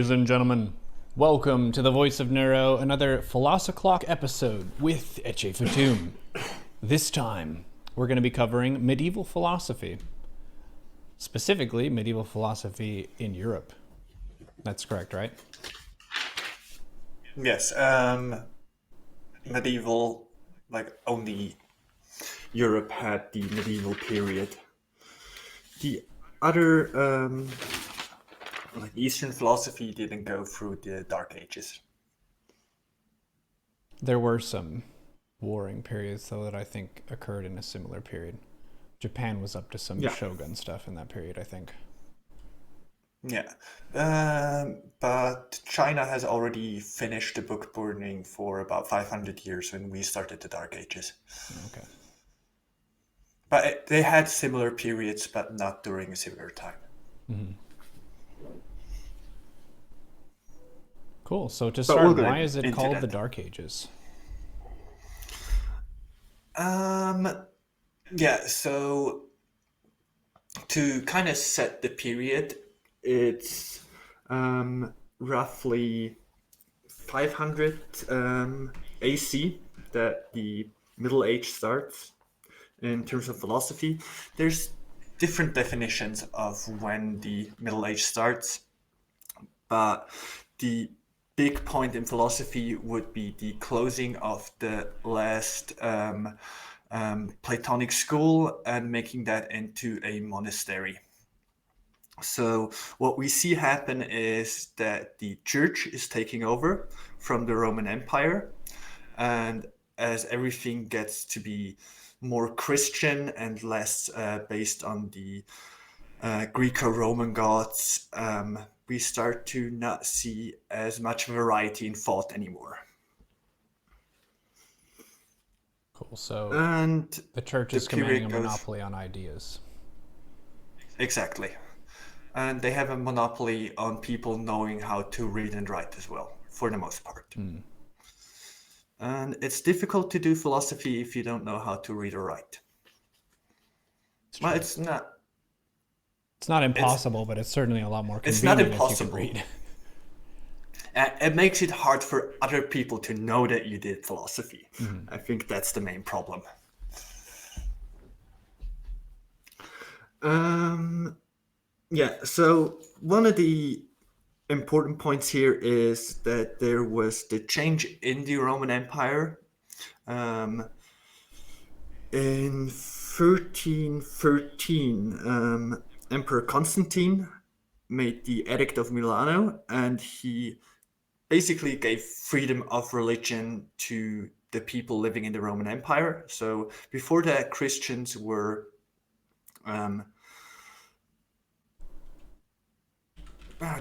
Ladies and gentlemen, welcome to the Voice of Neuro, another Philosoclock episode with Etche Fatum. This time, we're going to be covering medieval philosophy. Specifically, medieval philosophy in Europe. That's correct, right? Yes, medieval, only Europe had the medieval period. The other, Eastern philosophy didn't go through the Dark Ages. There were some warring periods, though, that I think occurred in a similar period. Japan was up to some shogun stuff in that period, I think. Yeah, but China has already finished the book burning for about 500 years when we started the Dark Ages. Okay. But they had similar periods, but not during a similar time. Mm-hmm. Cool. So to start, why is it called the Dark Ages? So to kind of set the period, it's roughly 500 AC that the Middle Age starts in terms of philosophy. There's different definitions of when the Middle Age starts, but the big point in philosophy would be the closing of the last Platonic school and making that into a monastery. So what we see happen is that the church is taking over from the Roman Empire, and as everything gets to be more Christian and less based on the Greco-Roman gods, we start to not see as much variety in thought anymore. Cool. So and the church is commanding a monopoly on ideas. Exactly. And they have a monopoly on people knowing how to read and write as well, for the most part. Mm. And it's difficult to do philosophy if you don't know how to read or write. Well, it's not. It's not impossible, but it's certainly a lot more convenient. It's not impossible. If you can read. It makes it hard for other people to know that you did philosophy. Mm-hmm. I think that's the main problem. So one of the important points here is that there was the change in the Roman Empire. In 1313, Emperor Constantine made the Edict of Milano, and he basically gave freedom of religion to the people living in the Roman Empire. So before that, Christians were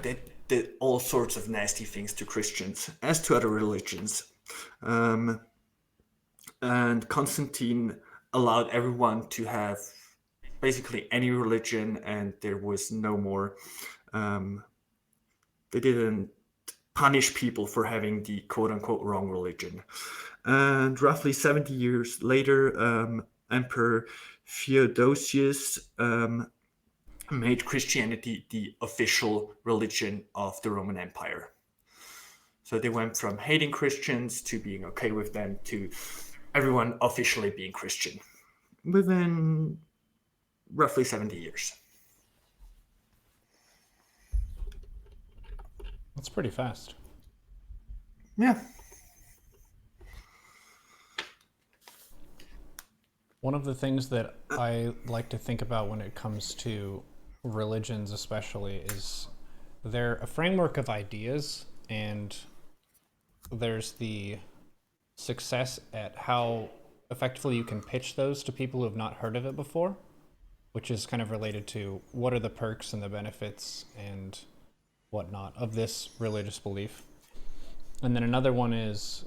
they did all sorts of nasty things to Christians, as to other religions. And Constantine allowed everyone to have basically any religion, and there was no more. They didn't punish people for having the quote-unquote wrong religion. And roughly 70 years later, Emperor Theodosius made Christianity the official religion of the Roman Empire. So they went from hating Christians to being okay with them to everyone officially being Christian within roughly 70 years. That's pretty fast. Yeah. One of the things that I like to think about when it comes to religions especially is they're a framework of ideas, and there's the success at how effectively you can pitch those to people who have not heard of it before, which is kind of related to what are the perks and the benefits and whatnot of this religious belief. And then another one is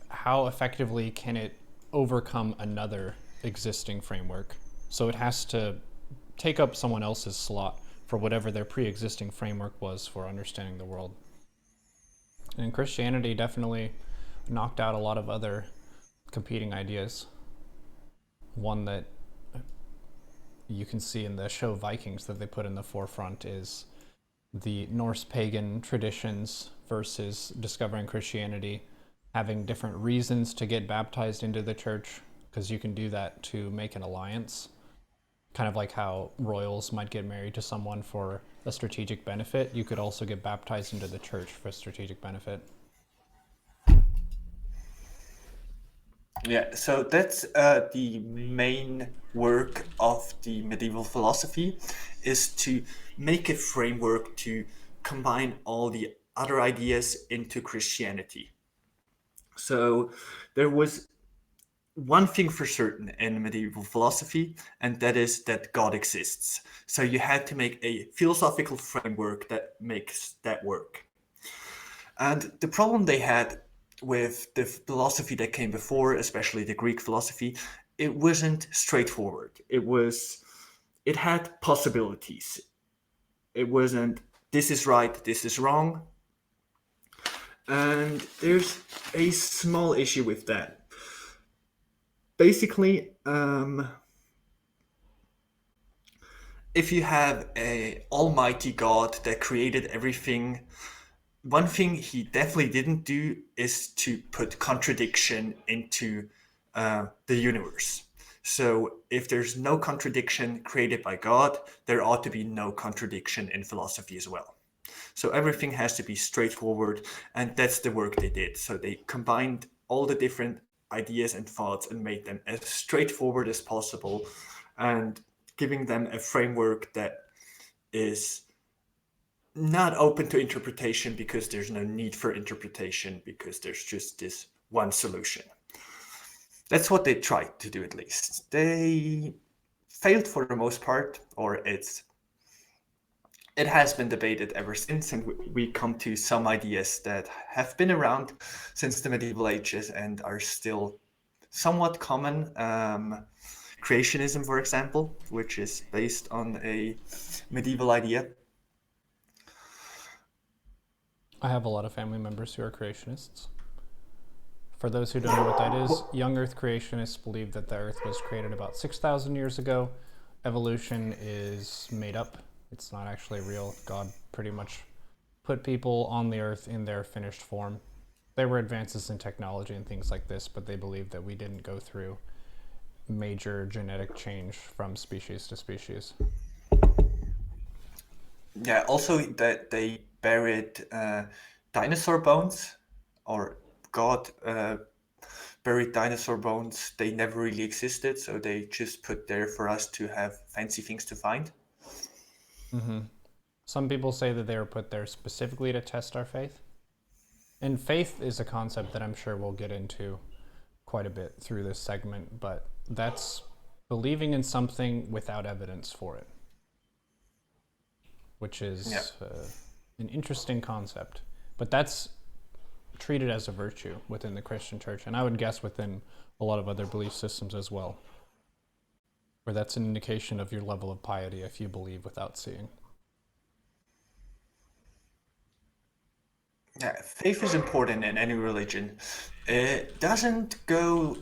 how effectively can it overcome another existing framework. So it has to take up someone else's slot for whatever their pre-existing framework was for understanding the world. And Christianity definitely knocked out a lot of other competing ideas. One that you can see in the show Vikings that they put in the forefront is the Norse pagan traditions versus discovering Christianity, having different reasons to get baptized into the church, because you can do that to make an alliance. Kind of like how royals might get married to someone for a strategic benefit, you could also get baptized into the church for strategic benefit. Yeah, so that's the main work of the medieval philosophy, is to make a framework to combine all the other ideas into Christianity. So there was one thing for certain in medieval philosophy, and that is that God exists. So you had to make a philosophical framework that makes that work. And the problem they had with the philosophy that came before, especially the Greek philosophy, it wasn't straightforward. It had possibilities. It wasn't, this is right, this is wrong. And there's a small issue with that. Basically, if you have a almighty God that created everything, one thing he definitely didn't do is to put contradiction into the universe. So if there's no contradiction created by God, there ought to be no contradiction in philosophy as well. So everything has to be straightforward, and that's the work they did. So they combined all the different ideas and thoughts and made them as straightforward as possible, and giving them a framework that is not open to interpretation because there's no need for interpretation, because there's just this one solution. That's what they tried to do, at least. They failed for the most part, or it has been debated ever since, and we come to some ideas that have been around since the medieval ages and are still somewhat common. Creationism, for example, which is based on a medieval idea. I have a lot of family members who are creationists. For those who don't know what that is, young Earth creationists believe that the Earth was created about 6,000 years ago. Evolution is made up. It's not actually real. God pretty much put people on the Earth in their finished form. There were advances in technology and things like this, but they believe that we didn't go through major genetic change from species to species. Yeah, also that they buried dinosaur bones, or God buried dinosaur bones. They never really existed, so they just put there for us to have fancy things to find. Mm-hmm. Some people say that they were put there specifically to test our faith. And faith is a concept that I'm sure we'll get into quite a bit through this segment, but that's believing in something without evidence for it, which is an interesting concept. But that's treated as a virtue within the Christian church, and I would guess within a lot of other belief systems as well, where that's an indication of your level of piety if you believe without seeing. Yeah, faith is important in any religion. It doesn't go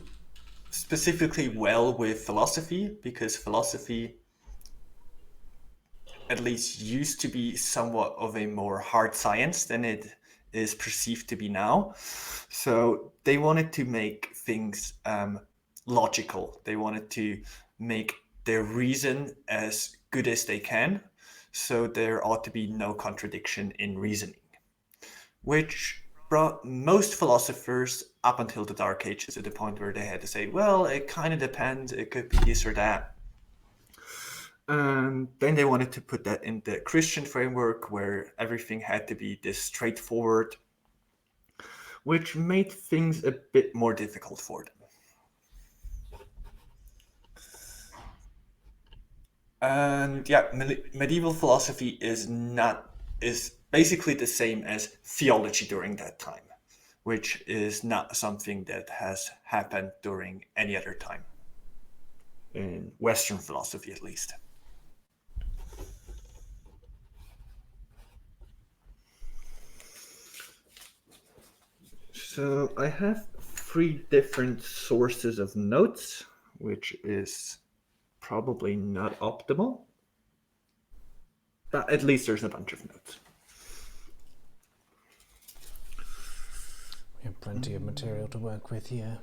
specifically well with philosophy, because philosophy at least used to be somewhat of a more hard science than it is perceived to be now. So they wanted to make things logical. They wanted to make their reason as good as they can. So there ought to be no contradiction in reasoning, which brought most philosophers up until the Dark Ages to the point where they had to say, well, it kind of depends, it could be this or that. And then they wanted to put that in the Christian framework where everything had to be this straightforward, which made things a bit more difficult for them. And yeah, medieval philosophy is basically the same as theology during that time, which is not something that has happened during any other time, in Western philosophy at least. So I have 3 different sources of notes, which is probably not optimal, but at least there's a bunch of notes. have plenty of material to work with here.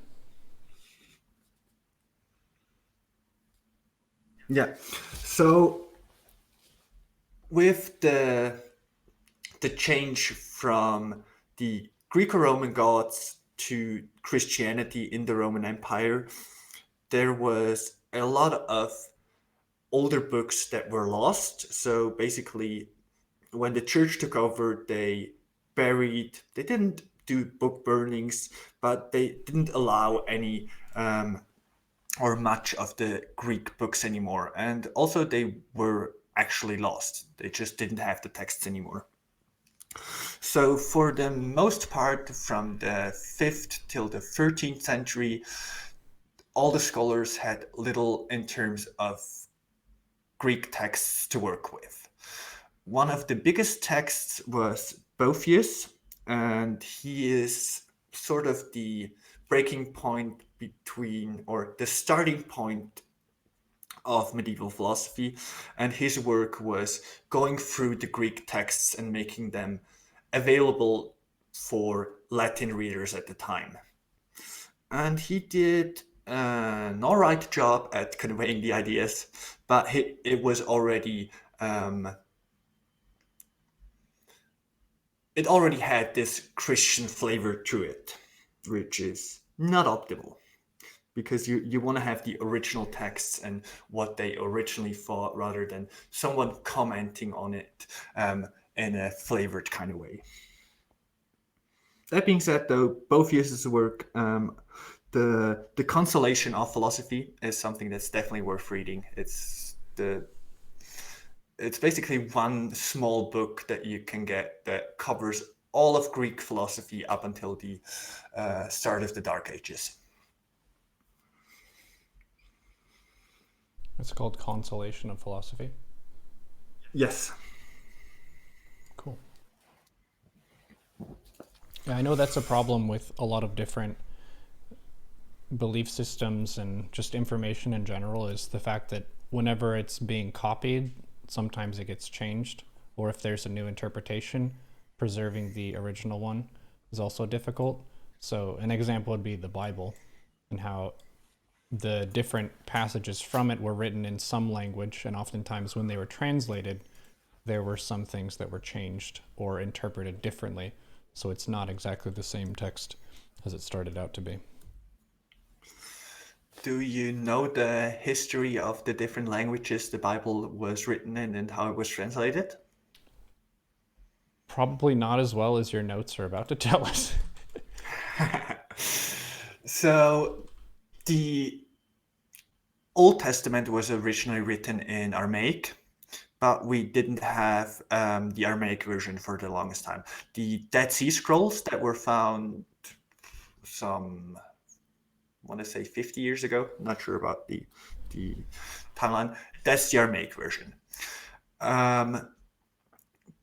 Yeah. So with the change from the Greco-Roman gods to Christianity in the Roman Empire, there was a lot of older books that were lost. So basically, when the church took over, they didn't do book burnings, but they didn't allow any or much of the Greek books anymore. And also, they were actually lost. They just didn't have the texts anymore. So for the most part, from the 5th till the 13th century, all the scholars had little in terms of Greek texts to work with. One of the biggest texts was Boethius, and he is sort of the breaking point between, or the starting point of medieval philosophy, and his work was going through the Greek texts and making them available for Latin readers at the time. And he did an all right job at conveying the ideas, but it was already it already had this Christian flavor to it, which is not optimal, because you want to have the original texts and what they originally thought, rather than someone commenting on it in a flavored kind of way. That being said, though, Boethius' work, the Consolation of Philosophy, is something that's definitely worth reading. It's basically one small book that you can get that covers all of Greek philosophy up until the start of the Dark Ages. It's called Consolation of Philosophy. Yes. Cool. Yeah, I know that's a problem with a lot of different belief systems and just information in general, is the fact that whenever it's being copied, sometimes it gets changed, or if there's a new interpretation, preserving the original one is also difficult. So an example would be the Bible, and how the different passages from it were written in some language, and oftentimes when they were translated, there were some things that were changed or interpreted differently. So it's not exactly the same text as it started out to be. Do you know the history of the different languages the Bible was written in and how it was translated? Probably not as well as your notes are about to tell us. So the Old Testament was originally written in Aramaic, but we didn't have the Aramaic version for the longest time. The Dead Sea Scrolls that were found some, I want to say 50 years ago, not sure about the timeline, that's the Aramaic version.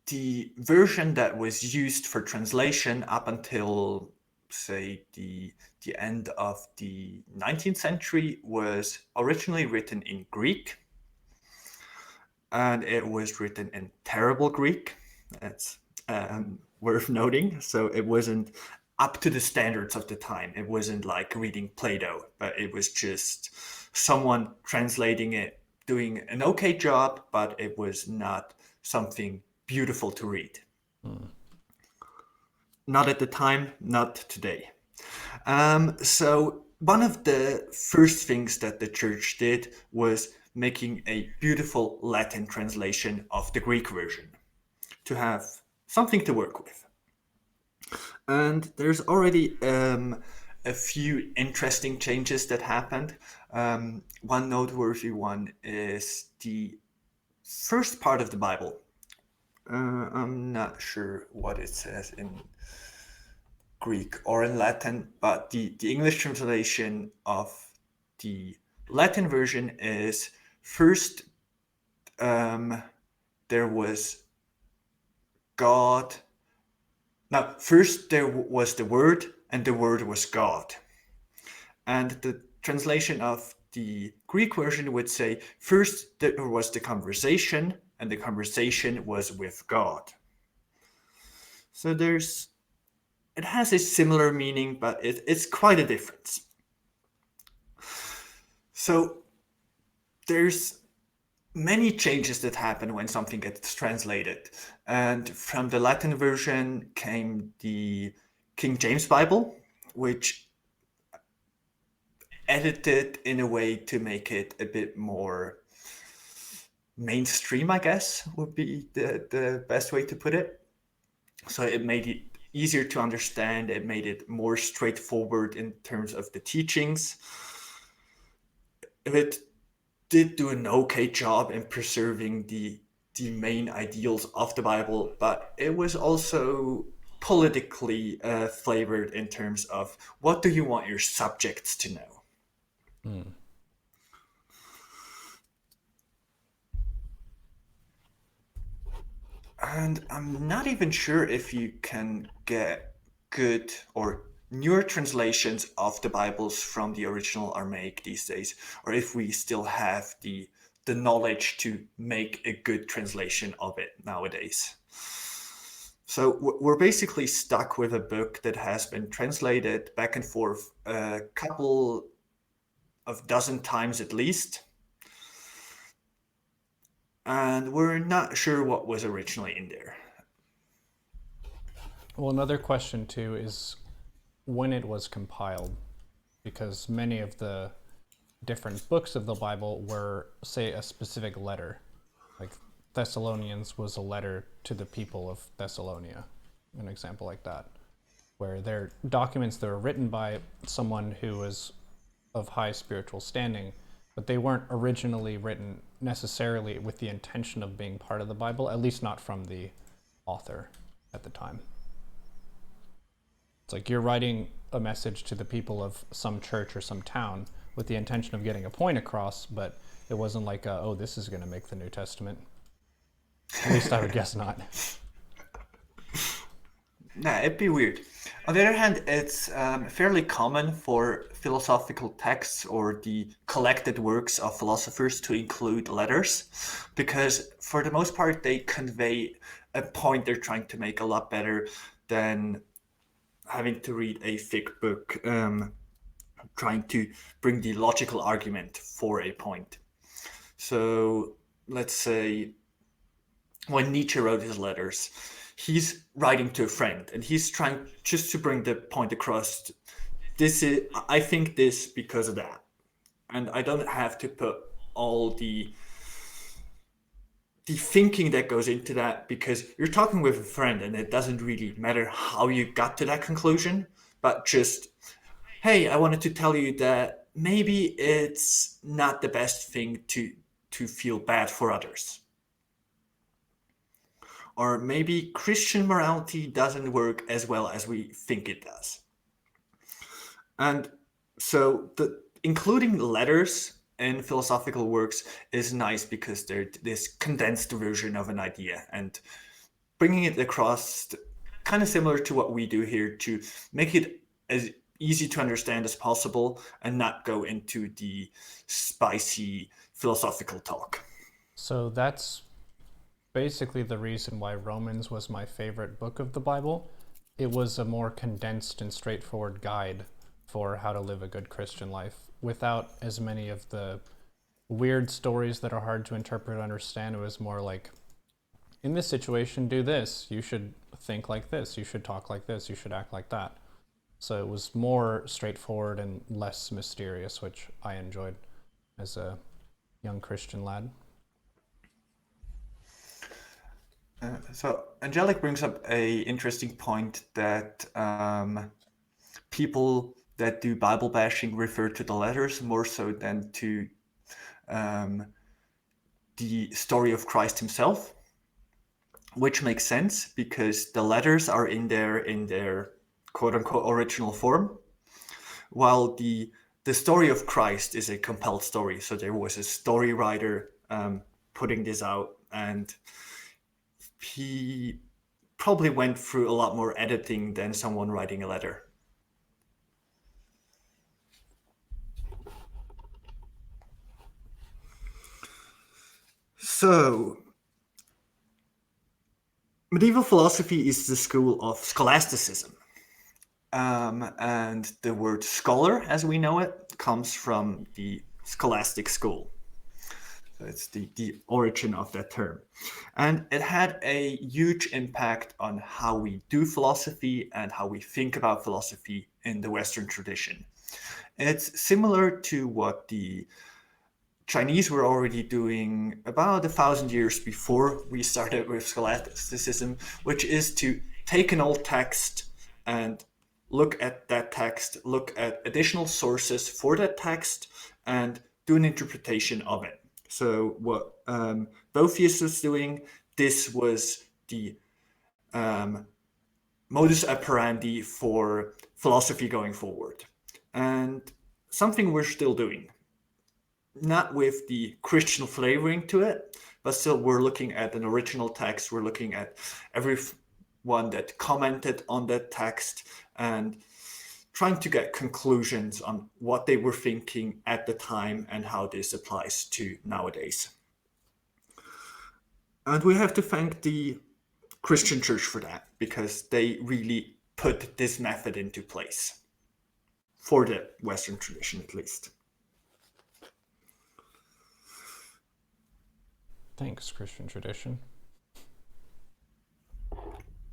The version that was used for translation up until, say, the end of the 19th century was originally written in Greek, and it was written in terrible Greek. That's worth noting. So it wasn't up to the standards of the time. It wasn't like reading Plato, but it was just someone translating it, doing an okay job, but it was not something beautiful to read. Not at the time, not today. So one of the first things that the church did was making a beautiful Latin translation of the Greek version to have something to work with. And there's already a few interesting changes that happened. One noteworthy one is the first part of the Bible. I'm not sure what it says in Greek or in Latin, but the English translation of the Latin version is first there was God. Now, first there was the Word, and the Word was God. And the translation of the Greek version would say, first there was the conversation, and the conversation was with God. So there's it has a similar meaning, but it's quite a difference. So there's many changes that happen when something gets translated. And from the Latin version came the King James Bible, which edited in a way to make it a bit more mainstream, I guess, would be the best way to put it. So it made it easier to understand. It made it more straightforward in terms of the teachings. It did do an okay job in preserving the main ideals of the Bible, but it was also politically flavored in terms of what do you want your subjects to know. And I'm not even sure if you can get good or newer translations of the Bibles from the original Aramaic these days, or if we still have the knowledge to make a good translation of it nowadays. So we're basically stuck with a book that has been translated back and forth a couple of dozen times at least, and we're not sure what was originally in there. Well, another question too is when it was compiled, because many of the different books of the Bible were, say, a specific letter. Like Thessalonians was a letter to the people of Thessalonia, an example like that, where they're documents that were written by someone who was of high spiritual standing, but they weren't originally written necessarily with the intention of being part of the Bible, at least not from the author at the time. It's like you're writing a message to the people of some church or some town with the intention of getting a point across, but it wasn't like, oh, this is going to make the New Testament. At least I would guess not. Nah, it'd be weird. On the other hand, it's fairly common for philosophical texts or the collected works of philosophers to include letters, because for the most part, they convey a point they're trying to make a lot better than having to read a thick book trying to bring the logical argument for a point. So let's say when Nietzsche wrote his letters, he's writing to a friend and he's trying just to bring the point across. I think this because of that. And I don't have to put all the thinking that goes into that, because you're talking with a friend and it doesn't really matter how you got to that conclusion, but just, hey, I wanted to tell you that maybe it's not the best thing to feel bad for others. Or maybe Christian morality doesn't work as well as we think it does. And so including letters in philosophical works is nice because they're this condensed version of an idea, and bringing it across, kind of similar to what we do here, to make it as easy to understand as possible and not go into the spicy philosophical talk. So that's basically the reason why Romans was my favorite book of the Bible. It was a more condensed and straightforward guide for how to live a good Christian life without as many of the weird stories that are hard to interpret and understand. It was more like, in this situation, do this. You should think like this. You should talk like this. You should act like that. So it was more straightforward and less mysterious, which I enjoyed as a young Christian lad. So Angelic brings up a interesting point that people that do Bible bashing refer to the letters more so than to the story of Christ himself, which makes sense because the letters are in their quote-unquote original form, while the story of Christ is a compelled story. So there was a story writer putting this out, and he probably went through a lot more editing than someone writing a letter. So, medieval philosophy is the school of scholasticism. And the word scholar, as we know it, comes from the scholastic school. So it's the origin of that term. And it had a huge impact on how we do philosophy and how we think about philosophy in the Western tradition. It's similar to what the Chinese were already doing about 1,000 years before we started with scholasticism, which is to take an old text and look at that text, look at additional sources for that text, and do an interpretation of it. So what Boethius was doing, this was the modus operandi for philosophy going forward. And something we're still doing. Not with the Christian flavoring to it, but still we're looking at an original text. We're looking at everyone that commented on that text and trying to get conclusions on what they were thinking at the time and how this applies to nowadays. And we have to thank the Christian church for that, because they really put this method into place, for the Western tradition at least. Thanks, Christian tradition.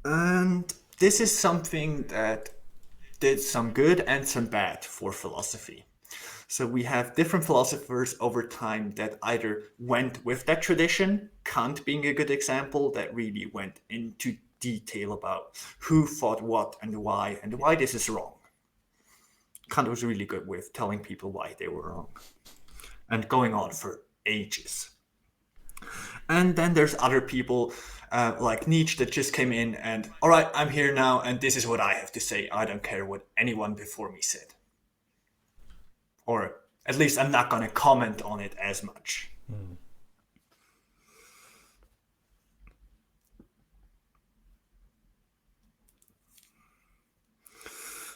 And this is something that did some good and some bad for philosophy. So we have different philosophers over time that either went with that tradition, Kant being a good example, that really went into detail about who thought what and why this is wrong. Kant was really good with telling people why they were wrong and going on for ages. And then there's other people like Nietzsche that just came in and, all right, I'm here now and this is what I have to say. I don't care what anyone before me said. Or at least I'm not going to comment on it as much.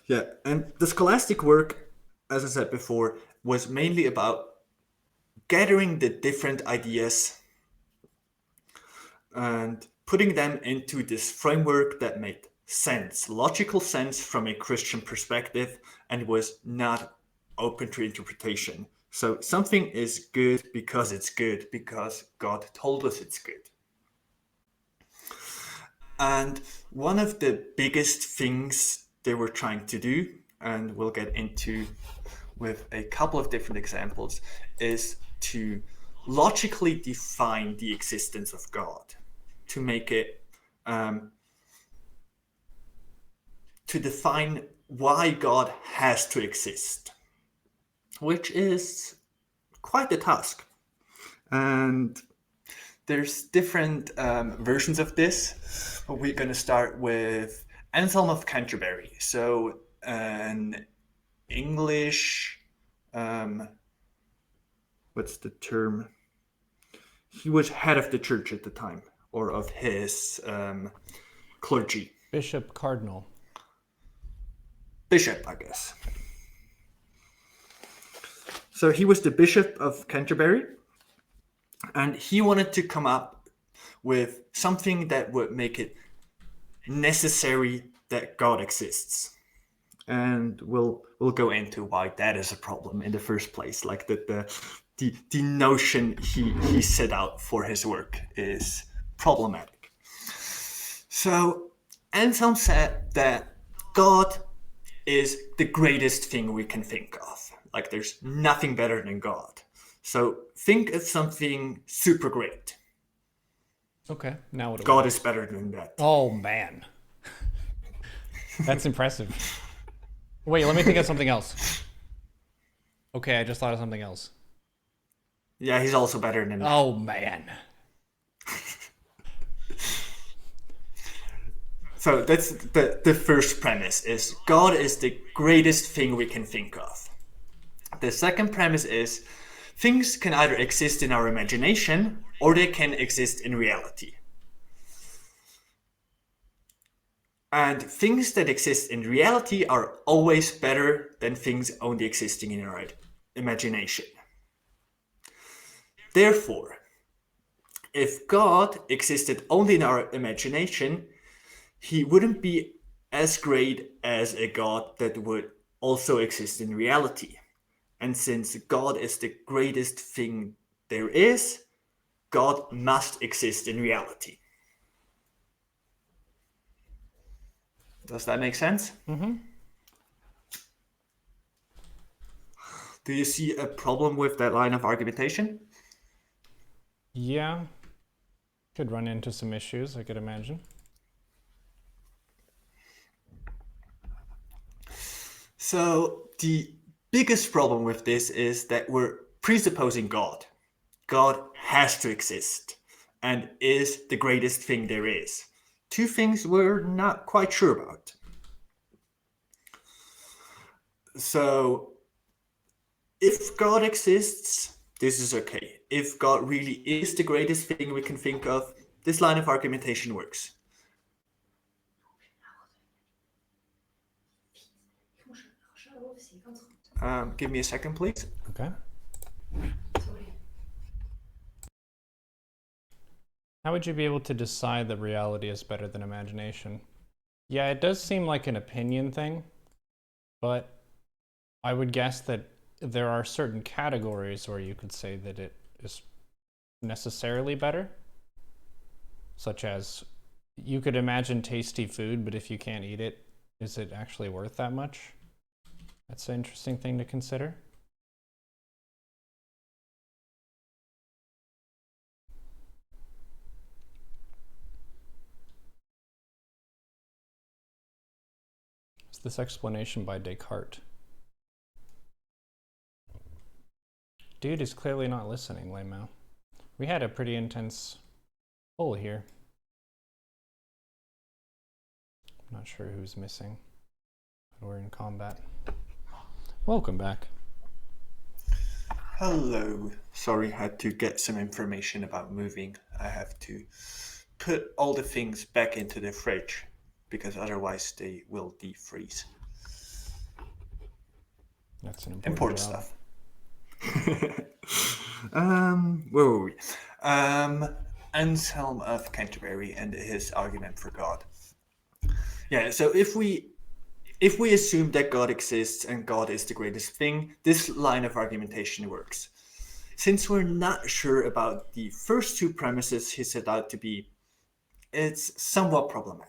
Yeah, and the scholastic work, as I said before, was mainly about gathering the different ideas and putting them into this framework that made sense, logical sense from a Christian perspective, and was not open to interpretation. So something is good because God told us it's good. And one of the biggest things they were trying to do, and we'll get into with a couple of different examples, is to logically define the existence of God, to make it, to define why God has to exist, which is quite a task. And there's different versions of this, but we're going to start with Anselm of Canterbury. So an English, what's the term? He was head of the church at the time, or of his clergy. Bishop, cardinal. Bishop, I guess. So he was the Bishop of Canterbury, and he wanted to come up with something that would make it necessary that God exists. And we'll go into why that is a problem in the first place. Like the notion he set out for his work is problematic. So Anselm said that God is the greatest thing we can think of. Like there's nothing better than God. So think of something super great. Okay, now what? God is better than that. Oh man, that's impressive. Wait, let me think of something else. Okay, I just thought of something else. Yeah, he's also better than that. Oh man. So that's the first premise, is God is the greatest thing we can think of. The second premise is things can either exist in our imagination or they can exist in reality. And things that exist in reality are always better than things only existing in our imagination. Therefore, if God existed only in our imagination, he wouldn't be as great as a God that would also exist in reality. And since God is the greatest thing there is, God must exist in reality. Does that make sense? Mm-hmm. Do you see a problem with that line of argumentation? Yeah. Could run into some issues, I could imagine. So the biggest problem with this is that we're presupposing God. God has to exist and is the greatest thing there is. Two things we're not quite sure about. So if God exists, this is okay. If God really is the greatest thing we can think of, this line of argumentation works. Give me a second, please. Okay. How would you be able to decide that reality is better than imagination? Yeah, it does seem like an opinion thing, but I would guess that there are certain categories where you could say that it is necessarily better, such as you could imagine tasty food, but if you can't eat it, is it actually worth that much? That's an interesting thing to consider. It's this explanation by Descartes. Dude is clearly not listening, Lamau. We had a pretty intense poll here. I'm not sure who's missing. We're in combat. Welcome back. Hello. Sorry, I had to get some information about moving. I have to put all the things back into the fridge because otherwise they will defreeze. That's an Important job. stuff. Where were we? Anselm of Canterbury and his argument for God. Yeah, so if we assume that God exists and God is the greatest thing, this line of argumentation works. Since we're not sure about the first two premises he set out to be, it's somewhat problematic.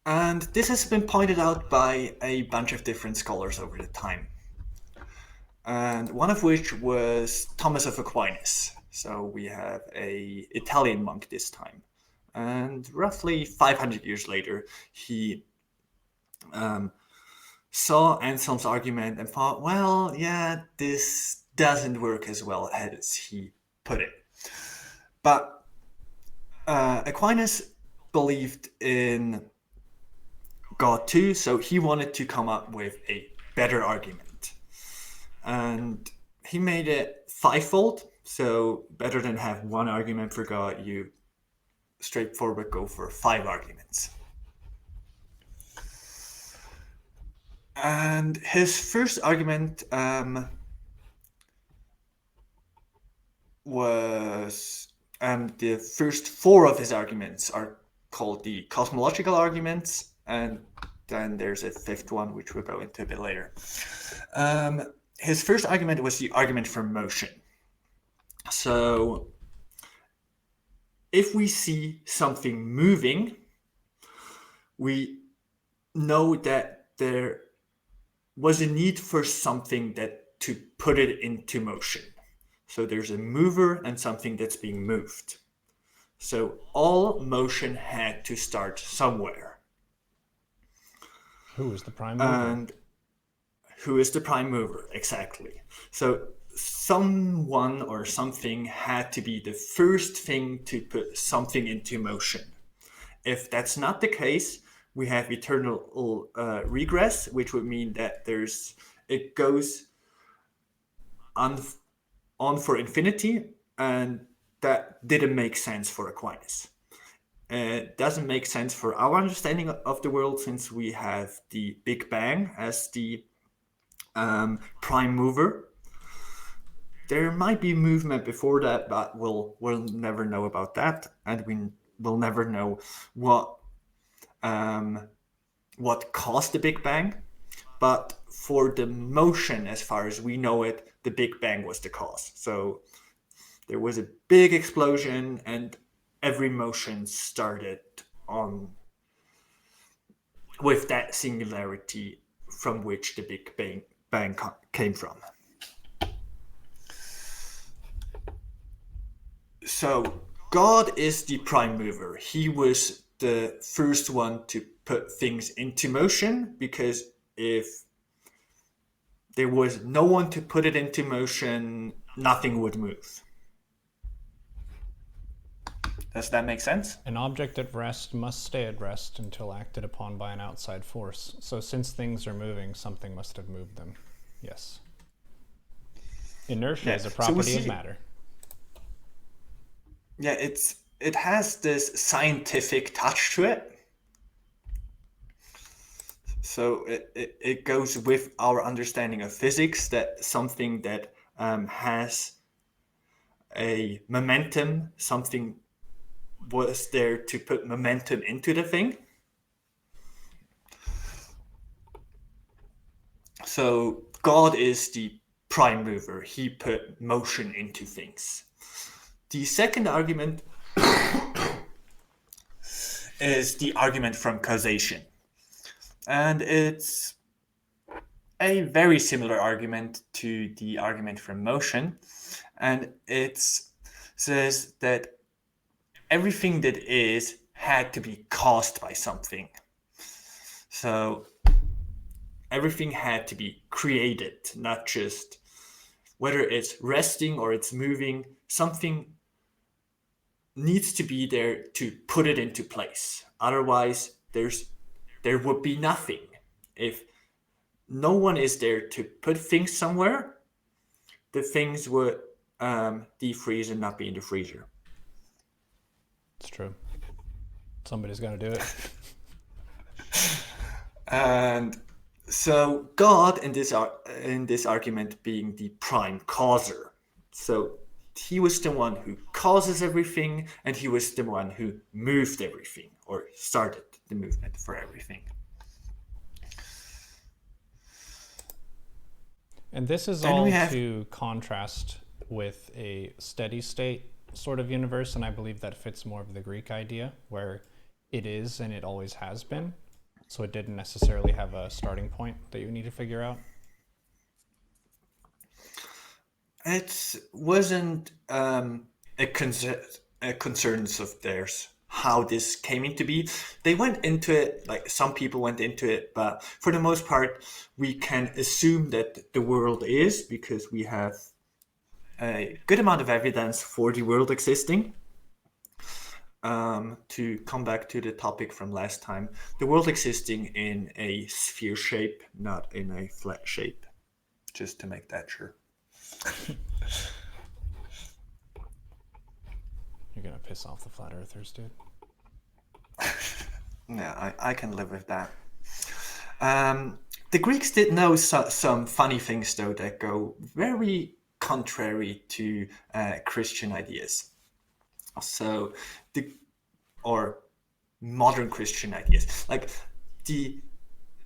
And this has been pointed out by a bunch of different scholars over the time. And one of which was Thomas of Aquinas. So we have an Italian monk this time. And roughly 500 years later, he saw Anselm's argument and thought, well, yeah, this doesn't work as well as he put it. But Aquinas believed in God too, so he wanted to come up with a better argument. And he made it fivefold, so better than have one argument for God, you straightforward go for 5 arguments. And his first argument was the first 4 of his arguments are called the Cosmological Arguments, and then there's a 5th one which we'll go into a bit later. His first argument was the argument for motion. So if we see something moving, we know that there was a need for something that to put it into motion. So there's a mover and something that's being moved. So all motion had to start somewhere. Who is the prime mover? And who is the prime mover? Exactly. So someone or something had to be the first thing to put something into motion. If that's not the case, we have eternal regress, which would mean that it goes on for infinity, and that didn't make sense for Aquinas. It doesn't make sense for our understanding of the world, since we have the Big Bang as the prime mover. There might be movement before that, but we'll never know about that, and we will never know what what caused the Big Bang, but for the motion, as far as we know it, the Big Bang was the cause. So there was a big explosion, and every motion started on with that singularity from which the Big Bang came from. So God is the prime mover. He was the first one to put things into motion, because if there was no one to put it into motion, nothing would move. Does that make sense? An object at rest must stay at rest until acted upon by an outside force. So since things are moving, something must have moved them. Yes. Inertia is a property of matter. Yeah, it has this scientific touch to it. So it goes with our understanding of physics, that something that has a momentum, something was there to put momentum into the thing. So God is the prime mover. He put motion into things. The second argument is the argument from causation. And it's a very similar argument to the argument from motion. And it says that everything that is had to be caused by something. So everything had to be created, not just whether it's resting or it's moving. Something needs to be there to put it into place. Otherwise, there would be nothing. If no one is there to put things somewhere, the things would defreeze and not be in the freezer. It's true. Somebody's got to do it. And so God, in this argument, being the prime causer. So he was the one who causes everything, and he was the one who moved everything, or started the movement for everything. And this is all to contrast with a steady state sort of universe, and I believe that fits more of the Greek idea, where it is and it always has been. So it didn't necessarily have a starting point that you need to figure out. It wasn't a concern of theirs how this came into be. They went into it, like some people went into it, but for the most part, we can assume that the world is, because we have a good amount of evidence for the world existing. To come back to the topic from last time, the world existing in a sphere shape, not in a flat shape, just to make that sure. You're gonna piss off the flat earthers, dude. Yeah, I can live with that. The Greeks did know some funny things, though, that go very contrary to Christian ideas. So or modern Christian ideas, like the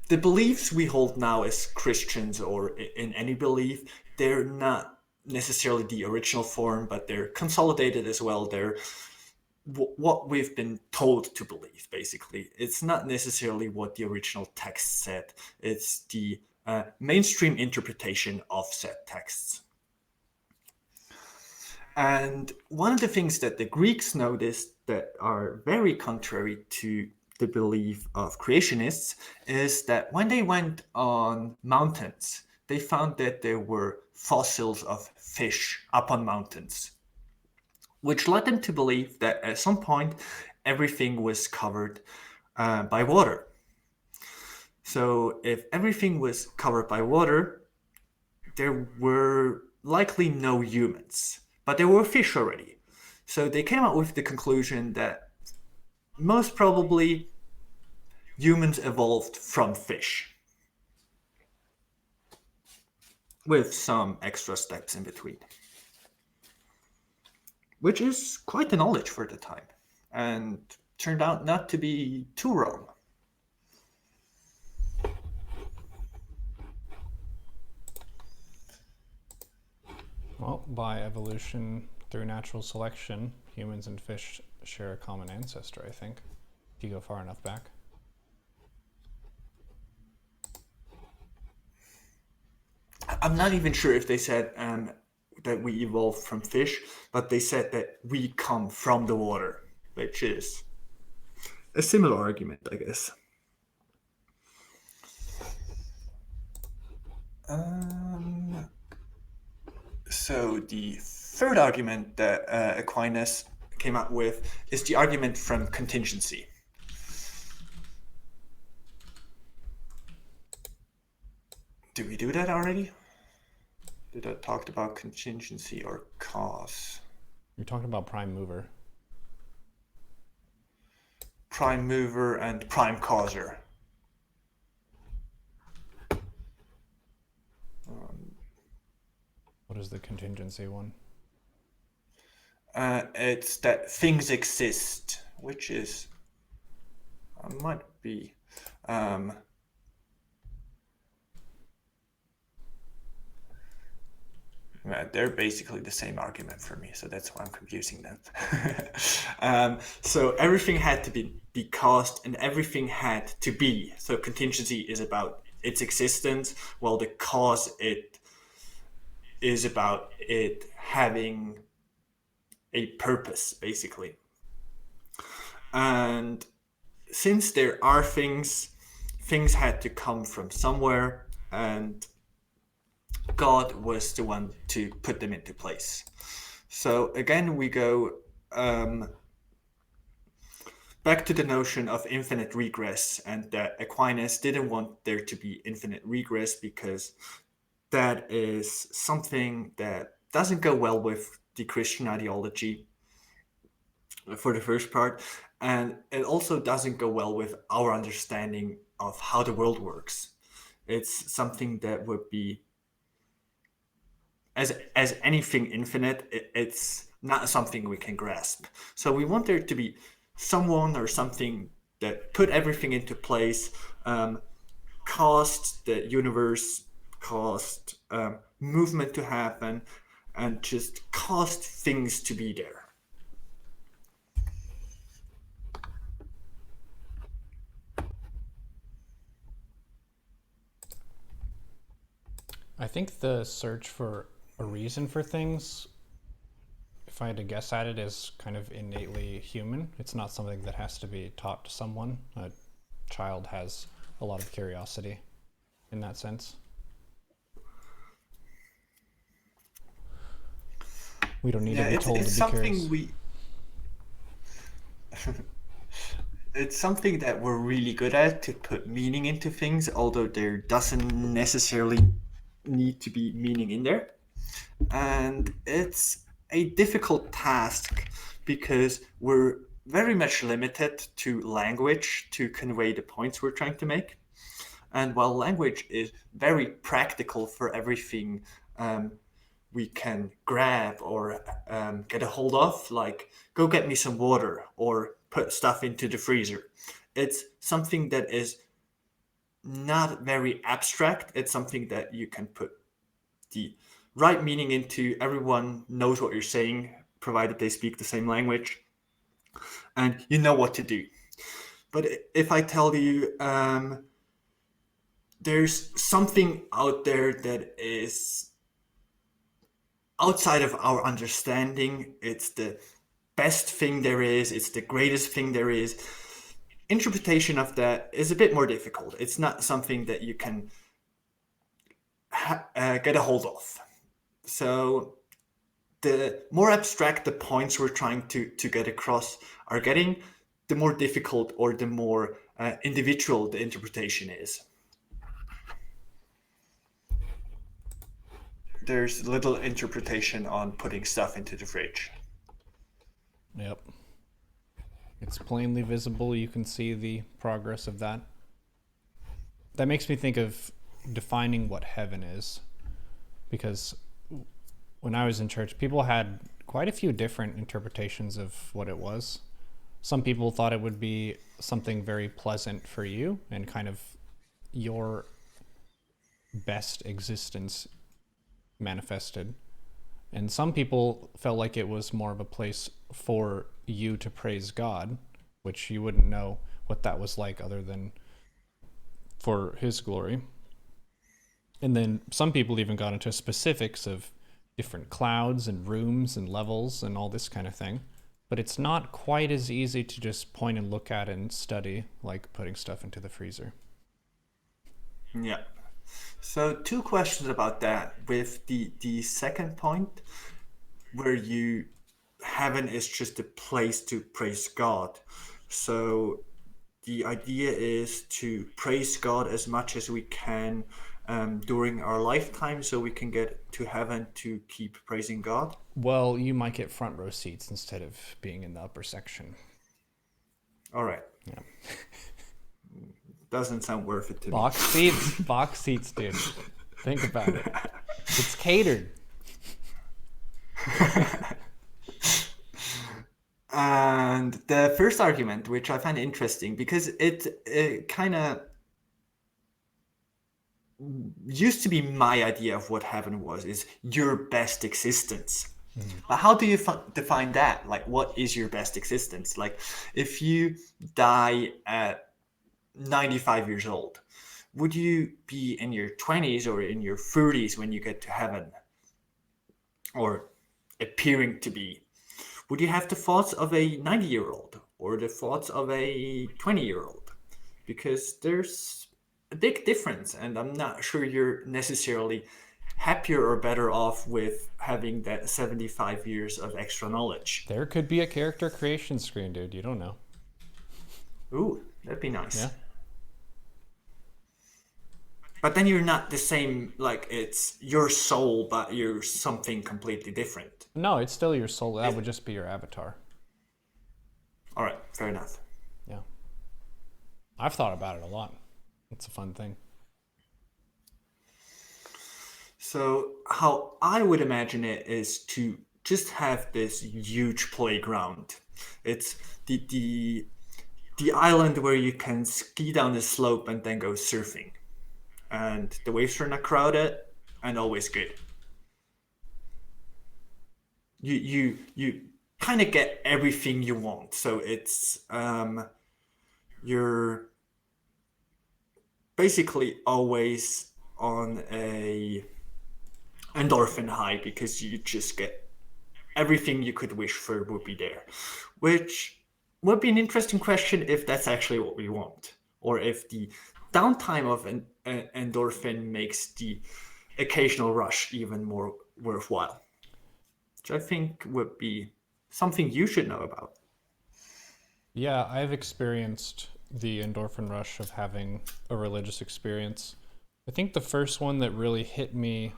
beliefs we hold now as Christians, or in any belief, they're not necessarily the original form, but they're consolidated as well. They're what we've been told to believe, basically. It's not necessarily what the original text said. It's the mainstream interpretation of said texts. And one of the things that the Greeks noticed that are very contrary to the belief of creationists is that when they went on mountains, they found that there were fossils of fish up on mountains, which led them to believe that at some point everything was covered by water. So if everything was covered by water, there were likely no humans, but there were fish already. So they came up with the conclusion that most probably humans evolved from fish, with some extra steps in between, which is quite the knowledge for the time, and turned out not to be too wrong. Well, by evolution through natural selection, humans and fish share a common ancestor, I think, if you go far enough back. I'm not even sure if they said that we evolved from fish, but they said that we come from the water, which is a similar argument, I guess. So the third argument that Aquinas came up with is the argument from contingency. Did we do that already? Did I talk about contingency or cause? You're talking about prime mover. Prime mover and prime causer. What is the contingency one? It's that things exist, which is might be they're basically the same argument for me, so that's why I'm confusing them. So everything had to be caused and everything had to be. So contingency is about its existence, while the cause it is about it having a purpose, basically. And since there are things had to come from somewhere, and God was the one to put them into place. So again, we go back to the notion of infinite regress, and that Aquinas didn't want there to be infinite regress because that is something that doesn't go well with the Christian ideology, for the first part, and it also doesn't go well with our understanding of how the world works. It's something that would be, as anything infinite, it's not something we can grasp. So we want there to be someone or something that put everything into place, caused the universe, caused movement to happen, and just caused things to be there. I think the search for a reason for things, if I had to guess at it, is kind of innately human. It's not something that has to be taught to someone. A child has a lot of curiosity in that sense. We don't need to be told to be curious. It's something that we're really good at, to put meaning into things, although there doesn't necessarily need to be meaning in there. And it's a difficult task because we're very much limited to language to convey the points we're trying to make. And while language is very practical for everything we can grab or get a hold of, like go get me some water or put stuff into the freezer, it's something that is not very abstract. It's something that you can put the right meaning into. Everyone knows what you're saying, provided they speak the same language, and you know what to do. But if I tell you there's something out there that is outside of our understanding, it's the best thing there is, it's the greatest thing there is, interpretation of that is a bit more difficult. It's not something that you can get a hold of. So the more abstract the points we're trying to get across are getting, the more difficult or the more individual the interpretation is. There's little interpretation on putting stuff into the fridge. Yep. It's plainly visible. You can see the progress of that. That makes me think of defining what heaven is. Because when I was in church, people had quite a few different interpretations of what it was. Some people thought it would be something very pleasant for you and kind of your best existence manifested. And some people felt like it was more of a place for you to praise God, which you wouldn't know what that was like other than for his glory. And then some people even got into specifics of different clouds and rooms and levels and all this kind of thing. But it's not quite as easy to just point and look at and study like putting stuff into the freezer. Yeah. So two questions about that. With the second point, where heaven is just a place to praise God. So the idea is to praise God as much as we can during our lifetime, so we can get to heaven to keep praising God. Well, you might get front row seats instead of being in the upper section. All right. Yeah. Doesn't sound worth it to Box seats, dude. Think about it. It's catered. And the first argument, which I find interesting, because it kind of used to be my idea of what heaven was, is your best existence. But how do you define that? Like, what is your best existence? Like, if you die at 95 years old, would you be in your 20s or in your 30s when you get to heaven? Or appearing to be? Would you have the thoughts of a 90-year-old or the thoughts of a 20-year-old? Because there's a big difference, and I'm not sure you're necessarily happier or better off with having that 75 years of extra knowledge. There could be a character creation screen, dude. You don't know. Ooh, that'd be nice. Yeah. But then you're not the same, like it's your soul, but you're something completely different. No, it's still your soul. That would just be your avatar. All right, fair enough. Yeah. I've thought about it a lot. It's a fun thing. So how I would imagine it is to just have this huge playground. It's the island where you can ski down the slope and then go surfing. And the waves are not crowded and always good. You kind of get everything you want. So it's you're basically always on a endorphin high because you just get everything you could wish for would be there, which would be an interesting question if that's actually what we want, or if the downtime of an endorphin makes the occasional rush even more worthwhile, which I think would be something you should know about. Yeah, I've experienced the endorphin rush of having a religious experience. I think the first one that really hit me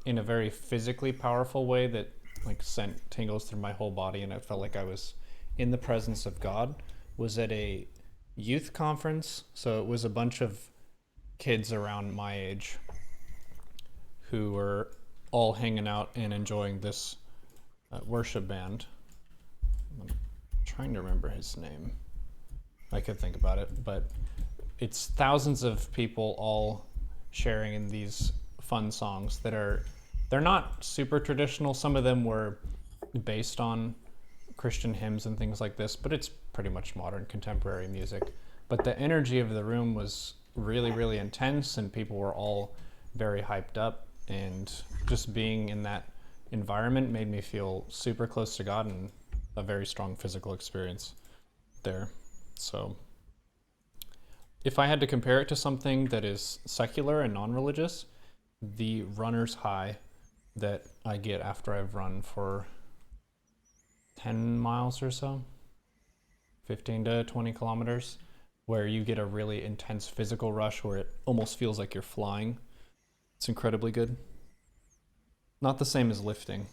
in a very physically powerful way that like sent tingles through my whole body and I felt like I was in the presence of God was at a youth conference. So it was a bunch of kids around my age who were all hanging out and enjoying this worship band. I'm trying to remember his name. I could think about it, but it's thousands of people all sharing in these fun songs that they're not super traditional. Some of them were based on Christian hymns and things like this, but it's pretty much modern contemporary music. But the energy of the room was really, really intense and people were all very hyped up, and just being in that environment made me feel super close to God and a very strong physical experience there. So if I had to compare it to something that is secular and non-religious, the runner's high that I get after I've run for 10 miles or so, 15 to 20 kilometers, where you get a really intense physical rush where it almost feels like you're flying. It's incredibly good. Not the same as lifting.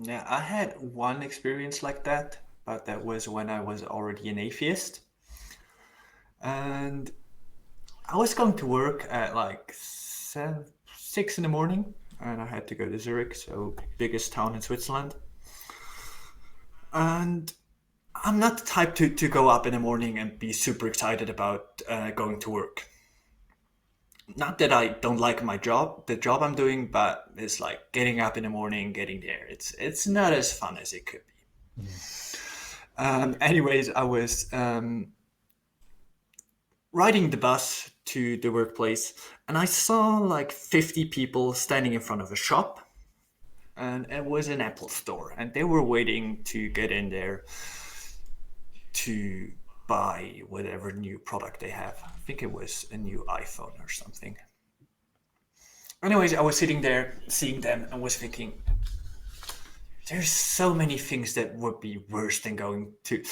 Yeah, I had one experience like that, but that was when I was already an atheist. And I was going to work at like 6 in the morning, and I had to go to Zurich, so biggest town in Switzerland. And I'm not the type to go up in the morning and be super excited about going to work. not that I don't like my job, the job I'm doing, but it's like getting up in the morning, getting there. It's not as fun as it could be. Mhm. Anyways, I was riding the bus to the workplace, and I saw like 50 people standing in front of a shop, and it was an Apple store, and they were waiting to get in there to buy whatever new product they have. I think it was a new iPhone or something. Anyways, I was sitting there seeing them and was thinking, there's so many things that would be worse than going to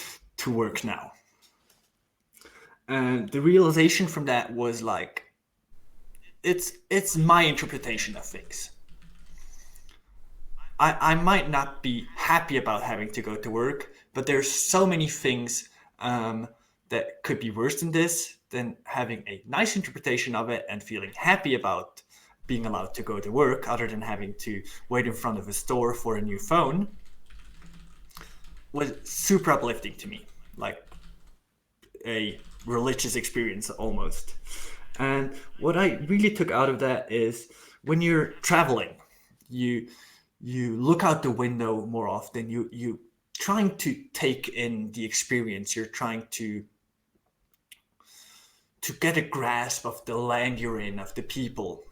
work now. And the realization from that was like, it's my interpretation of things. I might not be happy about having to go to work, but there's so many things that could be worse than this, than having a nice interpretation of it and feeling happy about being allowed to go to work, other than having to wait in front of a store for a new phone, was super uplifting to me, like a religious experience almost. And what I really took out of that is when you're traveling, you you look out the window more often. You trying to take in the experience. You're trying to get a grasp of the land you're in, of the people.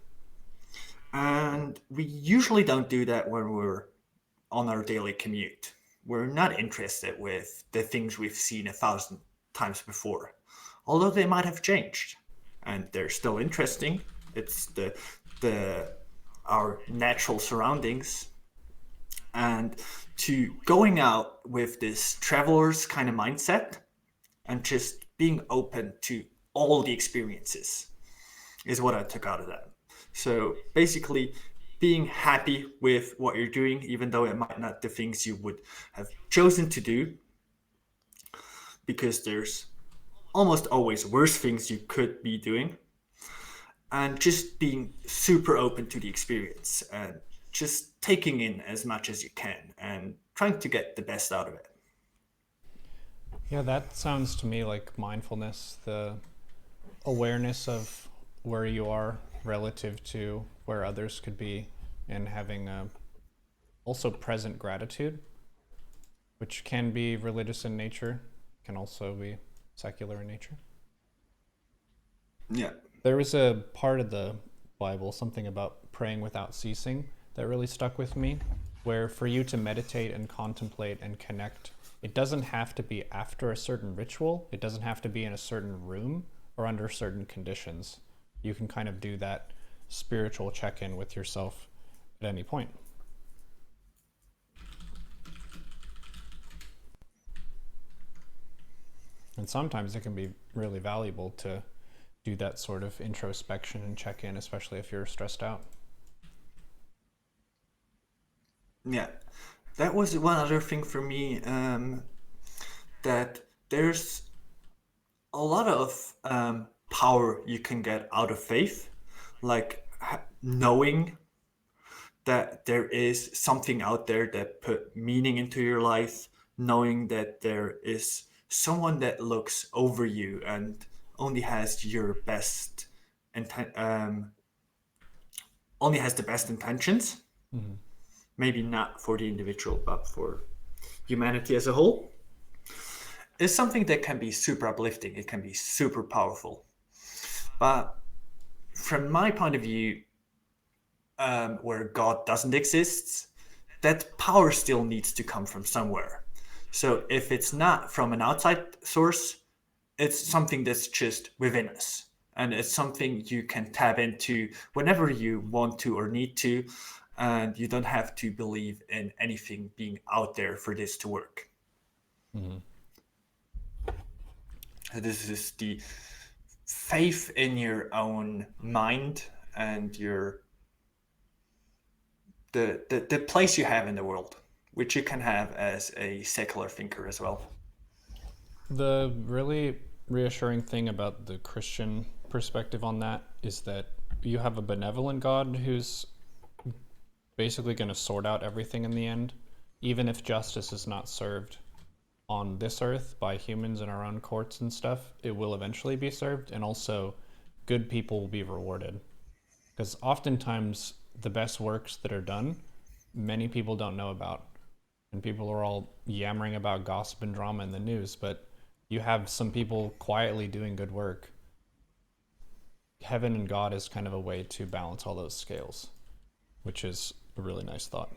And we usually don't do that when we're on our daily commute. We're not interested with the things we've seen 1,000 times before, although they might have changed, and they're still interesting. It's the our natural surroundings, and to going out with this traveler's kind of mindset and just being open to all the experiences is what I took out of that. So basically, being happy with what you're doing, even though it might not the things you would have chosen to do, because there's almost always worse things you could be doing, and just being super open to the experience and just taking in as much as you can and trying to get the best out of it. Yeah, that sounds to me like mindfulness, the awareness of where you are relative to where others could be, and having also present gratitude, which can be religious in nature, can also be secular in nature. Yeah. There was a part of the Bible, something about praying without ceasing, that really stuck with me, where for you to meditate and contemplate and connect, it doesn't have to be after a certain ritual, it doesn't have to be in a certain room or under certain conditions. You can kind of do that spiritual check-in with yourself at any point. And sometimes it can be really valuable to do that sort of introspection and check-in, especially if you're stressed out. Yeah. That was one other thing for me, that there's a lot of power you can get out of faith, like knowing that there is something out there that put meaning into your life, knowing that there is someone that looks over you and only has your best inten- um, only has the best intentions, Mm-hmm. maybe not for the individual but for humanity as a whole, is something that can be super uplifting. It can be super powerful. But from my point of view, where God doesn't exist, that power still needs to come from somewhere. So if it's not from an outside source, it's something that's just within us. And it's something you can tap into whenever you want to or need to. And you don't have to believe in anything being out there for this to work. Mm-hmm. This is the faith in your own mind and the place you have in the world, which you can have as a secular thinker as well. The really reassuring thing about the Christian perspective on that is that you have a benevolent God who's basically going to sort out everything in the end, even if justice is not served on this earth by humans in our own courts and stuff. It will eventually be served, and also good people will be rewarded. Because oftentimes the best works that are done, many people don't know about. And people are all yammering about gossip and drama in the news, but you have some people quietly doing good work. Heaven and God is kind of a way to balance all those scales, which is a really nice thought.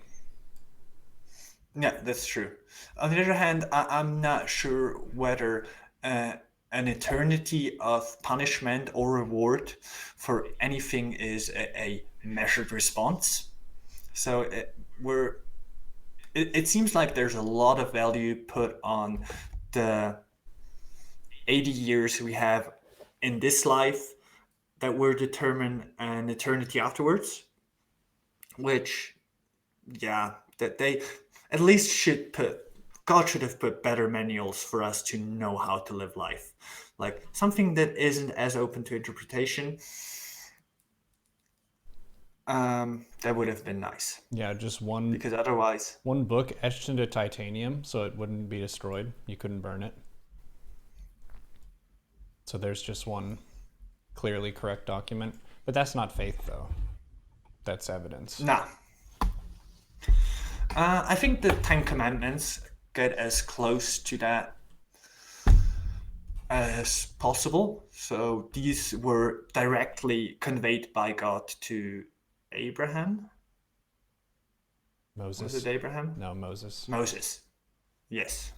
Yeah, that's true. On the other hand, I'm not sure whether an eternity of punishment or reward for anything is a measured response. So it seems like there's a lot of value put on the 80 years we have in this life that will determine an eternity afterwards, which, yeah, that they at least God should have put better manuals for us to know how to live life. Like something that isn't as open to interpretation. That would have been nice. Yeah, just because otherwise, one book etched into titanium so it wouldn't be destroyed. You couldn't burn it. So there's just one clearly correct document. But that's not faith, though. That's evidence. nah. I think the Ten Commandments get as close to that as possible. So these were directly conveyed by God to Abraham. Moses. Was it Abraham? No, Moses. Moses. Yes.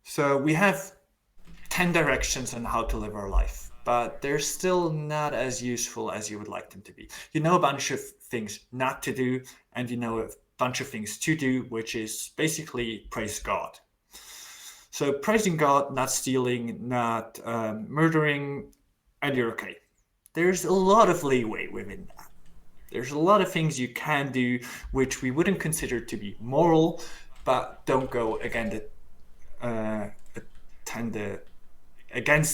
So we have 10 directions on how to live our life, but they're still not as useful as you would like them to be. You know a bunch of things not to do, and you know a bunch of things to do, which is basically praise God. So praising God, not stealing, not murdering, and you're okay. There's a lot of leeway within that. There's a lot of things you can do which we wouldn't consider to be moral, but don't go against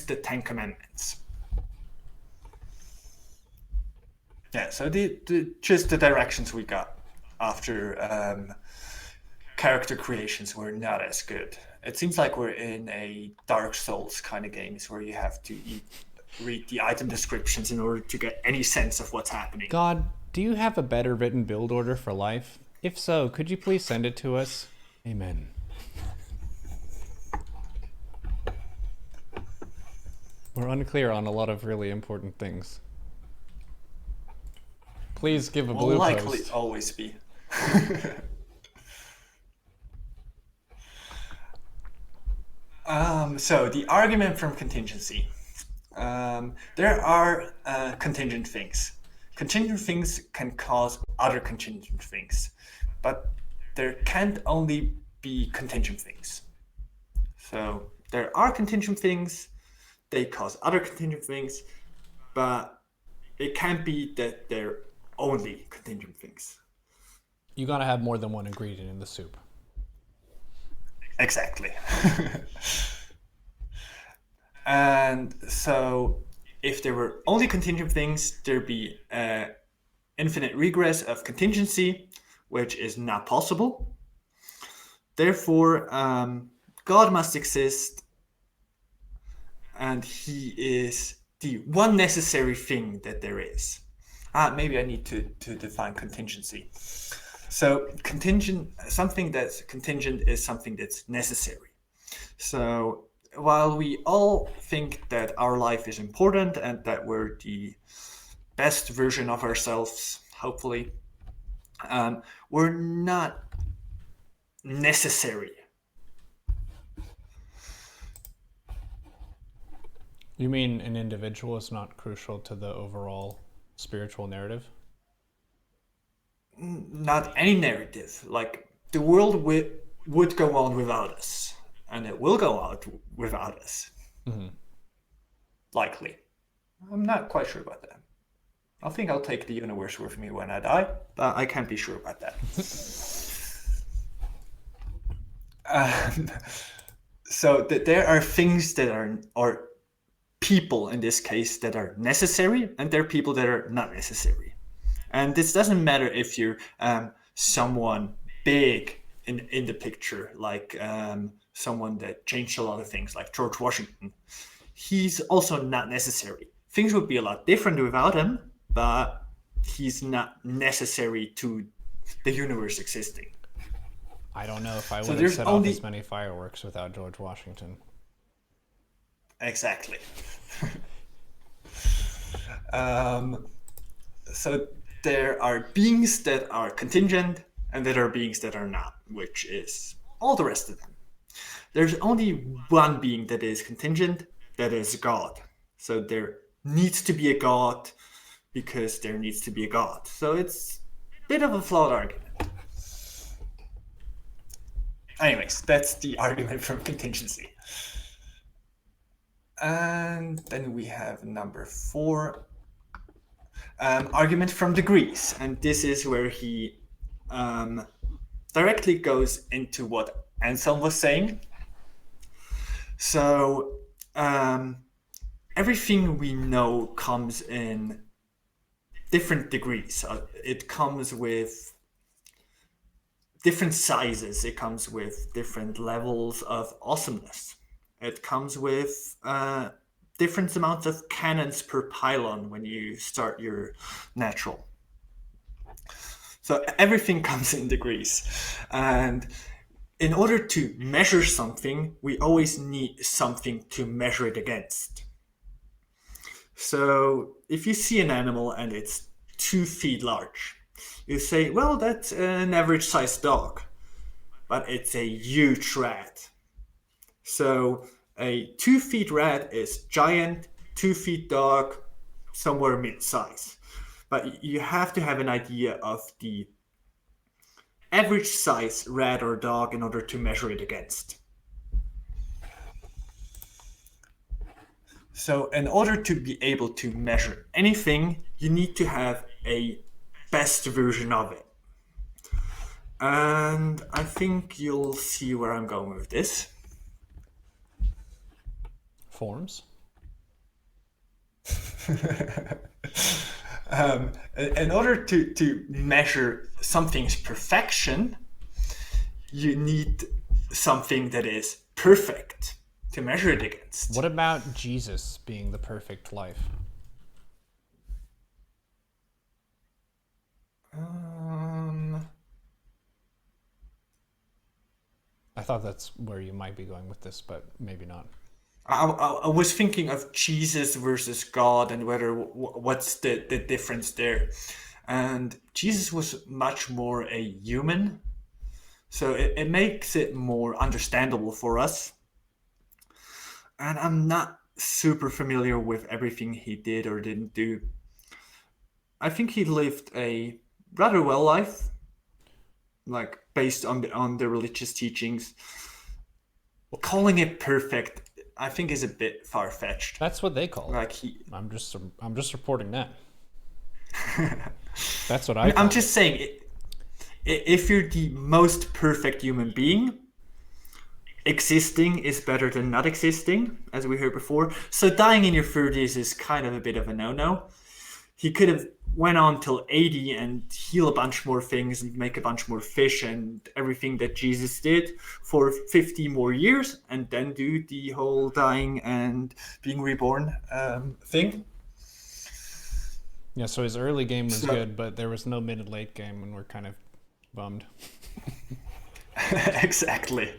the Ten Commandments. Yeah, so just the directions we got after character creations were not as good. It seems like we're in a Dark Souls kind of games where you have to read the item descriptions in order to get any sense of what's happening. God, do you have a better written build order for life? If so, could you please send it to us? Amen. We're unclear on a lot of really important things. Please give a blue Will likely post. always be. So the argument from contingency. There are contingent things. Contingent things can cause other contingent things, but there can't only be contingent things. So there are contingent things, they cause other contingent things, but it can't be that they're only contingent things. You gotta have more than one ingredient in the soup. Exactly. And so if there were only contingent things, there'd be infinite regress of contingency, which is not possible. Therefore, God must exist, and he is the one necessary thing that there is. Maybe I need to define contingency. So something that's contingent is something that's necessary. So while we all think that our life is important and that we're the best version of ourselves, hopefully, we're not necessary. You mean an individual is not crucial to the overall spiritual narrative? Not any narrative. Like, the world would go on without us, and it will go on without us. Mm-hmm. Likely. I'm not quite sure about that. I think I'll take the universe with me when I die, but I can't be sure about that. So there are things that are people in this case that are necessary, and there are people that are not necessary. And this doesn't matter if you're someone big in the picture, like someone that changed a lot of things, like George Washington, he's also not necessary. Things would be a lot different without him, but he's not necessary to the universe existing. I don't know if I So would have there's set off only- as many fireworks without George Washington. Exactly. So there are beings that are contingent, and there are beings that are not, which is all the rest of them. There's only one being that is contingent, that is God. So there needs to be a God because there needs to be a God. So it's a bit of a flawed argument. Anyways, that's the argument from contingency. And then we have number 4, argument from degrees. And this is where he directly goes into what Anselm was saying. So everything we know comes in different degrees. It comes with different sizes. It comes with different levels of awesomeness. It comes with different amounts of cannons per pylon when you start your natural. So everything comes in degrees. And in order to measure something, we always need something to measure it against. So if you see an animal and it's 2 feet large, you say, well, that's an average sized dog, but it's a huge rat. So a 2 feet rat is giant, 2 feet dog, somewhere mid-size. But you have to have an idea of the average size rat or dog in order to measure it against. So in order to be able to measure anything, you need to have a best version of it. And I think you'll see where I'm going with this. Forms? In order to measure something's perfection, you need something that is perfect to measure it against. What about Jesus being the perfect life? I thought that's where you might be going with this, but maybe not. I was thinking of Jesus versus God and what's the difference there. And Jesus was much more a human, so it makes it more understandable for us. And I'm not super familiar with everything he did or didn't do. I think he lived a rather well life, like based on the religious teachings. Calling it perfect, I think, is a bit far-fetched. That's what they call it. Like I'm just reporting that. That's what I. I'm just saying, if you're the most perfect human being, existing is better than not existing, as we heard before. So dying in your 30s is kind of a bit of a no-no. He could have went on till 80 and heal a bunch more things and make a bunch more fish and everything that Jesus did for 50 more years, and then do the whole dying and being reborn thing. Yeah, so his early game was good, but there was no mid and late game, and we're kind of bummed. Exactly.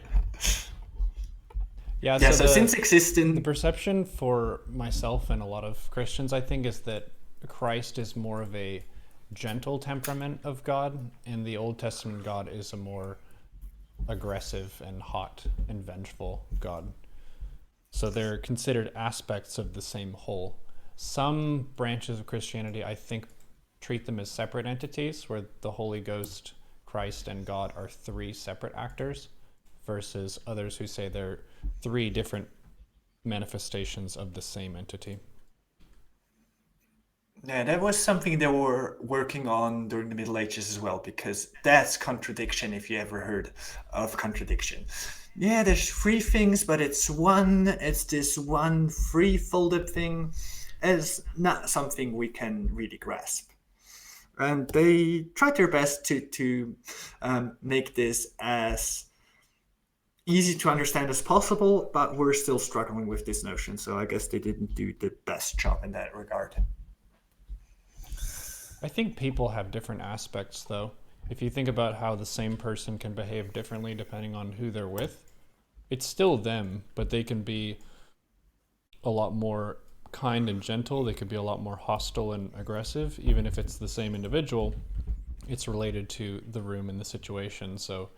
Yeah, so since existing... The perception for myself and a lot of Christians, I think, is that Christ is more of a gentle temperament of God, and the Old Testament God is a more aggressive and hot and vengeful God. So they're considered aspects of the same whole. Some branches of Christianity, I think, treat them as separate entities, where the Holy Ghost, Christ, and God are 3 separate actors, versus others who say they're 3 different manifestations of the same entity. Yeah, that was something they were working on during the Middle Ages as well, because that's contradiction, if you ever heard of contradiction. Yeah, there's 3 things, but it's this one free-folded thing. It's not something we can really grasp. And they tried their best to make this as easy to understand as possible, but we're still struggling with this notion. So I guess they didn't do the best job in that regard. I think people have different aspects, though. If you think about how the same person can behave differently depending on who they're with, it's still them, but they can be a lot more kind and gentle. They could be a lot more hostile and aggressive, even if it's the same individual. It's related to the room and the situation. So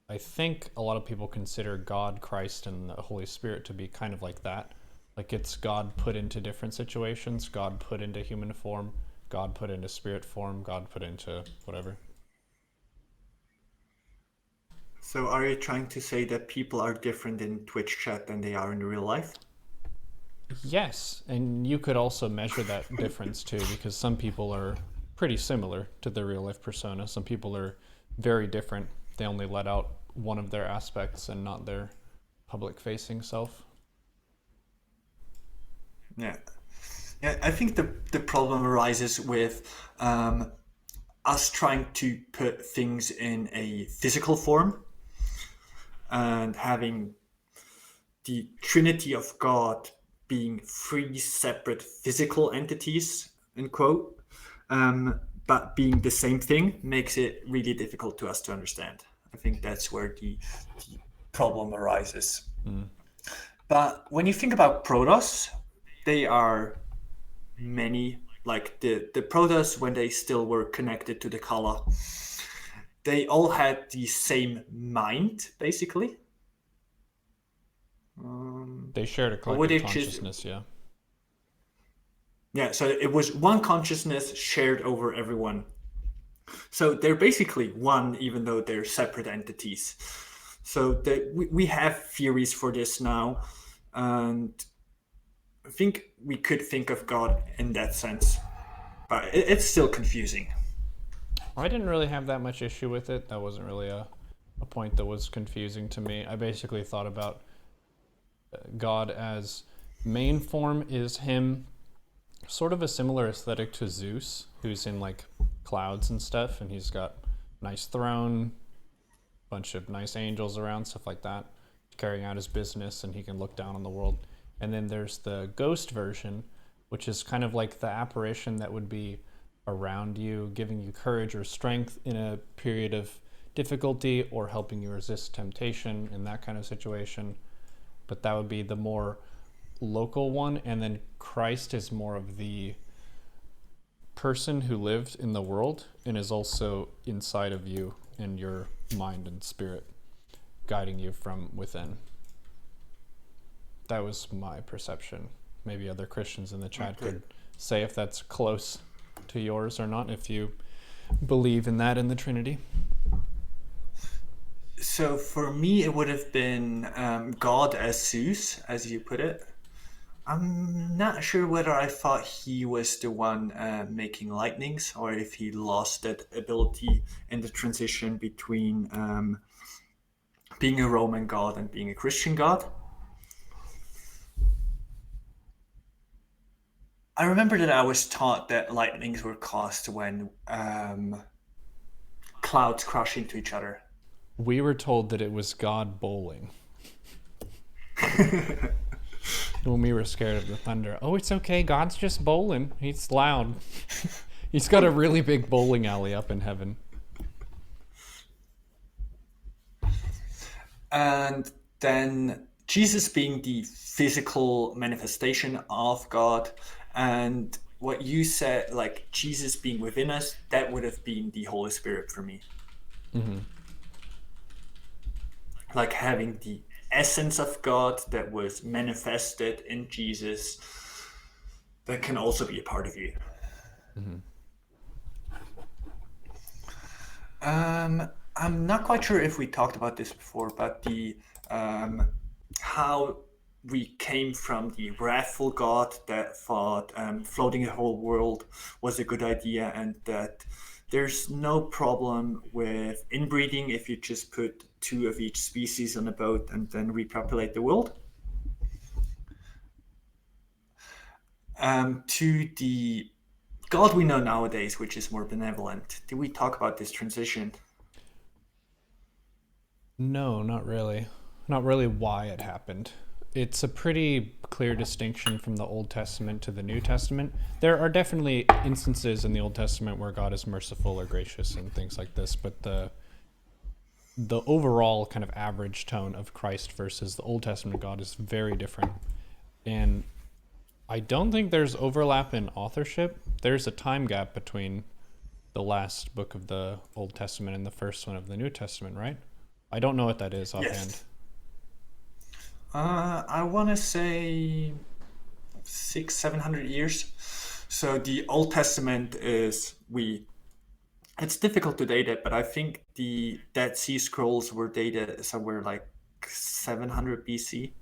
I think a lot of people consider God, Christ, and the Holy Spirit to be kind of like that. Like it's God put into different situations, God put into human form, God put into spirit form, God put into whatever. So are you trying to say that people are different in Twitch chat than they are in real life? Yes, and you could also measure that difference too, because some people are pretty similar to their real life persona. Some people are very different. They only let out one of their aspects and not their public facing self. Yeah. Yeah, I think the problem arises with us trying to put things in a physical form and having the Trinity of God being three separate physical entities, in quote, but being the same thing makes it really difficult to us to understand. I think that's where the problem arises. Mm. But when you think about protos, they are many, like the protos when they still were connected to the Kala, they all had the same mind, basically. They shared a Or would collective it just consciousness, yeah. Yeah, so it was one consciousness shared over everyone. So they're basically one, even though they're separate entities. So we have theories for this now, and I think we could think of God in that sense, but it's still confusing. I didn't really have that much issue with it. That wasn't really a point that was confusing to me. I basically thought about God as main form is him, sort of a similar aesthetic to Zeus, who's in like clouds and stuff, and he's got nice throne, bunch of nice angels around, stuff like that, carrying out his business, and he can look down on the world. And then there's the ghost version, which is kind of like the apparition that would be around you, giving you courage or strength in a period of difficulty or helping you resist temptation in that kind of situation. But that would be the more local one. And then Christ is more of the person who lived in the world and is also inside of you in your mind and spirit, guiding you from within. That was my perception. Maybe other Christians in the chat could say if that's close to yours or not, if you believe in that in the Trinity. So for me, it would have been God as Zeus, as you put it. I'm not sure whether I thought he was the one making lightnings or if he lost that ability in the transition between being a Roman god and being a Christian god. I remember that I was taught that lightnings were caused when clouds crash into each other. We were told that it was God bowling. When we were scared of the thunder. Oh, it's okay. God's just bowling. He's loud. He's got a really big bowling alley up in heaven. And then Jesus being the physical manifestation of God, and what you said, like Jesus being within us, that would have been the Holy Spirit for me. Mm-hmm. Like having the essence of God that was manifested in Jesus, that can also be a part of you. Mm-hmm. I'm not quite sure if we talked about this before, but the how we came from the wrathful God that thought floating the whole world was a good idea, and that there's no problem with inbreeding if you just put two of each species on a boat and then repopulate the world. To the God we know nowadays, which is more benevolent. Did we talk about this transition? No, not really. not really why it happened. It's a pretty clear distinction from the Old Testament to the New Testament. There are definitely instances in the Old Testament where God is merciful or gracious and things like this, but the overall kind of average tone of Christ versus the Old Testament God is very different. And I don't think there's overlap in authorship. There's a time gap between the last book of the Old Testament and the first one of the New Testament, right? I don't know what that is offhand. Yes. I want to say 600-700 years. So the Old Testament is it's difficult to date it, but I think the Dead Sea Scrolls were dated somewhere like 700 BC.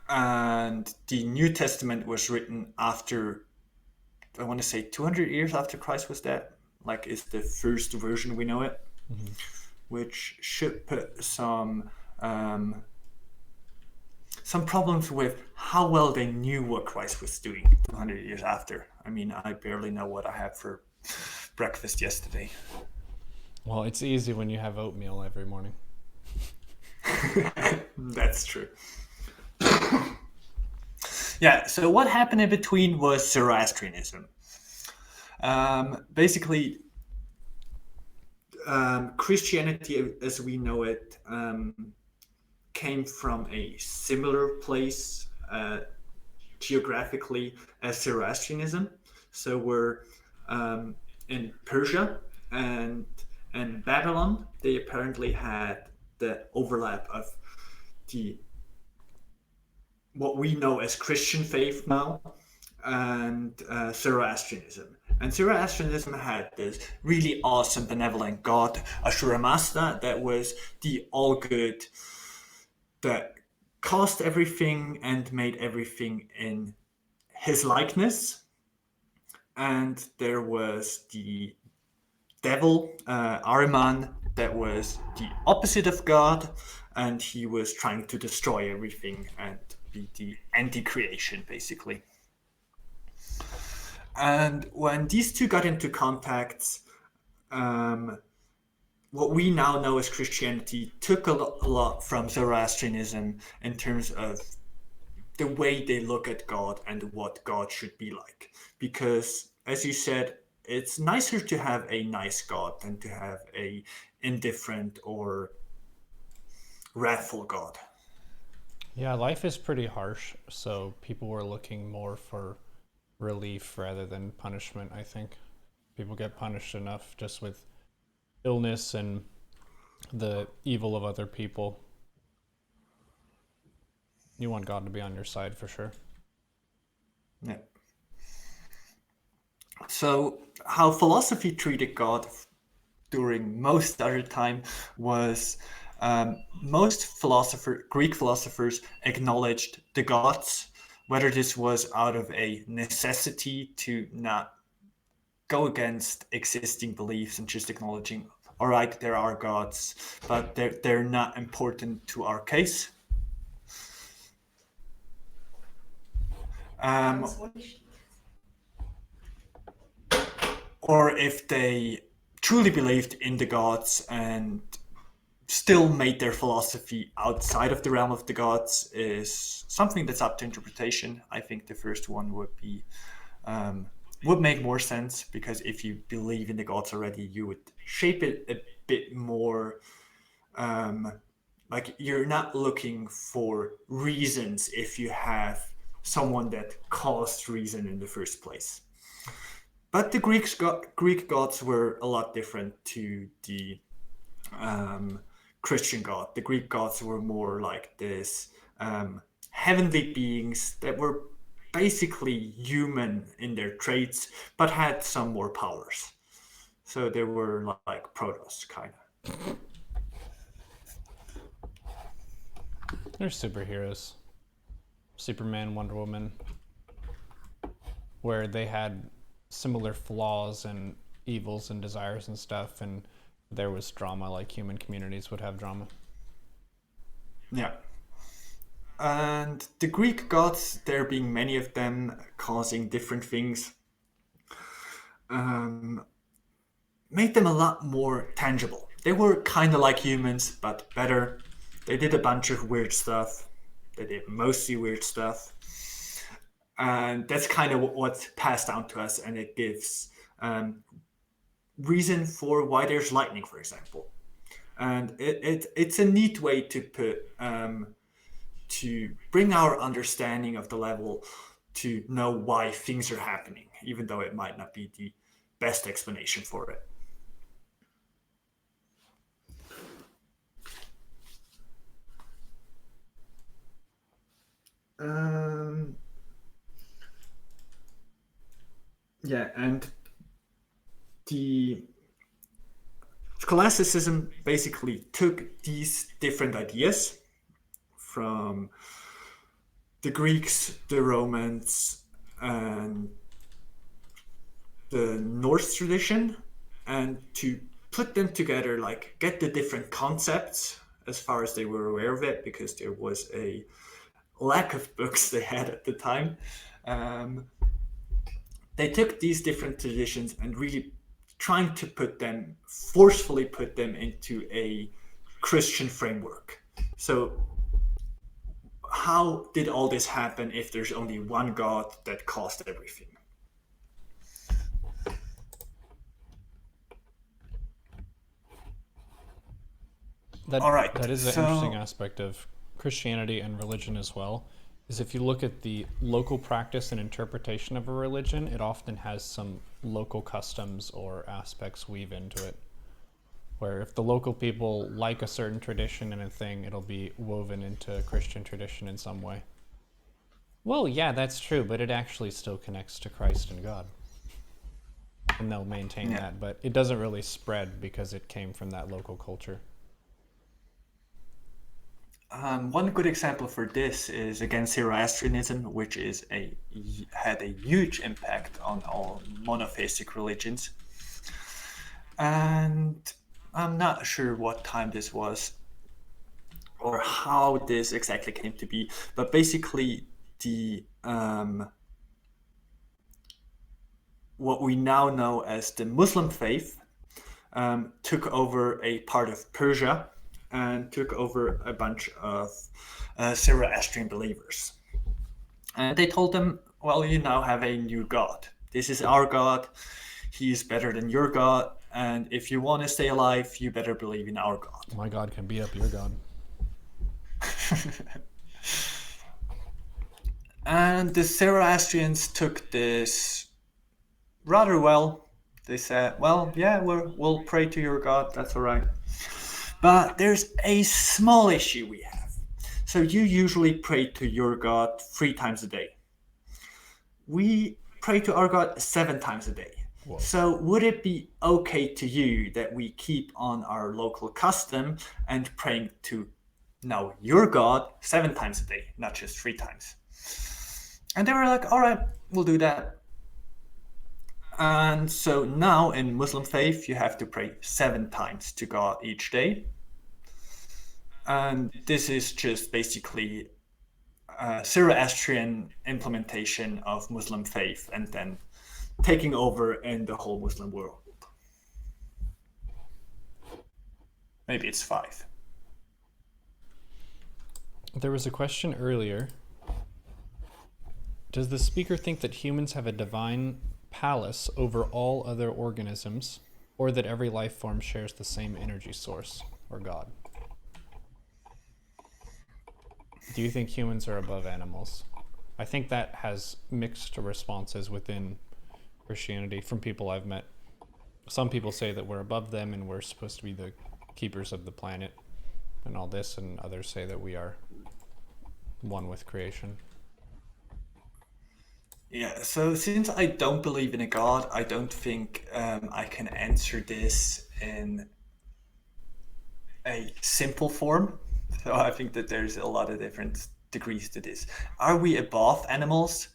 And the New Testament was written after, I want to say 200 years after Christ was dead. Like, it's the first version we know it, which should put some problems with how well they knew what Christ was doing 200 years after. I mean, I barely know what I had for breakfast yesterday. Well, it's easy when you have oatmeal every morning. That's true. Yeah, so what happened in between was Zoroastrianism. Basically, Christianity as we know it came from a similar place geographically as Zoroastrianism. So we're in Persia and Babylon. They apparently had the overlap of what we know as Christian faith now and Zoroastrianism. And Zoroastrianism had this really awesome benevolent god, Ashura Mazda, that was the all-good, that caused everything and made everything in his likeness. And there was the devil, Ahriman, that was the opposite of God, and he was trying to destroy everything and be the anti-creation, basically. And when these two got into contact, what we now know as Christianity took a lot from Zoroastrianism in terms of the way they look at God and what God should be like. Because, as you said, it's nicer to have a nice God than to have a indifferent or wrathful God. Yeah, life is pretty harsh, so people were looking more for relief rather than punishment, I think. People get punished enough just with illness and the evil of other people. You want God to be on your side for sure. Yeah. So how philosophy treated God during most other time was most Greek philosophers acknowledged the gods, whether this was out of a necessity to not go against existing beliefs and just acknowledging, all right, there are gods, but they're not important to our case. Or if they truly believed in the gods and still made their philosophy outside of the realm of the gods is something that's up to interpretation. I think the first one would make more sense, because if you believe in the gods already, you would shape it a bit more. Like, you're not looking for reasons if you have someone that caused reason in the first place. But the Greek gods were a lot different to the Christian god. The Greek gods were more like this heavenly beings that were basically human in their traits, but had some more powers. So they were like Protoss, kind of. They're superheroes. Superman, Wonder Woman, where they had similar flaws and evils and desires and stuff, and there was drama like human communities would have drama. Yeah. And the Greek gods, there being many of them causing different things, made them a lot more tangible. they were kind of like humans, but better. They did a bunch of weird stuff. They did mostly weird stuff. And that's kind of what's passed down to us, and it gives reason for why there's lightning, for example. And it's a neat way to put to bring our understanding of the level to know why things are happening, even though it might not be the best explanation for it. Yeah, and the scholasticism basically took these different ideas from the Greeks, the Romans, and the Norse tradition, and to put them together, like get the different concepts as far as they were aware of it, because there was a lack of books they had at the time. They took these different traditions and really trying to forcefully put them into a Christian framework. So how did all this happen if there's only one God that caused everything? All right. That is an interesting aspect of Christianity and religion as well. Is if you look at the local practice and interpretation of a religion, it often has some local customs or aspects weave into it. Where if the local people like a certain tradition and a thing, it'll be woven into Christian tradition in some way. Well, yeah, that's true, but it actually still connects to Christ and God. And they'll maintain that, but it doesn't really spread because it came from that local culture. One good example for this is, again, Zoroastrianism, which had a huge impact on all monotheistic religions. And I'm not sure what time this was or how this exactly came to be, but basically what we now know as the Muslim faith took over a part of Persia and took over a bunch of Zoroastrian believers. And they told them, well, you now have a new God. This is our God. He is better than your God. And if you want to stay alive, you better believe in our God. My God can beat up your God. And the Zoroastrians took this rather well. They said, well, yeah, we'll pray to your God. That's all right. But there's a small issue we have. So you usually pray to your God 3 times a day. We pray to our God 7 times a day. Whoa. So would it be okay to you that we keep on our local custom and praying to now your God 7 times a day, not just 3 times? And they were like, all right, we'll do that. And so now in Muslim faith, you have to pray 7 times to God each day. And this is just basically a Zoroastrian implementation of Muslim faith and then taking over in the whole Muslim world. Maybe it's 5. There was a question earlier. Does the speaker think that humans have a divine palace over all other organisms, or that every life form shares the same energy source, or God? Do you think humans are above animals? I think that has mixed responses within Christianity from people I've met. Some people say that we're above them and we're supposed to be the keepers of the planet and all this, and others say that we are one with creation. Yeah, so since I don't believe in a God, I don't think I can answer this in a simple form. So I think that there's a lot of different degrees to this. Are we above animals?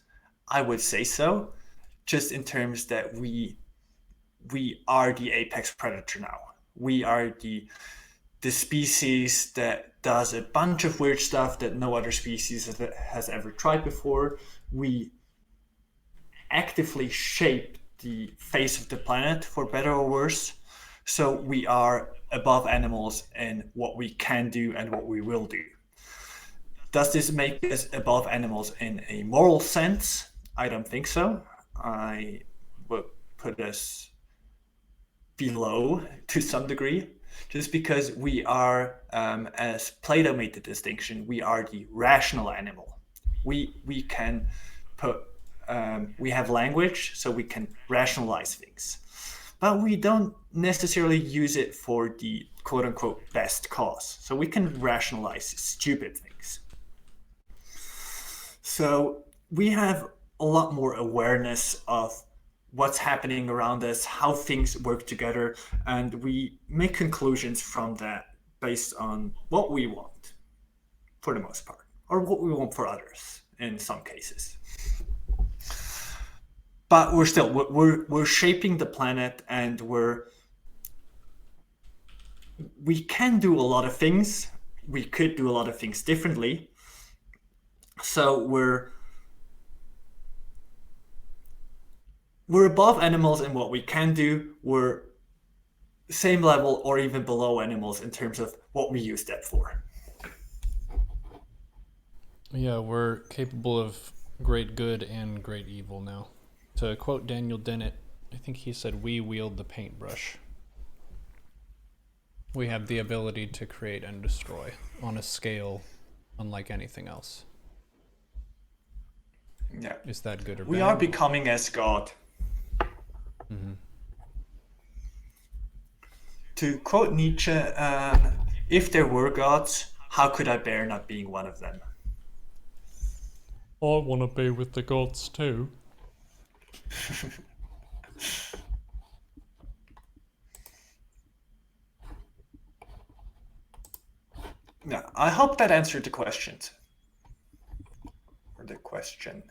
I would say so, just in terms that we are the apex predator now. We are the species that does a bunch of weird stuff that no other species has ever tried before. We actively shape the face of the planet, for better or worse. So we are above animals in what we can do and what we will do. Does this make us above animals in a moral sense? I don't think so. I would put us below to some degree, just because we are, as Plato made the distinction, we are the rational animal. We can put we have language, so we can rationalize things, but we don't necessarily use it for the quote unquote best cause. So we can rationalize stupid things. So we have a lot more awareness of what's happening around us, how things work together, and we make conclusions from that based on what we want, for the most part, or what we want for others in some cases. But we're shaping the planet, and we can do a lot of things. We could do a lot of things differently. So we're above animals in what we can do. We're same level or even below animals in terms of what we use that for. Yeah, we're capable of great good and great evil now. To quote Daniel Dennett, I think he said, "We wield the paintbrush." We have the ability to create and destroy on a scale unlike anything else. Yeah. Is that good or bad? We are becoming as God. Mm-hmm. To quote Nietzsche, if there were gods, how could I bear not being one of them? I want to be with the gods too. Yeah, I hope that answered the questions. Or the question.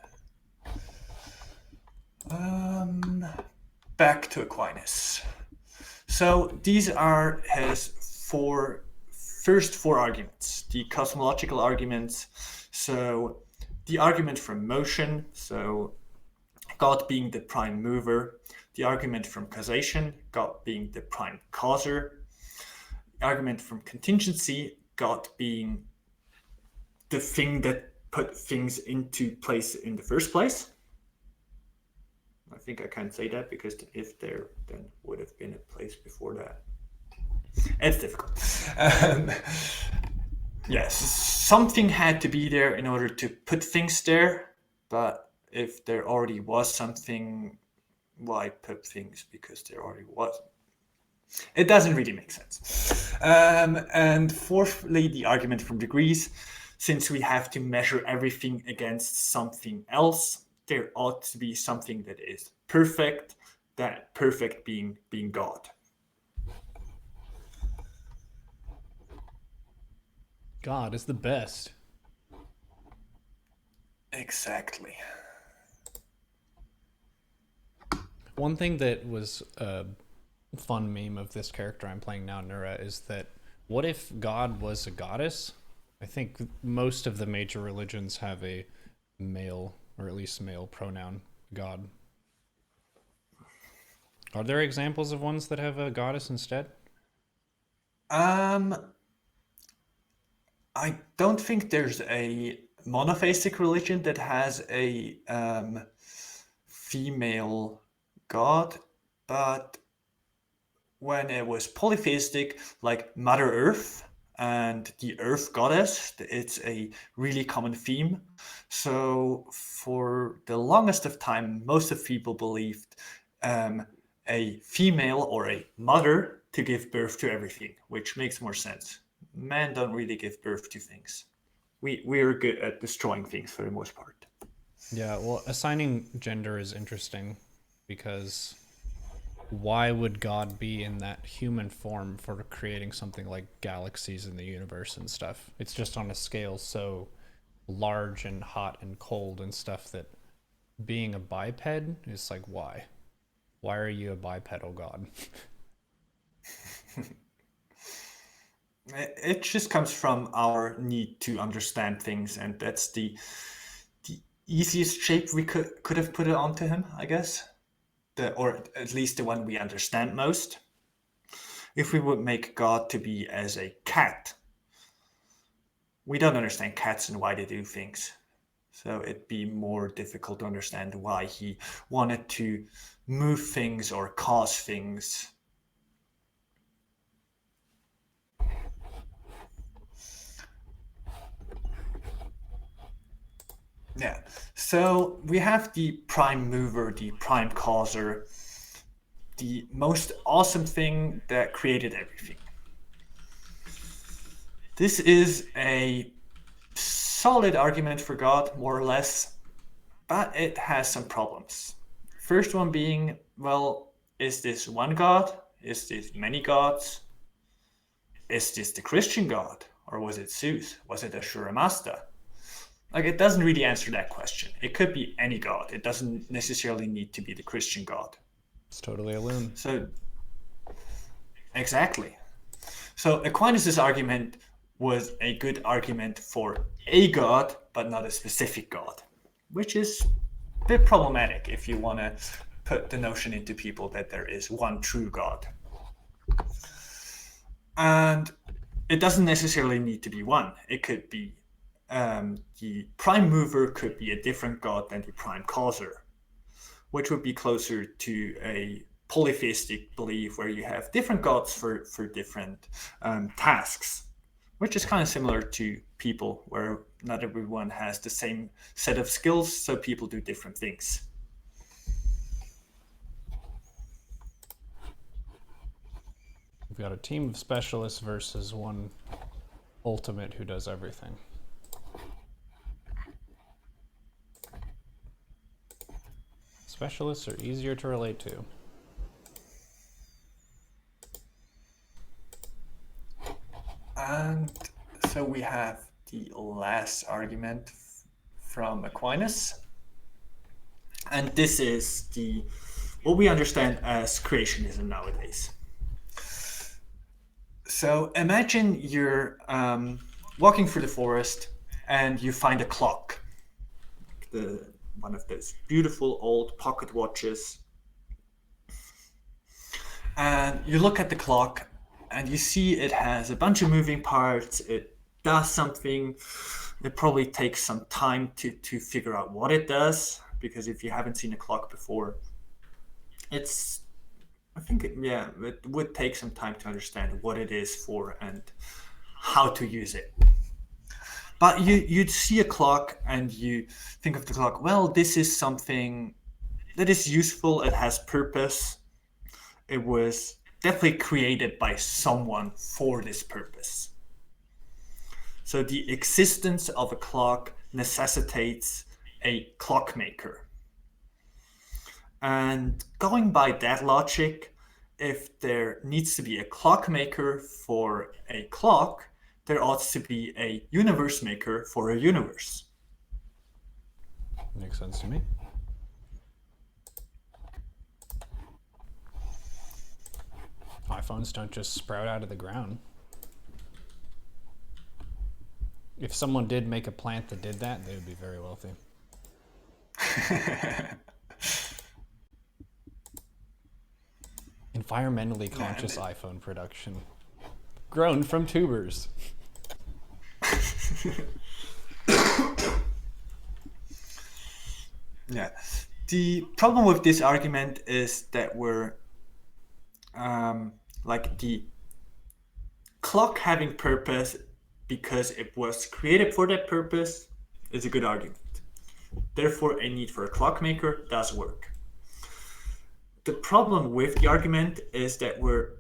Back to Aquinas. So these are his first four arguments. The cosmological arguments. So the argument from motion, so God being the prime mover. The argument from causation, God being the prime causer. The argument from contingency, God being the thing that put things into place in the first place. I think I can't say that, because if there then would have been a place before that. It's difficult. Yes, something had to be there in order to put things there, but if there already was something, why put things because there already was? It doesn't really make sense. And fourthly, the argument from degrees. Since we have to measure everything against something else, there ought to be something that is perfect, that perfect being God. God is the best. Exactly. One thing that was a fun meme of this character I'm playing now, Neuro, is that what if God was a goddess? I think most of the major religions have a male, or at least male pronoun, God. Are there examples of ones that have a goddess instead? I don't think there's a monotheistic religion that has a female god, but when it was polytheistic, like Mother Earth and the Earth Goddess, it's a really common theme. So for the longest of time, most of people believed a female or a mother to give birth to everything, which makes more sense. Men don't really give birth to things. We're good at destroying things for the most part. Yeah, well, assigning gender is interesting because why would God be in that human form for creating something like galaxies in the universe and stuff? It's just on a scale so large and hot and cold and stuff that being a biped is like, why? Why are you a bipedal God? It just comes from our need to understand things, and that's the easiest shape we could have put it onto him, I guess. Or at least the one we understand most. If we would make God to be as a cat, we don't understand cats and why they do things. So it'd be more difficult to understand why he wanted to move things or cause things. Yeah. So we have the prime mover, the prime causer, the most awesome thing that created everything. This is a solid argument for God, more or less, but it has some problems. First one being, well, is this one God? Is this many gods? Is this the Christian God? Or was it Zeus? Was it Ashura Mazda? Like, it doesn't really answer that question. It could be any God. It doesn't necessarily need to be the Christian God. It's totally a loon. So, exactly. So Aquinas' argument was a good argument for a God, but not a specific God, which is a bit problematic if you want to put the notion into people that there is one true God. And it doesn't necessarily need to be one. It could be the prime mover could be a different God than the prime causer, which would be closer to a polytheistic belief where you have different gods for different tasks, which is kind of similar to people where not everyone has the same set of skills, so people do different things. We've got a team of specialists versus one ultimate who does everything. Specialists are easier to relate to. And so we have the last argument from Aquinas. And this is what we understand as creationism nowadays. So imagine you're walking through the forest and you find a clock. One of those beautiful old pocket watches. And you look at the clock and you see it has a bunch of moving parts. It does something. It probably takes some time to figure out what it does, because if you haven't seen a clock before, it would take some time to understand what it is for and how to use it. But you'd see a clock and you think of the clock, well, this is something that is useful, it has purpose. It was definitely created by someone for this purpose. So the existence of a clock necessitates a clockmaker. And going by that logic, if there needs to be a clockmaker for a clock, there ought to be a universe maker for a universe. Makes sense to me. iPhones don't just sprout out of the ground. If someone did make a plant that did that, they would be very wealthy. Environmentally conscious iPhone production. Grown from tubers. Yeah. The problem with this argument is that we're like the clock having purpose because it was created for that purpose is a good argument. Therefore, a need for a clockmaker does work. The problem with the argument is that we're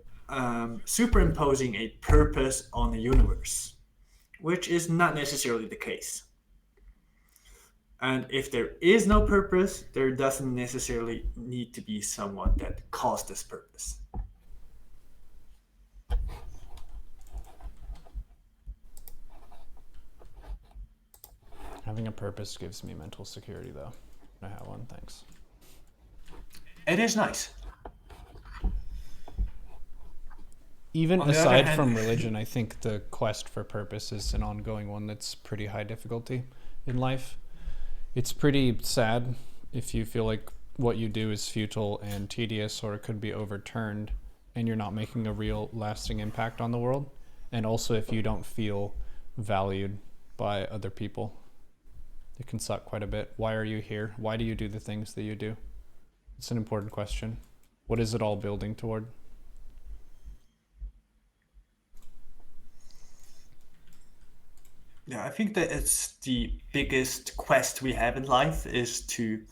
superimposing a purpose on the universe, which is not necessarily the case. And if there is no purpose, there doesn't necessarily need to be someone that caused this purpose. Having a purpose gives me mental security, though. I have one, thanks. It is nice. Even aside from religion, I think the quest for purpose is an ongoing one that's pretty high difficulty in life. It's pretty sad if you feel like what you do is futile and tedious or it could be overturned and you're not making a real lasting impact on the world, and also if you don't feel valued by other people. It can suck quite a bit. Why are you here? Why do you do the things that you do? It's an important question. What is it all building toward? Yeah, I think that it's the biggest quest we have in life is to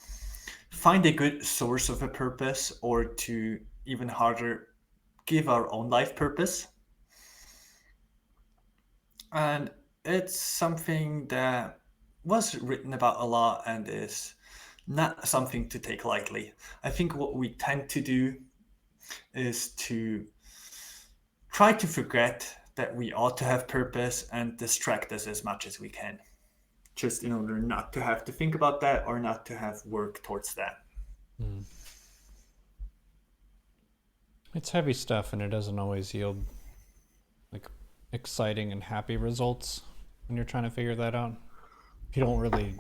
find a good source of a purpose, or to even harder, give our own life purpose. And it's something that was written about a lot and is not something to take lightly. I think what we tend to do is to try to forget that we ought to have purpose and distract us as much as we can, just in order not to have to think about that or not to have work towards that. Mm. It's heavy stuff, and it doesn't always yield like exciting and happy results when you're trying to figure that out. You don't really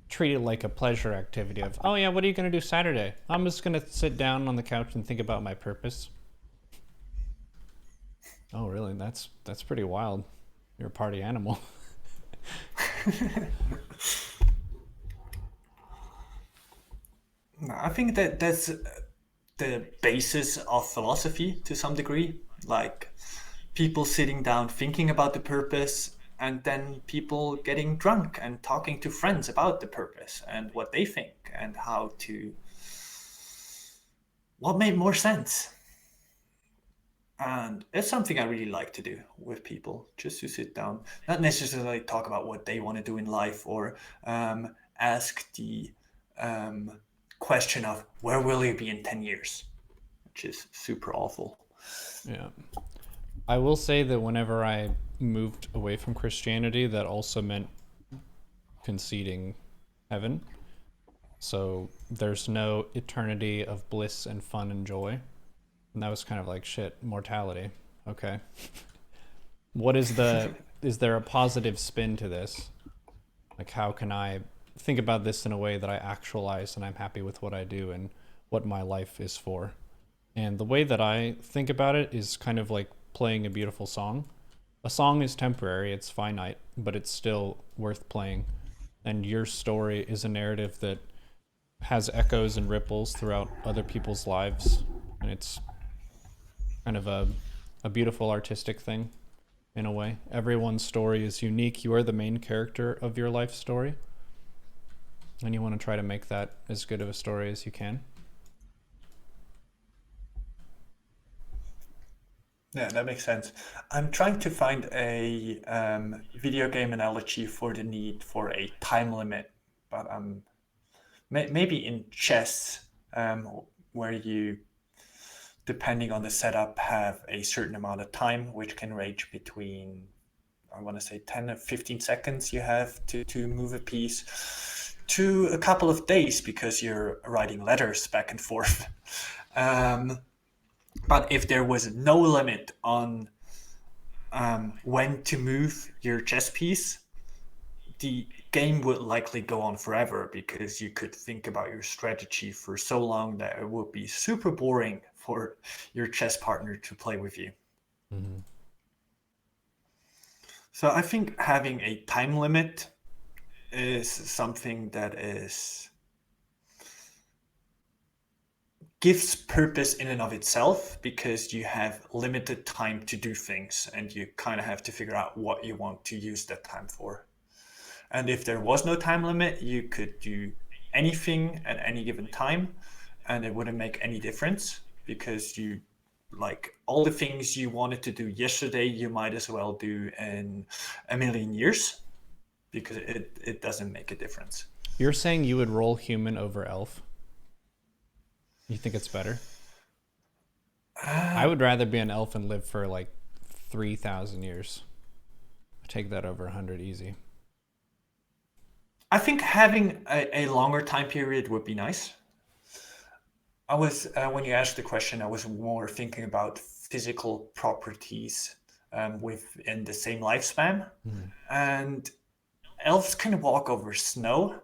treat it like a pleasure activity of, oh yeah, what are you going to do Saturday? I'm just going to sit down on the couch and think about my purpose. Oh really? That's pretty wild. You're a party animal. I think that that's the basis of philosophy to some degree. Like people sitting down thinking about the purpose, and then people getting drunk and talking to friends about the purpose and what they think and how to, what made more sense. And it's something I really like to do with people, just to sit down, not necessarily talk about what they want to do in life, or ask the um, question of where will you be in 10 years, which is super awful. Yeah. I will say that whenever I moved away from Christianity, that also meant conceding heaven. So there's no eternity of bliss and fun and joy. And that was kind of like, shit, mortality. Okay. What is is there a positive spin to this? Like, how can I think about this in a way that I actualize and I'm happy with what I do and what my life is for? And the way that I think about it is kind of like playing a beautiful song. A song is temporary, it's finite, but it's still worth playing. And your story is a narrative that has echoes and ripples throughout other people's lives. And it's kind of a beautiful artistic thing in a way. Everyone's story is unique. You are the main character of your life story. And you want to try to make that as good of a story as you can. Yeah, that makes sense. I'm trying to find a video game analogy for the need for a time limit, but maybe in chess, where you, depending on the setup, have a certain amount of time, which can range between, I want to say, 10 or 15 seconds you have to move a piece, to a couple of days because you're writing letters back and forth. But if there was no limit on when to move your chess piece, the game would likely go on forever because you could think about your strategy for so long that it would be super boring for your chess partner to play with you. Mm-hmm. So I think having a time limit is something that is gives purpose in and of itself, because you have limited time to do things and you kind of have to figure out what you want to use that time for. And if there was no time limit, you could do anything at any given time and it wouldn't make any difference, because you, like, all the things you wanted to do yesterday, you might as well do in a million years, because it doesn't make a difference. You're saying you would roll human over elf? You think it's better? I would rather be an elf and live for like 3,000 years. I take that over 100 easy. I think having a longer time period would be nice. I was when you asked the question, I was more thinking about physical properties within the same lifespan. Mm. And elves can walk over snow,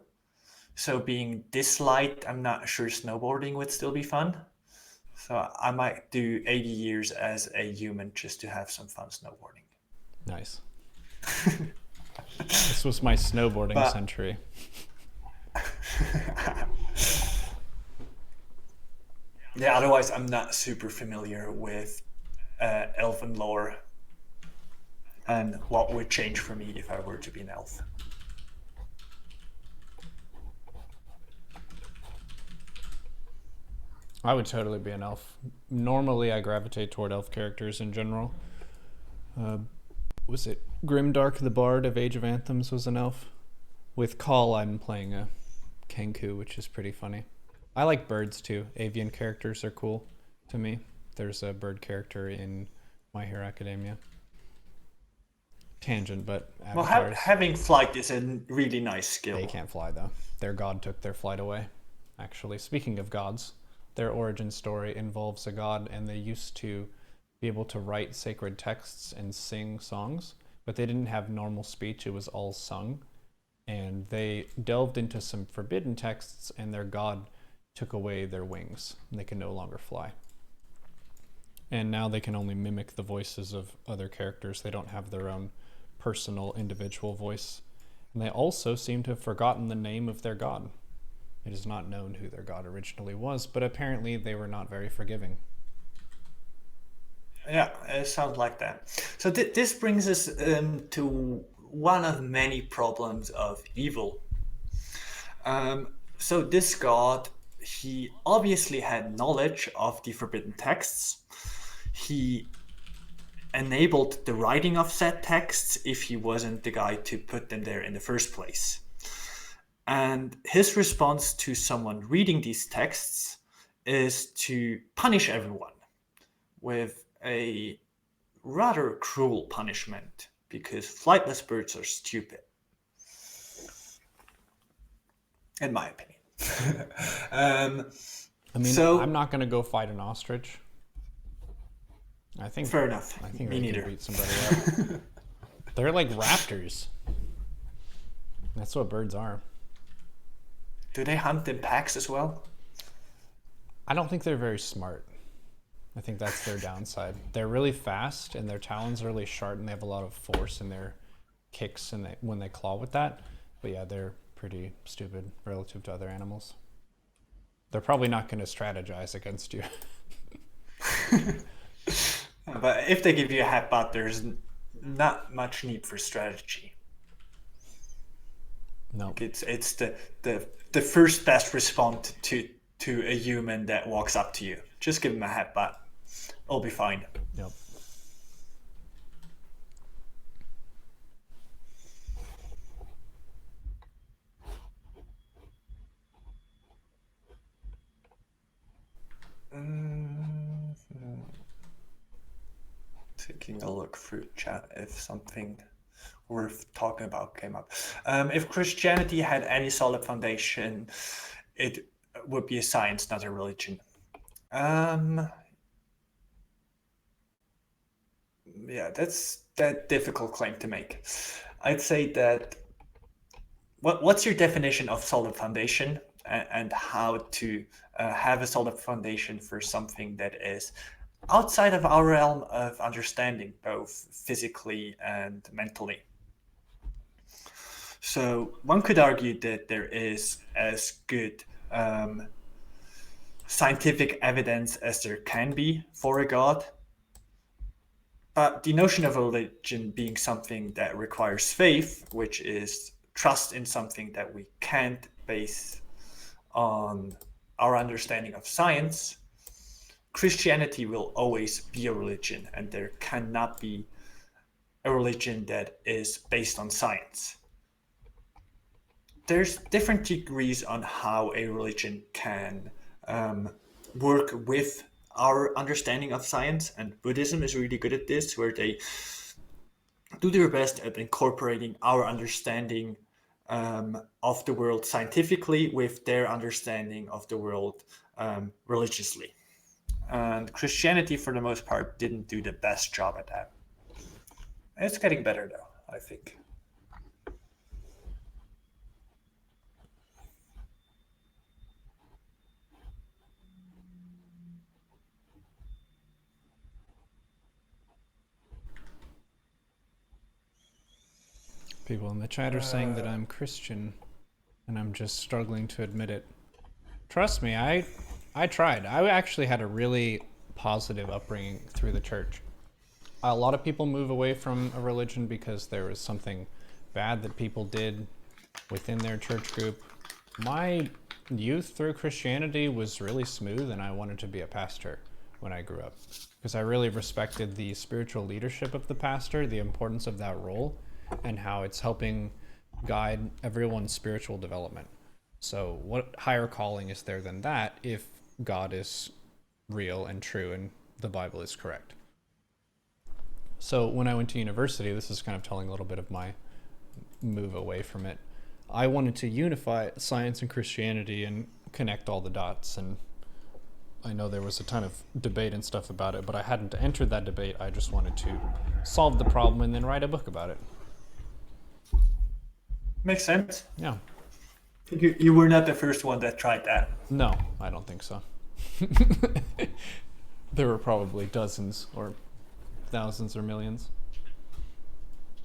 so being this light, I'm not sure snowboarding would still be fun. So I might do 80 years as a human just to have some fun snowboarding. Nice. This was my snowboarding century. Yeah, otherwise I'm not super familiar with elven lore and what would change for me if I were to be an elf. I would totally be an elf. Normally, I gravitate toward elf characters in general. Was it Grimdark the Bard of Age of Anthems was an elf? With Call, I'm playing a Kenku, which is pretty funny. I like birds too. Avian characters are cool to me. There's a bird character in My Hero Academia. Tangent, but avatars. Well, having flight is a really nice skill. They can't fly though. Their god took their flight away. Actually, speaking of gods, their origin story involves a god, and they used to be able to write sacred texts and sing songs, but they didn't have normal speech. It was all sung. And they delved into some forbidden texts, and their god took away their wings, and they can no longer fly. And now they can only mimic the voices of other characters. They don't have their own personal individual voice. And they also seem to have forgotten the name of their god. It is not known who their god originally was, but apparently they were not very forgiving. Yeah, it sounds like that. So this brings us to one of many problems of evil. So this god, he obviously had knowledge of the forbidden texts. He enabled the writing of said texts if he wasn't the guy to put them there in the first place. And his response to someone reading these texts is to punish everyone with a rather cruel punishment, because flightless birds are stupid, in my opinion. I'm not going to go fight an ostrich. I think fair enough. I think Me they neither. can beat somebody up. They're like raptors. That's what birds are. Do they hunt in packs as well? I don't think they're very smart. I think that's their downside. They're really fast, and their talons are really sharp, and they have a lot of force in their kicks and when they claw with that. But yeah, they're pretty stupid relative to other animals. They're probably not going to strategize against you. But if they give you a headbutt, there's not much need for strategy. No. It's the first best response to a human that walks up to you. Just give him a headbutt. I'll be fine. Yep. Taking a look through chat if something worth talking about came up. If Christianity had any solid foundation, it would be a science, not a religion. Yeah, that's that difficult claim to make. I'd say that what's your definition of solid foundation, and how to have a solid foundation for something that is outside of our realm of understanding, both physically and mentally. So one could argue that there is as good scientific evidence as there can be for a god. But the notion of religion being something that requires faith, which is trust in something that we can't base on our understanding of science, Christianity will always be a religion, and there cannot be a religion that is based on science. There's different degrees on how a religion can work with our understanding of science, and Buddhism is really good at this, where they do their best at incorporating our understanding of the world scientifically with their understanding of the world religiously. And Christianity, for the most part, didn't do the best job at that. It's getting better, though, I think. People in the chat are saying that I'm Christian, and I'm just struggling to admit it. Trust me, I tried. I actually had a really positive upbringing through the church. A lot of people move away from a religion because there was something bad that people did within their church group. My youth through Christianity was really smooth, and I wanted to be a pastor when I grew up because I really respected the spiritual leadership of the pastor, the importance of that role, and how it's helping guide everyone's spiritual development. So what higher calling is there than that if God is real and true and the Bible is correct? So when I went to university, this is kind of telling a little bit of my move away from it. I wanted to unify science and Christianity and connect all the dots, and I know there was a ton of debate and stuff about it, but I hadn't entered that debate. I just wanted to solve the problem and then write a book about it. Makes sense. Yeah. You were not the first one that tried that. No, I don't think so. There were probably dozens or thousands or millions.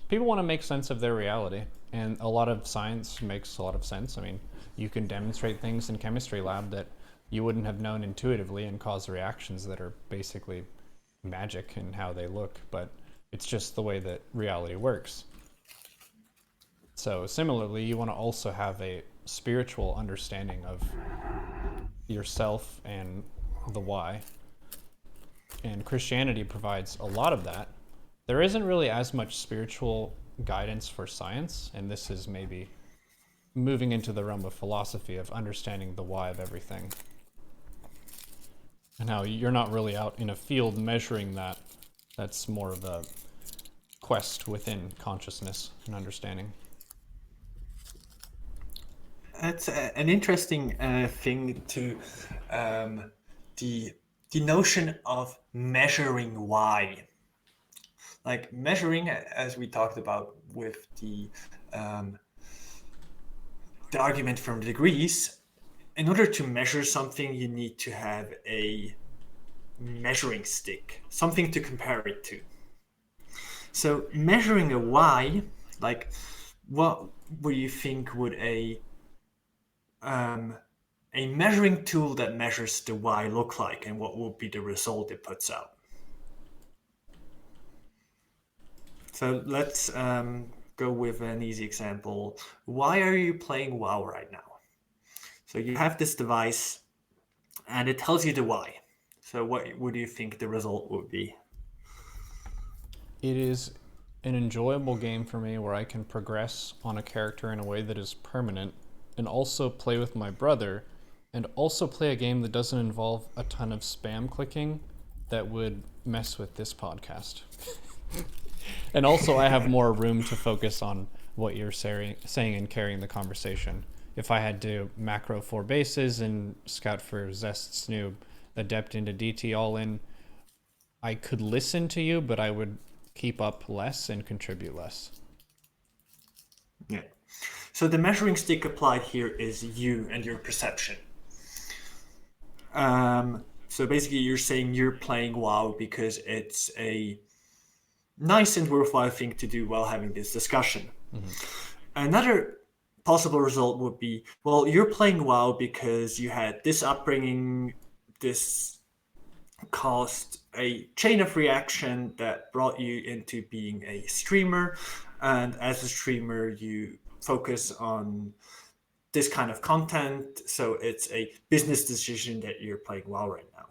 People want to make sense of their reality, and a lot of science makes a lot of sense. I mean, you can demonstrate things in chemistry lab that you wouldn't have known intuitively and cause reactions that are basically magic in how they look, but it's just the way that reality works. So similarly, you want to also have a spiritual understanding of yourself and the why. And Christianity provides a lot of that. There isn't really as much spiritual guidance for science, and this is maybe moving into the realm of philosophy of understanding the why of everything. And how you're not really out in a field measuring that. That's more of a quest within consciousness and understanding. That's an interesting thing to the notion of measuring why. Like measuring, as we talked about with the argument from degrees, in order to measure something, you need to have a measuring stick, something to compare it to. So measuring a why, like what would you think would a measuring tool that measures the why look like, and what will be the result it puts out? So let's go with an easy example. Why are you playing WoW right now? So you have this device and it tells you the why. So what do you think the result would be? It is an enjoyable game for me where I can progress on a character in a way that is permanent and also play with my brother and also play a game that doesn't involve a ton of spam clicking that would mess with this podcast. And also I have more room to focus on what you're saying and carrying the conversation. If I had to macro 4 bases and scout for Zest's new Adept into DT all in, I could listen to you, but I would keep up less and contribute less. Yeah. So the measuring stick applied here is you and your perception. So basically you're saying you're playing WoW because it's a nice and worthwhile thing to do while having this discussion. Mm-hmm. Another possible result would be, well, you're playing WoW because you had this upbringing, this caused a chain of reaction that brought you into being a streamer, and as a streamer you focus on this kind of content, so it's a business decision that you're playing WoW right now.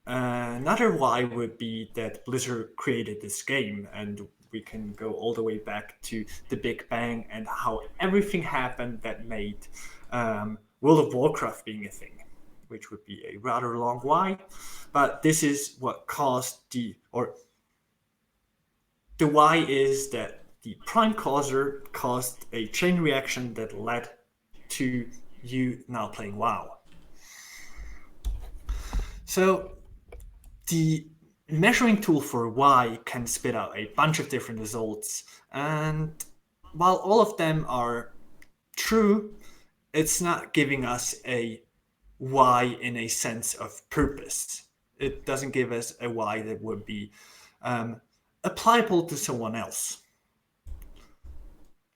Another why would be that Blizzard created this game, and we can go all the way back to the Big Bang and how everything happened that made World of Warcraft being a thing, which would be a rather long why. But this is what caused the why is that the prime causer caused a chain reaction that led to you now playing WoW. So the measuring tool for why can spit out a bunch of different results, and while all of them are true, it's not giving us a why in a sense of purpose. It doesn't give us a why that would be applicable to someone else.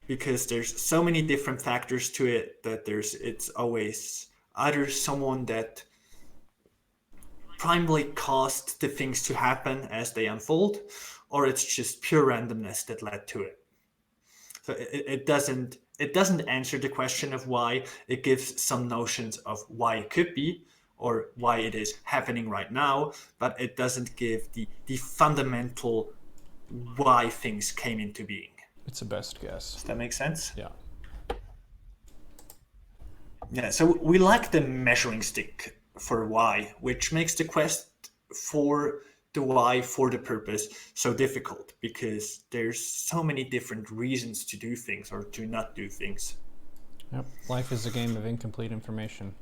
because there's so many different factors to it that it's always either someone that primarily caused the things to happen as they unfold, or it's just pure randomness that led to it. So it doesn't answer the question of why. It gives some notions of why it could be or why it is happening right now, but it doesn't give the fundamental why things came into being. It's a best guess. Does that make sense? Yeah. Yeah, so we lack the measuring stick for why, which makes the quest for the why, for the purpose, so difficult, because there's so many different reasons to do things or to not do things. Yep. Life is a game of incomplete information.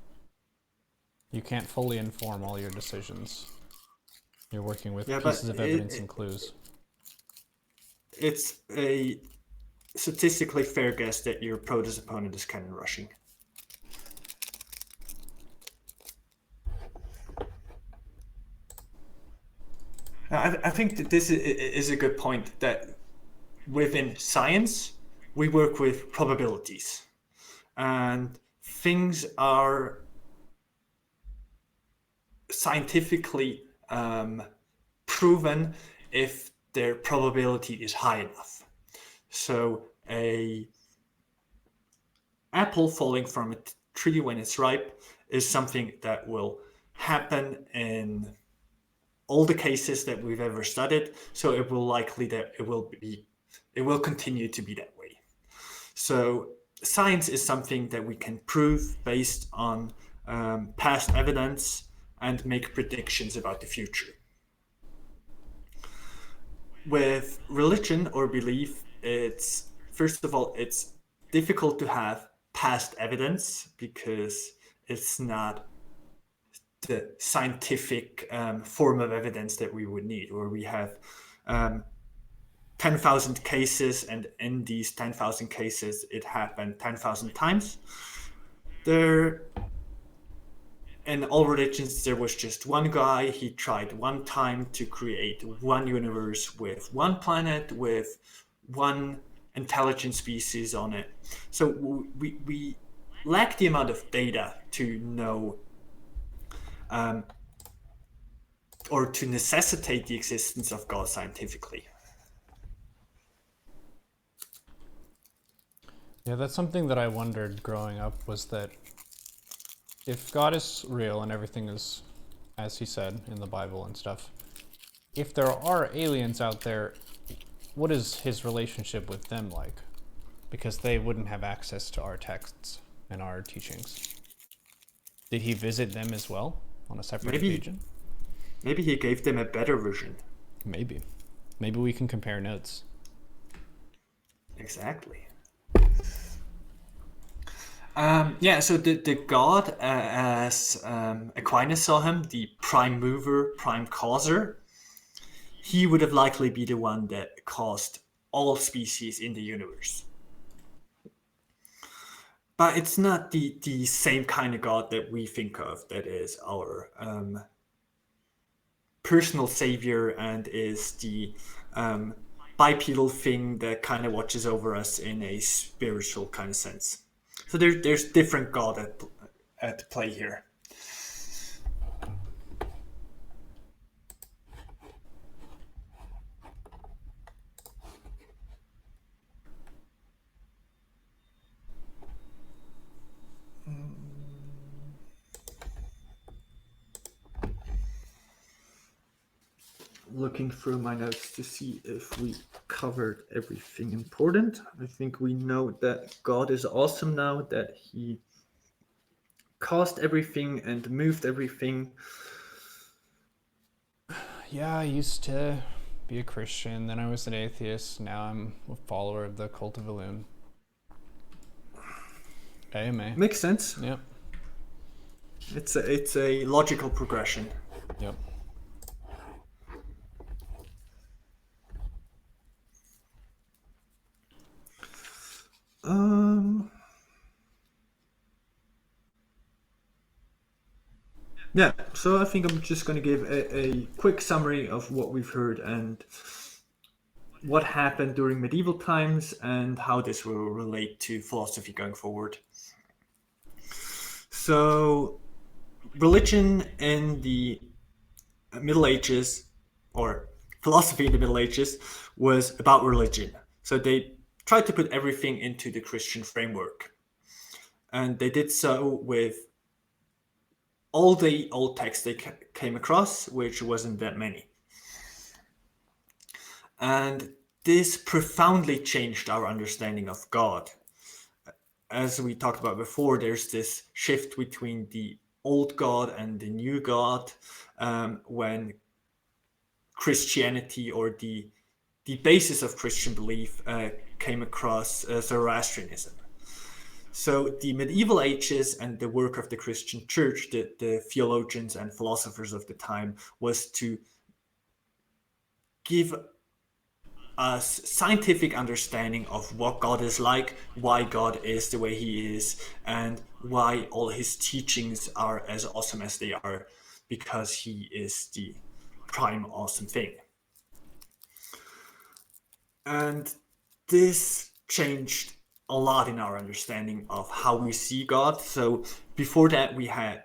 You can't fully inform all your decisions. You're working with pieces of evidence and clues. It's a statistically fair guess that your protest opponent is cannon rushing. I think that this is a good point, that within science, we work with probabilities. And things are scientifically proven if their probability is high enough. So a apple falling from a tree when it's ripe is something that will happen in all the cases that we've ever studied, so it will likely that it will continue to be that way. So science is something that we can prove based on past evidence and make predictions about the future. With religion or belief, it's first of all, it's difficult to have past evidence because it's not the scientific form of evidence that we would need, where we have 10,000 cases, and in these 10,000 cases, it happened 10,000 times. In all religions, there was just one guy. He tried one time to create one universe with one planet, with one intelligent species on it. So we lack the amount of data to know or to necessitate the existence of God scientifically. Yeah, that's something that I wondered growing up, was that if God is real and everything is as he said in the Bible and stuff, if there are aliens out there, what is his relationship with them like? Because they wouldn't have access to our texts and our teachings. Did he visit them as well on a separate occasion? Maybe he gave them a better version. Maybe. Maybe we can compare notes. Exactly. So the God, as Aquinas saw him, the prime mover, prime causer, he would have likely be the one that caused all species in the universe. But it's not the same kind of God that we think of, that is our personal savior and is the bipedal thing that kind of watches over us in a spiritual kind of sense. So there's different God at play here. Looking through my notes to see if we covered everything important. I think we know that God is awesome now, that he caused everything and moved everything. Yeah, I used to be a Christian, then I was an atheist, now I'm a follower of the Cult of Elune. AMA. Makes sense. Yep. It's a logical progression. Yep. Yeah, so I think I'm just going to give a quick summary of what we've heard and what happened during medieval times and how this will relate to philosophy going forward. So, religion in the Middle Ages, or philosophy in the Middle Ages, was about religion. So they tried to put everything into the Christian framework. And they did so with all the old texts they came across, which wasn't that many. And this profoundly changed our understanding of God. As we talked about before, there's this shift between the old God and the new God, when Christianity, or the basis of Christian belief, came across Zoroastrianism. So the medieval ages and the work of the Christian church, the theologians and philosophers of the time, was to give us scientific understanding of what God is like, why God is the way he is, and why all his teachings are as awesome as they are, because he is the prime awesome thing. And this changed a lot in our understanding of how we see God. So before that, we had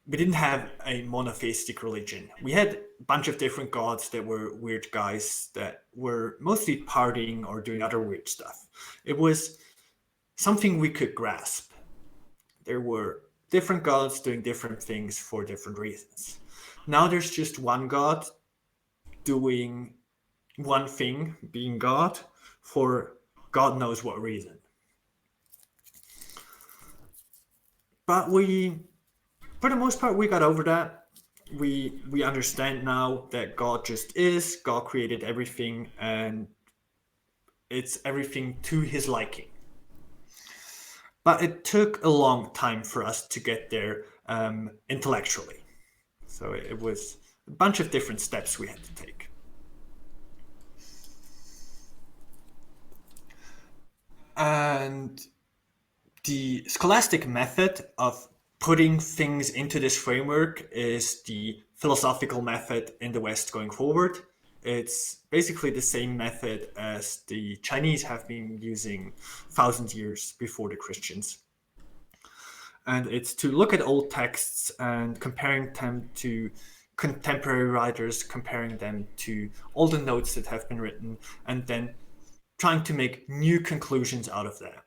we didn't have a monotheistic religion. We had a bunch of different gods that were weird guys that were mostly partying or doing other weird stuff. It was something we could grasp. There were different gods doing different things for different reasons. Now there's just one God doing one thing, being God, for God knows what reason. But for the most part, we got over that. We understand now that God just is. God created everything, and it's everything to his liking. But it took a long time for us to get there intellectually. So it was a bunch of different steps we had to take. And the scholastic method of putting things into this framework is the philosophical method in the West going forward. It's basically the same method as the Chinese have been using 1,000 years before the Christians. And it's to look at old texts and comparing them to contemporary writers, comparing them to all the notes that have been written, and then trying to make new conclusions out of that.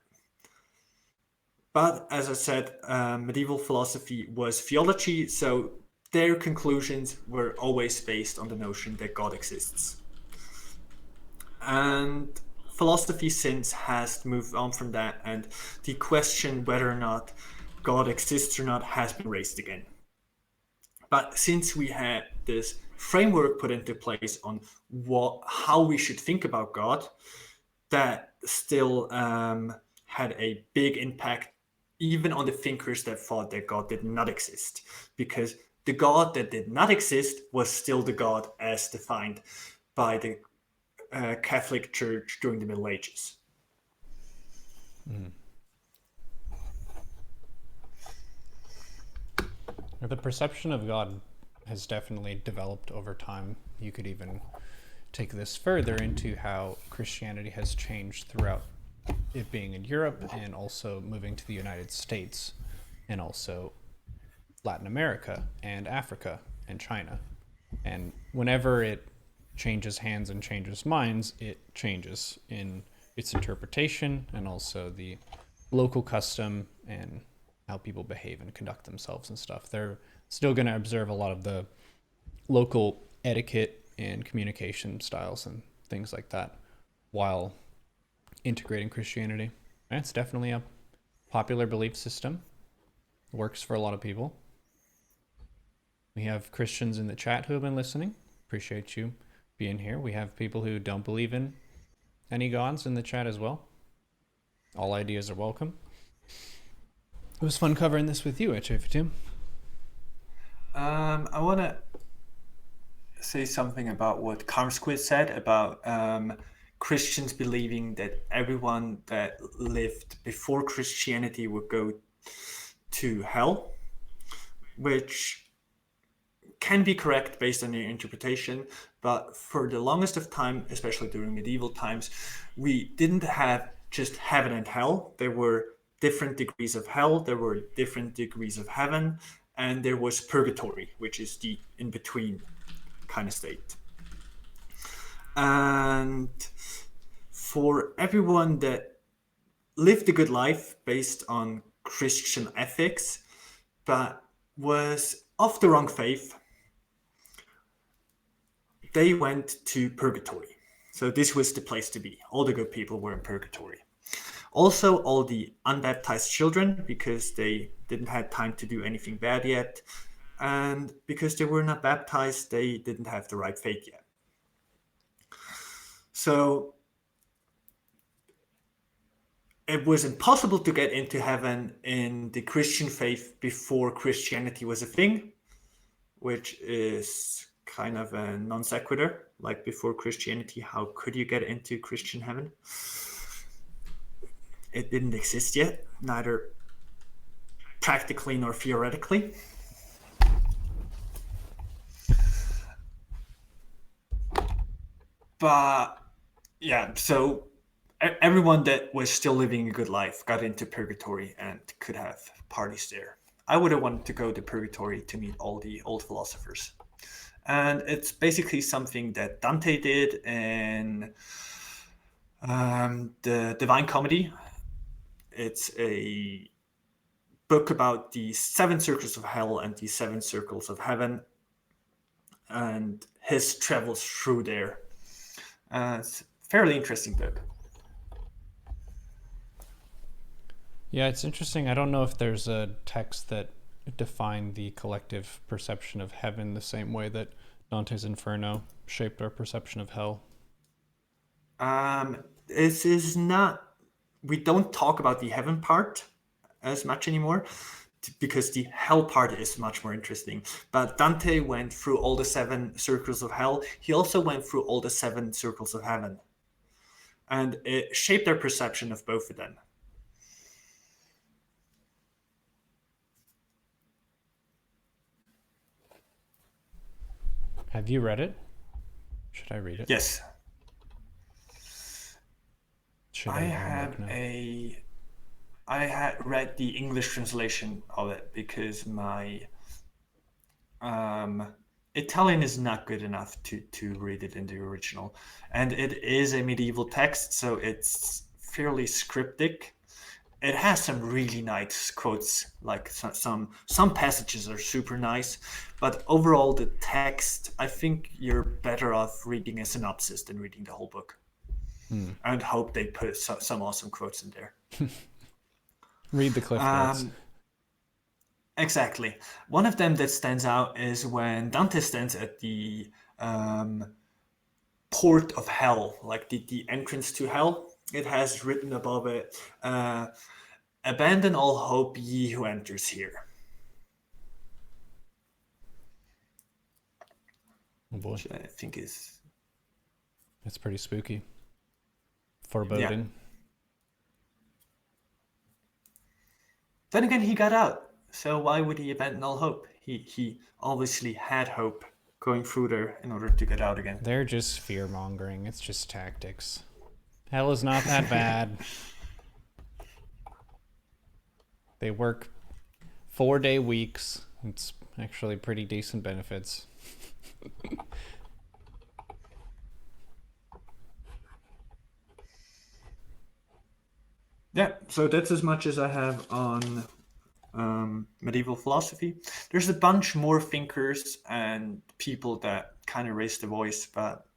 But as I said, medieval philosophy was theology, so their conclusions were always based on the notion that God exists. And philosophy since has moved on from that, and the question whether or not God exists or not has been raised again. But since we had this framework put into place on how we should think about God, that still had a big impact even on the thinkers that thought that God did not exist, because the God that did not exist was still the God as defined by the Catholic Church during the Middle Ages. The perception of God has definitely developed over time. You could even take this further into how Christianity has changed throughout it being in Europe and also moving to the United States and also Latin America and Africa and China. And whenever it changes hands and changes minds, it changes in its interpretation and also the local custom and how people behave and conduct themselves and stuff. They're still going to observe a lot of the local etiquette and communication styles and things like that while integrating Christianity. And it's definitely a popular belief system. Works for a lot of people. We have Christians in the chat who have been listening. Appreciate you being here. We have people who don't believe in any gods in the chat as well. All ideas are welcome. It was fun covering this with you, HF2. I want to say something about what Karmsquid said about Christians believing that everyone that lived before Christianity would go to hell, which can be correct based on your interpretation, but for the longest of time, especially during medieval times, we didn't have just heaven and hell. There were different degrees of hell, there were different degrees of heaven, and there was purgatory, which is the in-between kind of state. And for everyone that lived a good life based on Christian ethics, but was of the wrong faith, they went to purgatory. So this was the place to be. All the good people were in purgatory. Also, all the unbaptized children, because they didn't have time to do anything bad yet, and because they were not baptized, they didn't have the right faith yet. So it was impossible to get into heaven in the Christian faith before Christianity was a thing, which is kind of a non sequitur. Like before Christianity, how could you get into Christian heaven? It didn't exist yet, neither practically nor theoretically. But yeah, so everyone that was still living a good life got into purgatory and could have parties there. I would have wanted to go to purgatory to meet all the old philosophers. And it's basically something that Dante did in the Divine Comedy. It's a book about the 7 circles of hell and the 7 circles of heaven, and his travels through there. It's a fairly interesting book. Yeah, it's interesting. I don't know if there's a text that defined the collective perception of heaven the same way that Dante's Inferno shaped our perception of hell. This is not... We don't talk about the heaven part as much anymore, because the hell part is much more interesting. But Dante went through all the 7 circles of hell. He also went through all the 7 circles of heaven. And it shaped our perception of both of them. Have you read it? Should I read it? Yes. Should I had read the English translation of it because my Italian is not good enough to read it in the original. And it is a medieval text, so it's fairly scriptic. It has some really nice quotes, like some passages are super nice, but overall the text, I think you're better off reading a synopsis than reading the whole book. And hope they put some awesome quotes in there. Read the cliff notes. Exactly. One of them that stands out is when Dante stands at the port of hell, like the entrance to hell. It has written above it, "Abandon all hope, ye who enters here." Oh boy. Which I think is... It's pretty spooky. Foreboding. Yeah. Then again, he got out. So why would he abandon all hope? He obviously had hope going through there in order to get out again. They're just fear-mongering. It's just tactics. Hell is not that bad. They work 4-day weeks. It's actually pretty decent benefits. Yeah, so that's as much as I have on medieval philosophy. There's a bunch more thinkers and people that kind of raise the voice, but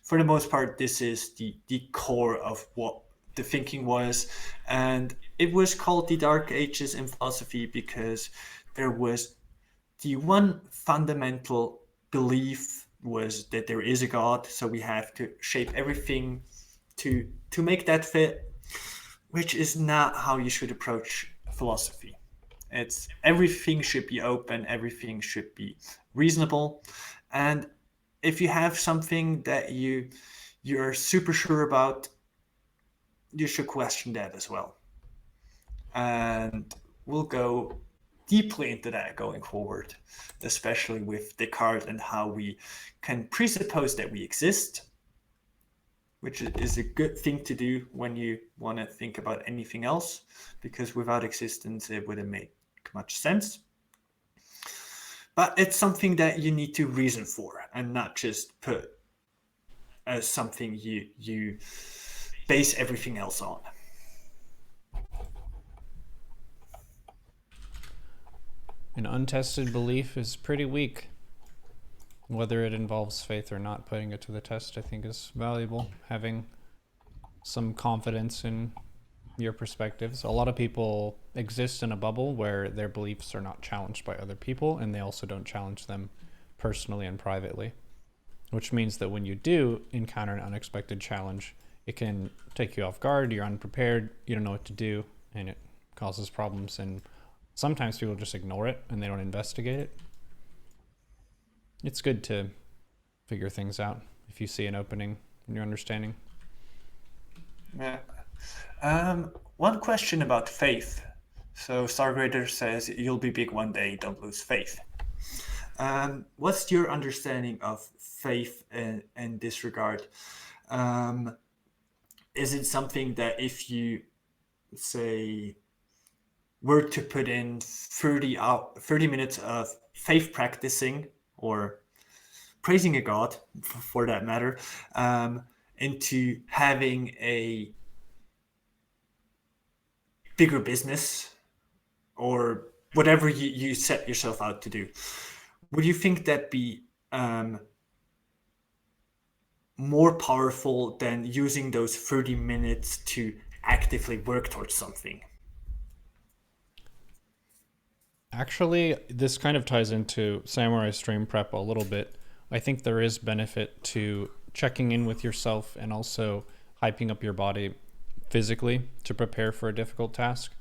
for the most part, this is the core of what the thinking was. And it was called the Dark Ages in philosophy because there was the one fundamental belief was that there is a God, so we have to shape everything to make that fit, which is not how you should approach philosophy. It's everything should be open, everything should be reasonable, and if you have something that you're super sure about, you should question that as well. And we'll go deeply into that going forward, especially with Descartes and how we can presuppose that we exist, which is a good thing to do when you want to think about anything else, because without existence, it wouldn't make much sense. But it's something that you need to reason for and not just put as something you base everything else on. An untested belief is pretty weak. Whether it involves faith or not, putting it to the test, I think, is valuable. Having some confidence in your perspectives. A lot of people exist in a bubble where their beliefs are not challenged by other people, and they also don't challenge them personally and privately, which means that when you do encounter an unexpected challenge, it can take you off guard, you're unprepared, you don't know what to do, and it causes problems. And sometimes people just ignore it and they don't investigate it. It's good to figure things out if you see an opening in your understanding. Yeah. One question about faith. So Stargrader says, you'll be big one day, don't lose faith. What's your understanding of faith in this regard? Is it something that if you, say, were to put in 30 minutes of faith practicing, or praising a god, for that matter, into having a bigger business, or whatever you set yourself out to do, would you think that be more powerful than using those 30 minutes to actively work towards something? Actually, this kind of ties into Samurai Stream Prep a little bit. I think there is benefit to checking in with yourself and also hyping up your body physically to prepare for a difficult task.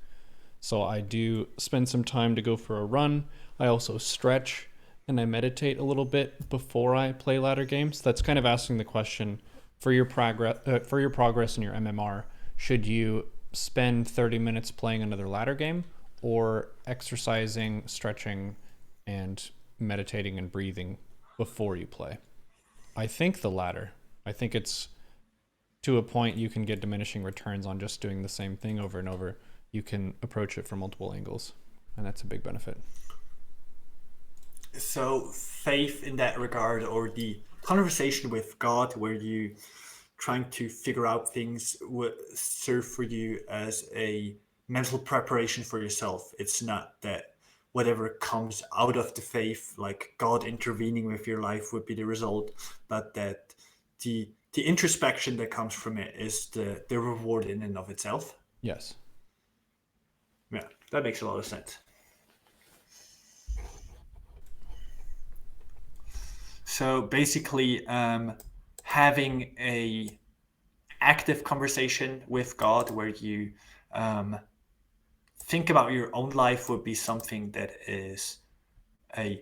So I do spend some time to go for a run. I also stretch and I meditate a little bit before I play ladder games. That's kind of asking the question, for your progress in your MMR, should you spend 30 minutes playing another ladder game, or exercising, stretching, and meditating and breathing before you play? I think the latter. I think it's to a point you can get diminishing returns on just doing the same thing over and over. You can approach it from multiple angles, and that's a big benefit. So faith in that regard, or the conversation with God where you trying to figure out things, would serve for you as a mental preparation for yourself. It's not that whatever comes out of the faith, like God intervening with your life, would be the result, but that the introspection that comes from it is the reward in and of itself. Yes. Yeah, that makes a lot of sense. So basically, having a active conversation with God where you think about your own life would be something that is a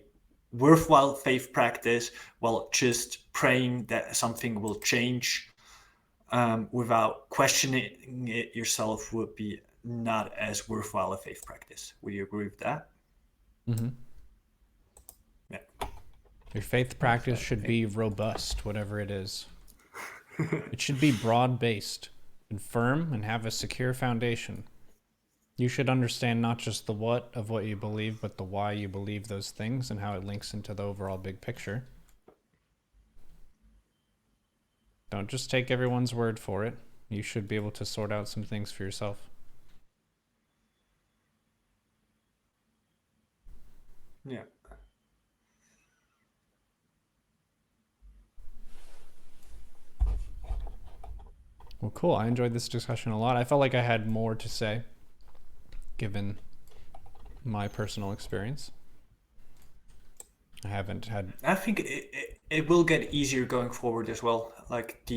worthwhile faith practice, while just praying that something will change without questioning it yourself would be not as worthwhile a faith practice. Would you agree with that? Mm-hmm. Yeah. Your faith practice should be robust, whatever it is. It should be broad-based and firm and have a secure foundation. You should understand not just the what of what you believe, but the why you believe those things and how it links into the overall big picture. Don't just take everyone's word for it. You should be able to sort out some things for yourself. Yeah. Well, cool. I enjoyed this discussion a lot. I felt like I had more to say, given my personal experience. I haven't had... I think it will get easier going forward as well. Like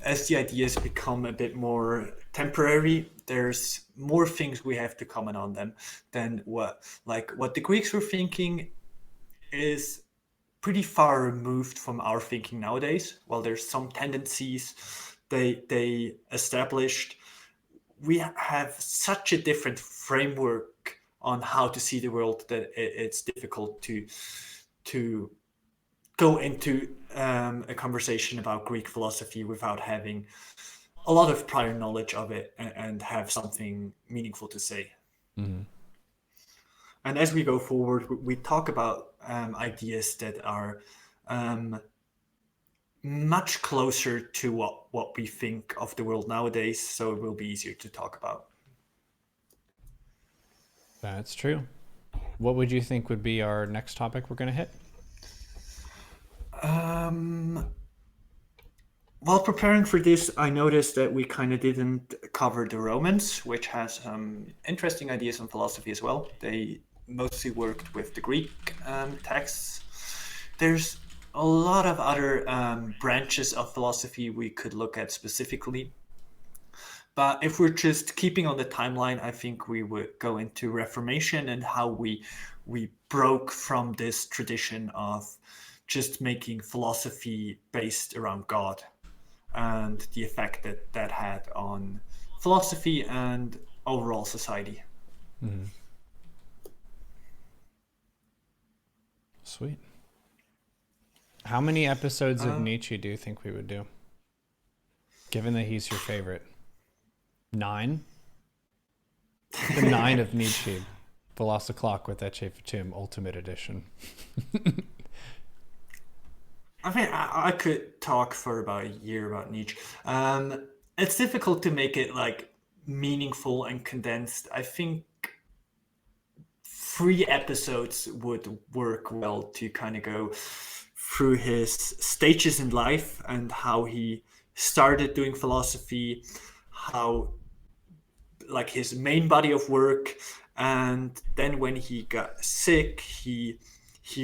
as the ideas become a bit more temporary, there's more things we have to comment on them than what the Greeks were thinking is pretty far removed from our thinking nowadays. While there's some tendencies they established, we have such a different framework on how to see the world that it's difficult to go into a conversation about Greek philosophy without having a lot of prior knowledge of it and have something meaningful to say. Mm-hmm. And as we go forward, we talk about ideas that are much closer to what we think of the world nowadays, so it will be easier to talk about. That's true. What would you think would be our next topic we're going to hit? While preparing for this, I noticed that we kind of didn't cover the Romans, which has some interesting ideas on philosophy as well. They mostly worked with the Greek texts. There's a lot of other branches of philosophy we could look at specifically. But if we're just keeping on the timeline, I think we would go into Reformation and how we broke from this tradition of just making philosophy based around God and the effect that had on philosophy and overall society. Mm-hmm. Sweet. How many episodes of Nietzsche do you think we would do? Given that he's your favorite. 9? The 9 of Nietzsche. Philosoclock with Ecce Fatum Ultimate Edition. I mean, I could talk for about a year about Nietzsche. It's difficult to make it like meaningful and condensed. I think 3 episodes would work well to kind of go through his stages in life and how he started doing philosophy, how like his main body of work, and then when he got sick, he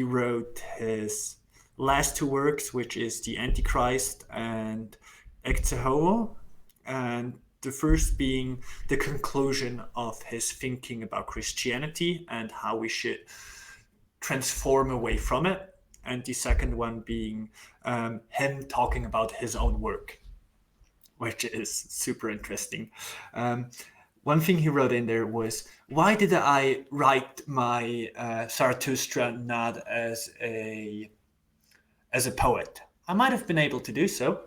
wrote his last 2 works, which is the Antichrist and Ecce Homo, and the first being the conclusion of his thinking about Christianity and how we should transform away from it, and the second one being him talking about his own work, which is super interesting. One thing he wrote in there was, why did I write my Zarathustra not as a poet? I might have been able to do so.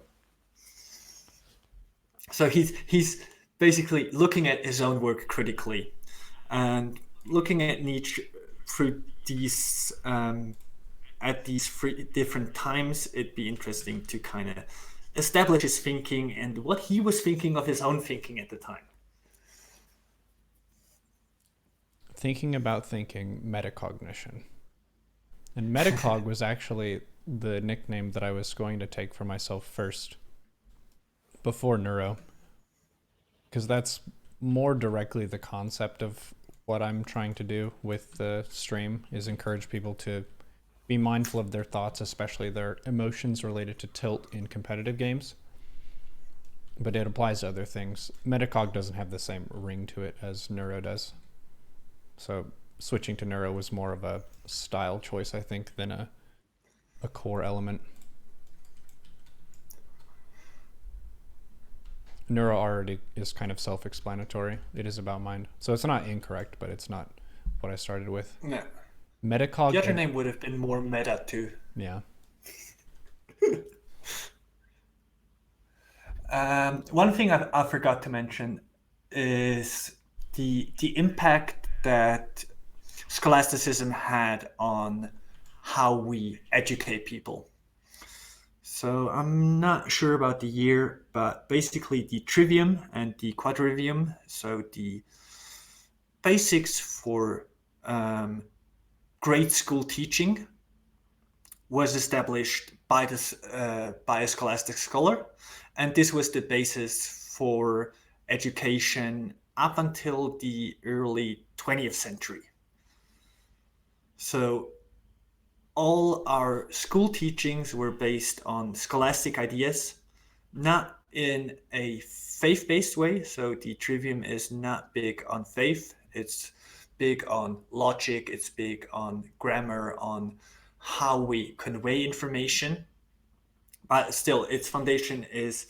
So he's basically looking at his own work critically and looking at Nietzsche through these at these 3 different times. It'd be interesting to kind of establish his thinking and what he was thinking of his own thinking at the time. Thinking about thinking, metacognition. And metacog was actually the nickname that I was going to take for myself first, before Neuro, because that's more directly the concept of what I'm trying to do with the stream, is encourage people to be mindful of their thoughts, especially their emotions related to tilt in competitive games. But it applies to other things. Metacog doesn't have the same ring to it as Neuro does. So switching to Neuro was more of a style choice, I think, than a core element. Neuro already is kind of self-explanatory. It is about mind. So it's not incorrect, but it's not what I started with. Yeah. Metacog. The other name would have been more meta too. Yeah. One thing I forgot to mention is the impact that scholasticism had on how we educate people. So I'm not sure about the year, but basically the trivium and the quadrivium, so the basics for grade school teaching, was established by a scholastic scholar, and this was the basis for education up until the early 20th century. So all our school teachings were based on scholastic ideas, not in a faith-based way. So the trivium is not big on faith. It's big on logic. It's big on grammar, on how we convey information. But still, its foundation is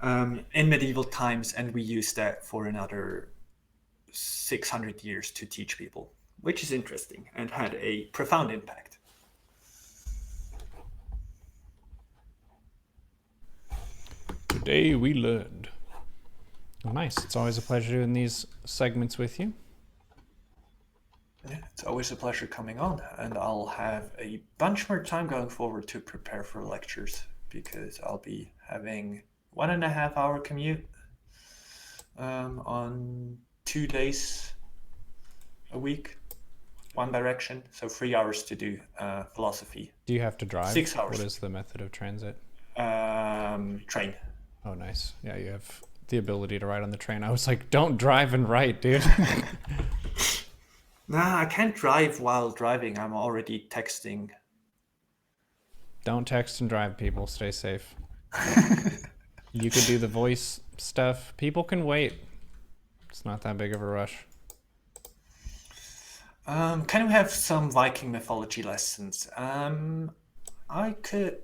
in medieval times, and we use that for another 600 years to teach people, which is interesting and had a profound impact. Today we learned. Well, nice. It's always a pleasure doing these segments with you. Yeah, it's always a pleasure coming on, and I'll have a bunch more time going forward to prepare for lectures, because I'll be having 1.5 hour commute on 2 days a week, one direction, so 3 hours to do philosophy. Do you have to drive? 6 hours. What is the method of transit? Train. Oh, nice. Yeah, you have the ability to ride on the train. I was like, don't drive and write, dude. Nah, I can't drive while driving. I'm already texting. Don't text and drive, people. Stay safe. You could do the voice stuff. People can wait. It's not that big of a rush. Can we have some Viking mythology lessons? I could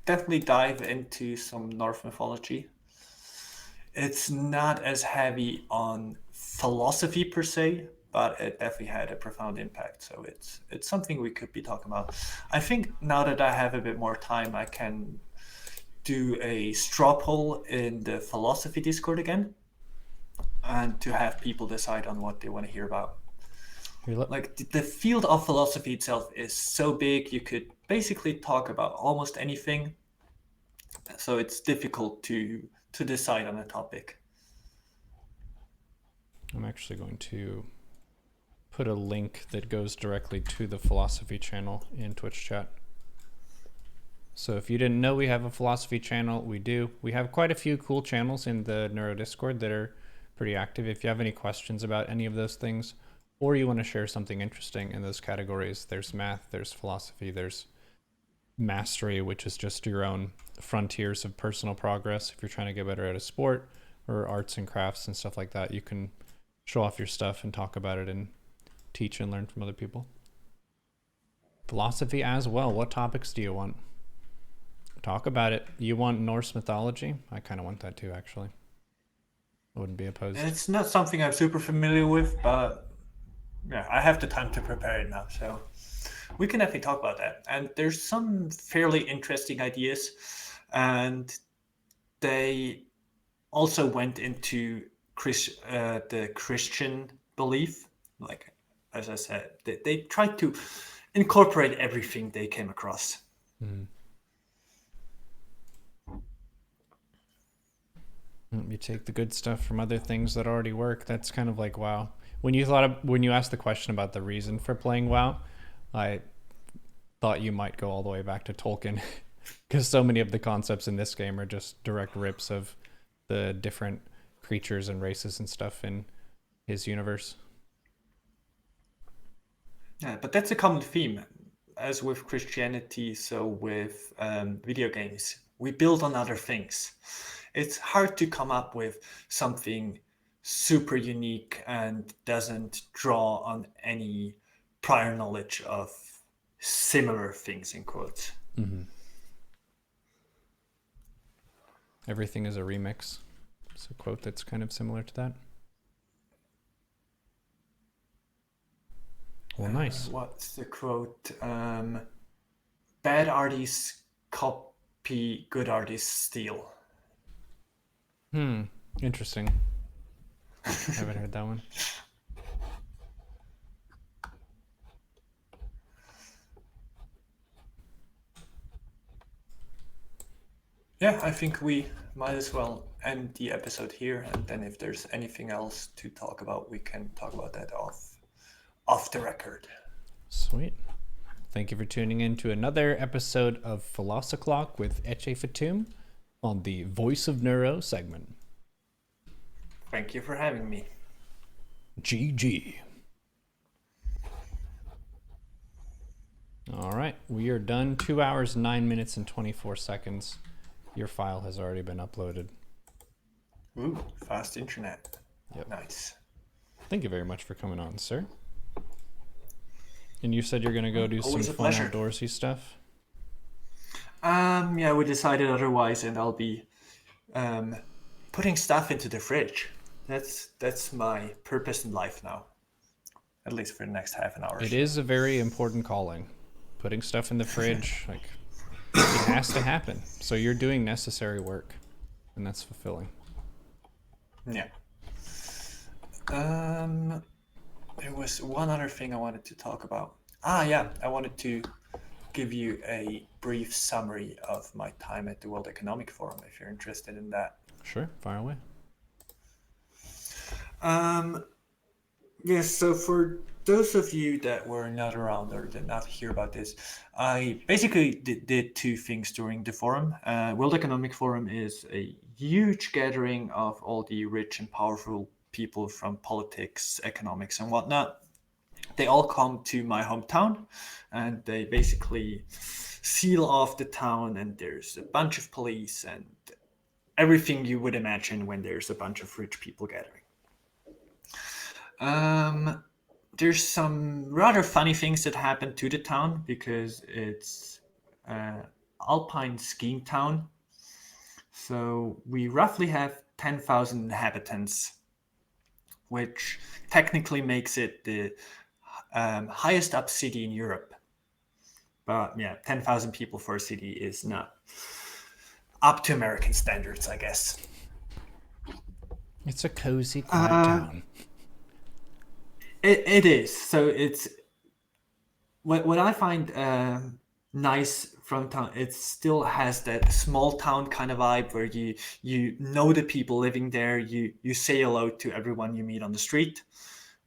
definitely dive into some Norse mythology. It's not as heavy on philosophy per se, but it definitely had a profound impact. So it's something we could be talking about. I think now that I have a bit more time, I can do a straw poll in the philosophy Discord again, and to have people decide on what they want to hear about. Like the field of philosophy itself is so big, you could basically talk about almost anything. So it's difficult to decide on a topic. I'm actually going to put a link that goes directly to the philosophy channel in Twitch chat. So if you didn't know we have a philosophy channel, we do. We have quite a few cool channels in the Neuro Discord that are pretty active. If you have any questions about any of those things, or you want to share something interesting in those categories, there's math, there's philosophy, there's mastery, which is just your own frontiers of personal progress. If you're trying to get better at a sport or arts and crafts and stuff like that, you can show off your stuff and talk about it and teach and learn from other people. Philosophy as well. What topics do you want? Talk about it. You want Norse mythology? I kind of want that too, actually. I wouldn't be opposed. It's not something I'm super familiar with, but yeah, I have the time to prepare it now, so we can definitely talk about that. And there's some fairly interesting ideas, and they also went into the Christian belief. Like, as I said, they tried to incorporate everything they came across. You take the good stuff from other things that already work. That's kind of like WoW. When you asked the question about the reason for playing WoW, I thought you might go all the way back to Tolkien, because so many of the concepts in this game are just direct rips of the different creatures and races and stuff in his universe. Yeah, but that's a common theme, as with Christianity, so with video games. We build on other things. It's hard to come up with something super unique and doesn't draw on any prior knowledge of similar things, in quotes. Mm-hmm. Everything is a remix. It's a quote that's kind of similar to that. Well, nice. What's the quote? Bad artists copy, good artists steal. Interesting. I haven't heard that one. Yeah, I think we might as well end the episode here, and then if there's anything else to talk about, we can talk about that off the record. Sweet. Thank you for tuning in to another episode of Philosoclock with Eche Fatum on the Voice of Neuro segment. Thank you for having me. GG. All right, we are done. 2 hours, 9 minutes, and 24 seconds. Your file has already been uploaded. Ooh, fast internet. Yep. Nice. Thank you very much for coming on, sir. And you said you're going to go do Always some a fun pleasure. outdoorsy stuff? Yeah, we decided otherwise, and I'll be putting stuff into the fridge. That's my purpose in life now, at least for the next half an hour. It is a very important calling. Putting stuff in the fridge, like, it has to happen. So you're doing necessary work, and that's fulfilling. Yeah. There was one other thing I wanted to talk about. Yeah, I wanted to give you a brief summary of my time at the World Economic Forum, if you're interested in that. Sure, fire away. Yes, so for those of you that were not around or did not hear about this, I basically did two things during the forum. World Economic Forum is a huge gathering of all the rich and powerful people from politics, economics, and whatnot. They all come to my hometown, and they basically seal off the town, and there's a bunch of police and everything you would imagine when there's a bunch of rich people gathering. There's some rather funny things that happen to the town because it's alpine skiing town. So we roughly have 10,000 inhabitants, which technically makes it the highest up city in Europe. But yeah, 10,000 people for a city is not up to American standards, I guess. It's a cozy, quiet town. It is. So it's what I find nice from town. It still has that small town kind of vibe where you know the people living there. You say hello to everyone you meet on the street,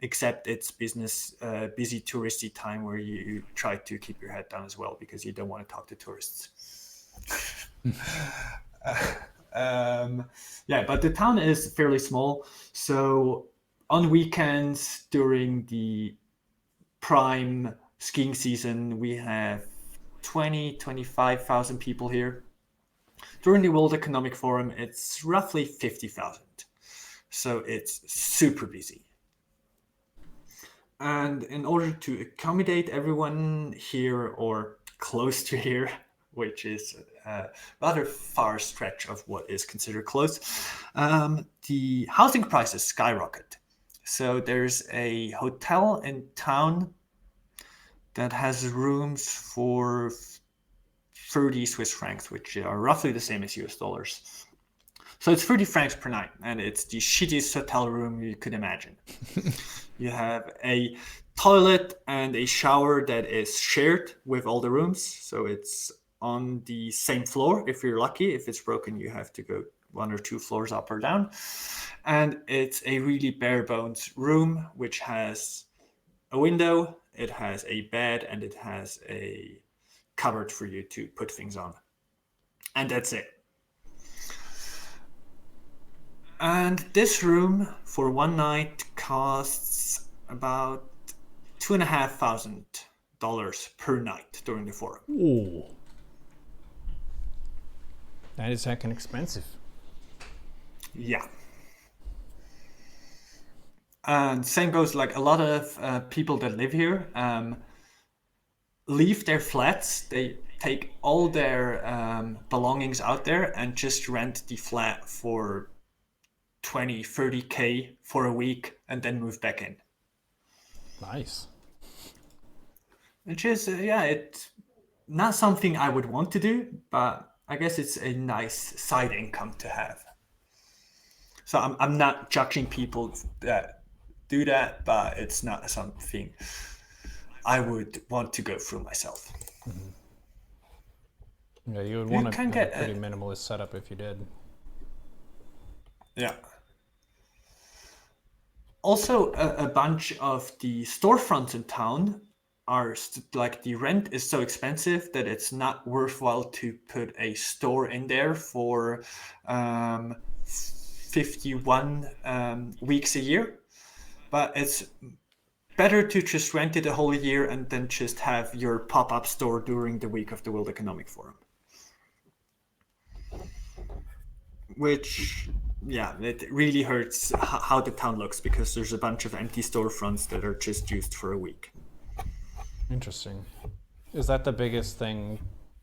except it's busy touristy time where you try to keep your head down as well because you don't want to talk to tourists. Yeah, but the town is fairly small, so on weekends during the prime skiing season, we have 25,000 people here. During the World Economic Forum, it's roughly 50,000. So it's super busy. And in order to accommodate everyone here or close to here, which is a rather far stretch of what is considered close, the housing prices skyrocket. So there's a hotel in town that has rooms for 30 Swiss francs, which are roughly the same as US dollars. So it's 30 francs per night, and it's the shittiest hotel room you could imagine. You have a toilet and a shower that is shared with all the rooms. So it's on the same floor if you're lucky. If it's broken, you have to go 1 or 2 floors up or down. And it's a really bare bones room, which has a window, it has a bed, and it has a cupboard for you to put things on. And that's it. And this room for one night costs about $2,500 per night during the forum. Ooh. That is heckin' expensive. Yeah. And same goes, like a lot of people that live here leave their flats. They take all their belongings out there and just rent the flat for 20, 30K for a week and then move back in. Nice. Which is, it's not something I would want to do, but I guess it's a nice side income to have. So I'm not judging people that do that, but it's not something I would want to go through myself. Mm-hmm. Yeah, you would want a pretty minimalist setup if you did. Yeah. Also, a bunch of the storefronts in town are like the rent is so expensive that it's not worthwhile to put a store in there for 51 weeks a year. But it's better to just rent it a whole year and then just have your pop-up store during the week of the World Economic Forum. Which, it really hurts how the town looks because there's a bunch of empty storefronts that are just used for a week. Interesting. Is that the biggest thing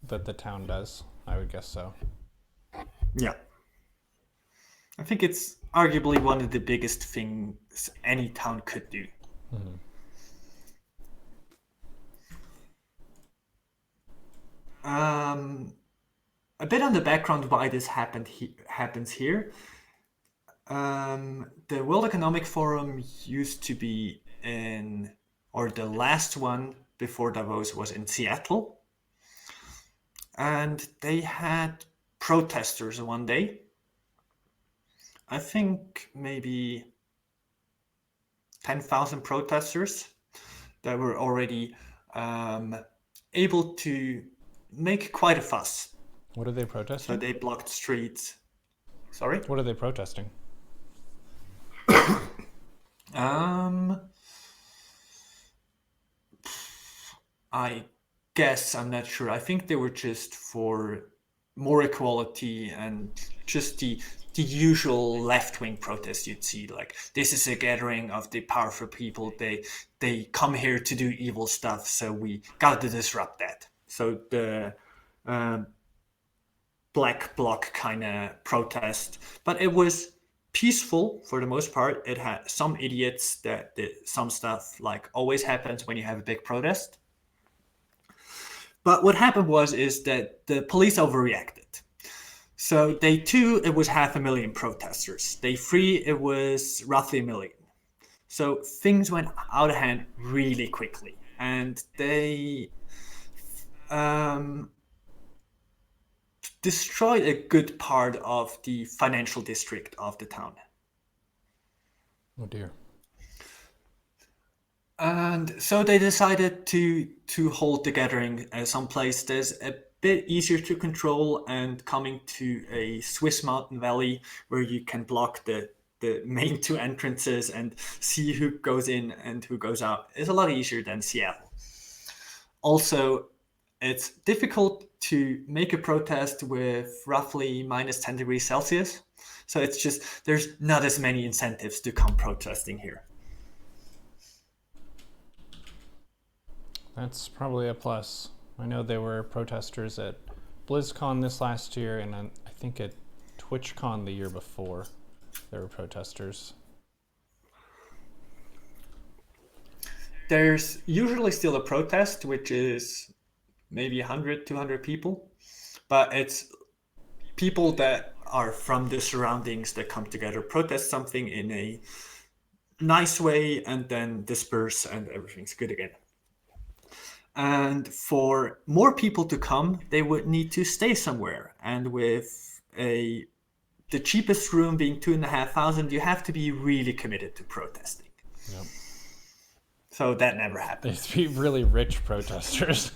that the town does? I would guess so. Yeah. I think it's arguably one of the biggest things any town could do. A bit on the background why this happens here. The World Economic Forum used to be or the last one before Davos was in Seattle. And they had protesters one day. I think maybe 10,000 protesters that were already able to make quite a fuss. What are they protesting? So they blocked streets. Sorry? What are they protesting? I guess, I'm not sure. I think they were just for more equality and just the usual left-wing protests you'd see. Like, this is a gathering of the powerful people. They come here to do evil stuff, so we got to disrupt that. So the black bloc kind of protest, but it was peaceful for the most part. It had some idiots that did some stuff, like always happens when you have a big protest. But what happened is that the police overreacted. So day 2, it was 500,000 protesters. Day 3, it was roughly 1 million. So things went out of hand really quickly. And they destroyed a good part of the financial district of the town. Oh dear. And so they decided to hold the gathering someplace that's a bit easier to control and coming to a Swiss mountain valley where you can block the main 2 entrances and see who goes in and who goes out is a lot easier than Seattle. Also, it's difficult to make a protest with roughly minus 10 degrees Celsius. So it's just, there's not as many incentives to come protesting here. That's probably a plus. I know there were protesters at BlizzCon this last year, and I think at TwitchCon the year before, there were protesters. There's usually still a protest, which is maybe 100, 200 people, but it's people that are from the surroundings that come together, protest something in a nice way, and then disperse, and everything's good again. And for more people to come, they would need to stay somewhere. And with the cheapest room being 2,500, you have to be really committed to protesting. Yep. So that never happened. They'd be really rich protesters.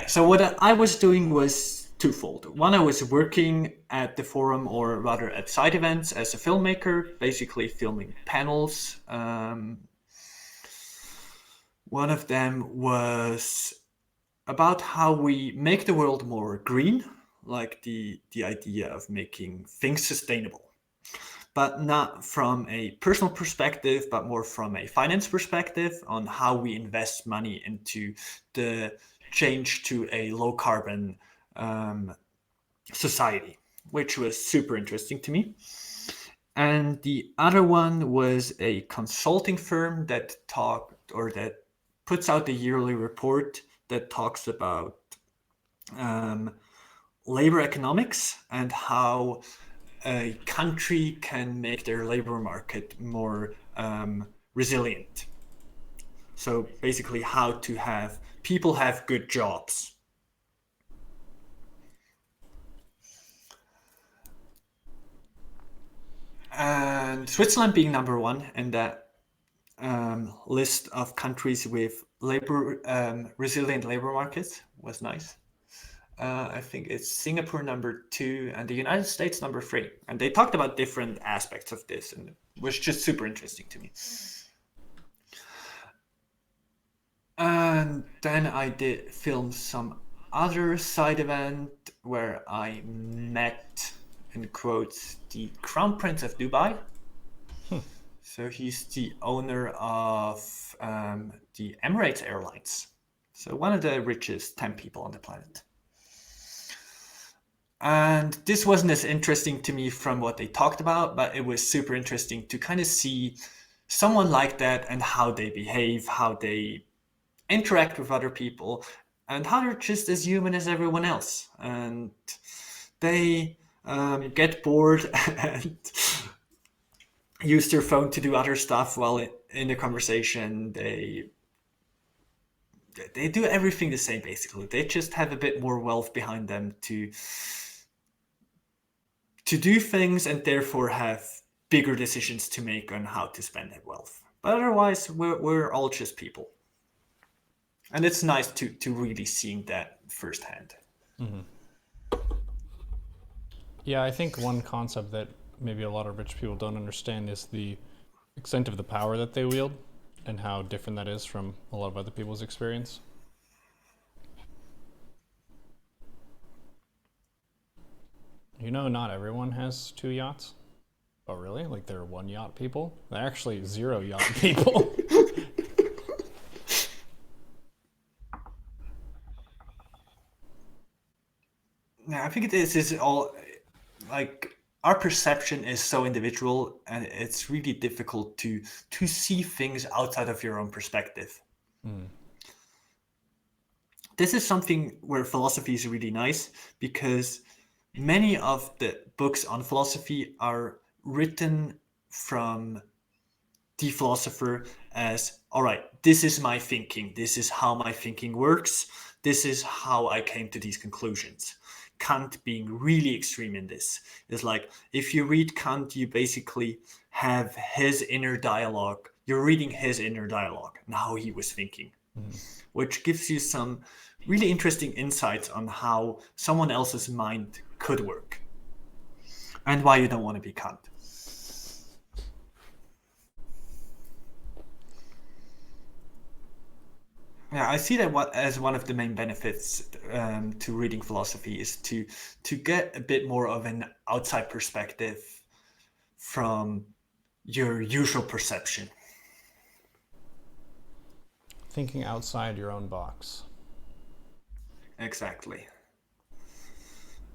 So what I was doing was twofold. One, I was working at the forum, or rather at side events as a filmmaker, basically filming panels. One of them was about how we make the world more green, like the idea of making things sustainable, but not from a personal perspective, but more from a finance perspective on how we invest money into the change to a low carbon society, which was super interesting to me. And the other one was a consulting firm that puts out a yearly report that talks about labor economics and how a country can make their labor market more resilient. So basically how to have people have good jobs. And Switzerland being number 1 in that list of countries with resilient labor markets was nice. I think it's Singapore number 2 and the United States number 3. And they talked about different aspects of this, and it was just super interesting to me. And then I did film some other side event where I met, in quotes, the Crown Prince of Dubai. So he's the owner of the Emirates Airlines. So one of the richest 10 people on the planet. And this wasn't as interesting to me from what they talked about, but it was super interesting to kind of see someone like that and how they behave, how they interact with other people, and how they're just as human as everyone else. And they get bored and use their phone to do other stuff while in the conversation. They do everything the same, basically. They just have a bit more wealth behind them to do things, and therefore have bigger decisions to make on how to spend that wealth. But otherwise, we're all just people. And it's nice to really seeing that firsthand. Mm-hmm. Yeah, I think one concept that maybe a lot of rich people don't understand is the extent of the power that they wield and how different that is from a lot of other people's experience. You know, not everyone has 2 yachts. Oh, really? Like, there are 1 yacht people? They're actually 0 yacht people. Yeah, I think this is all, like, our perception is so individual, and it's really difficult to see things outside of your own perspective. This is something where philosophy is really nice, because many of the books on philosophy are written from the philosopher as, all right, this is my thinking, this is how my thinking works, this is how I came to these conclusions. Kant being really extreme in this is like, if you read Kant, you basically have his inner dialogue. You're reading his inner dialogue and how he was thinking, which gives you some really interesting insights on how someone else's mind could work and why you don't want to be Kant. Yeah, I see that as one of the main benefits to reading philosophy is to get a bit more of an outside perspective from your usual perception. Thinking outside your own box. Exactly.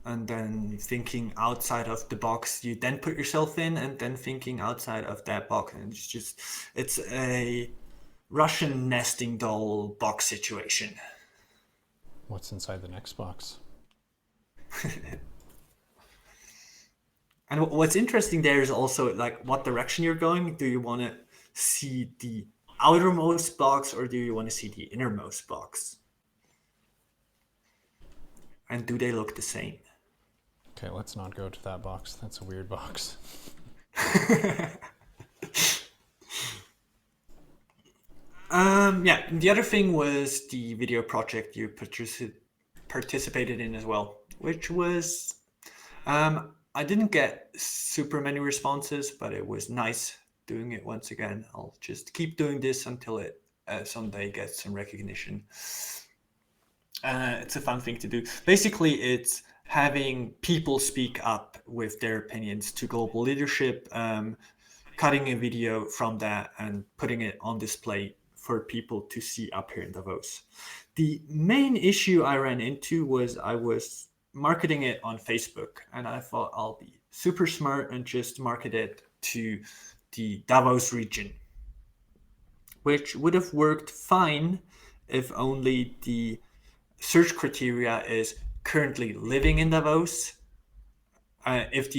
And then thinking outside of the box you then put yourself in, and then thinking outside of that box. And it's a Russian nesting doll box situation. What's inside the next box? And what's interesting there is also like what direction you're going. Do you want to see the outermost box, or do you want to see the innermost box? And do they look the same? Okay, let's not go to that box. That's a weird box. Yeah, the other thing was the video project you participated in as well, which was, I didn't get super many responses, but it was nice doing it once again. I'll just keep doing this until it someday gets some recognition. It's a fun thing to do. Basically, it's having people speak up with their opinions to global leadership, cutting a video from that and putting it on display for people to see up here in Davos. The main issue I ran into was I was marketing it on Facebook, and I thought I'll be super smart and just market it to the Davos region, which would have worked fine if only the search criteria is currently living in Davos. If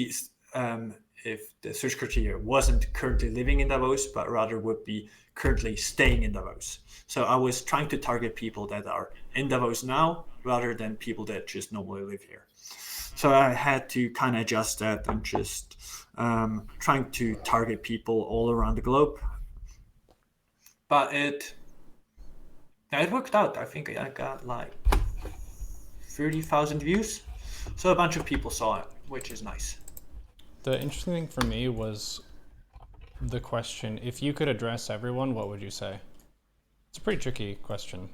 the search criteria wasn't currently living in Davos, but rather would be currently staying in Davos. So I was trying to target people that are in Davos now, rather than people that just normally live here. So I had to kind of adjust that and just trying to target people all around the globe. But it worked out. I think I got like 30,000 views. So a bunch of people saw it, which is nice. The interesting thing for me was the question, if you could address everyone, what would you say? It's a pretty tricky question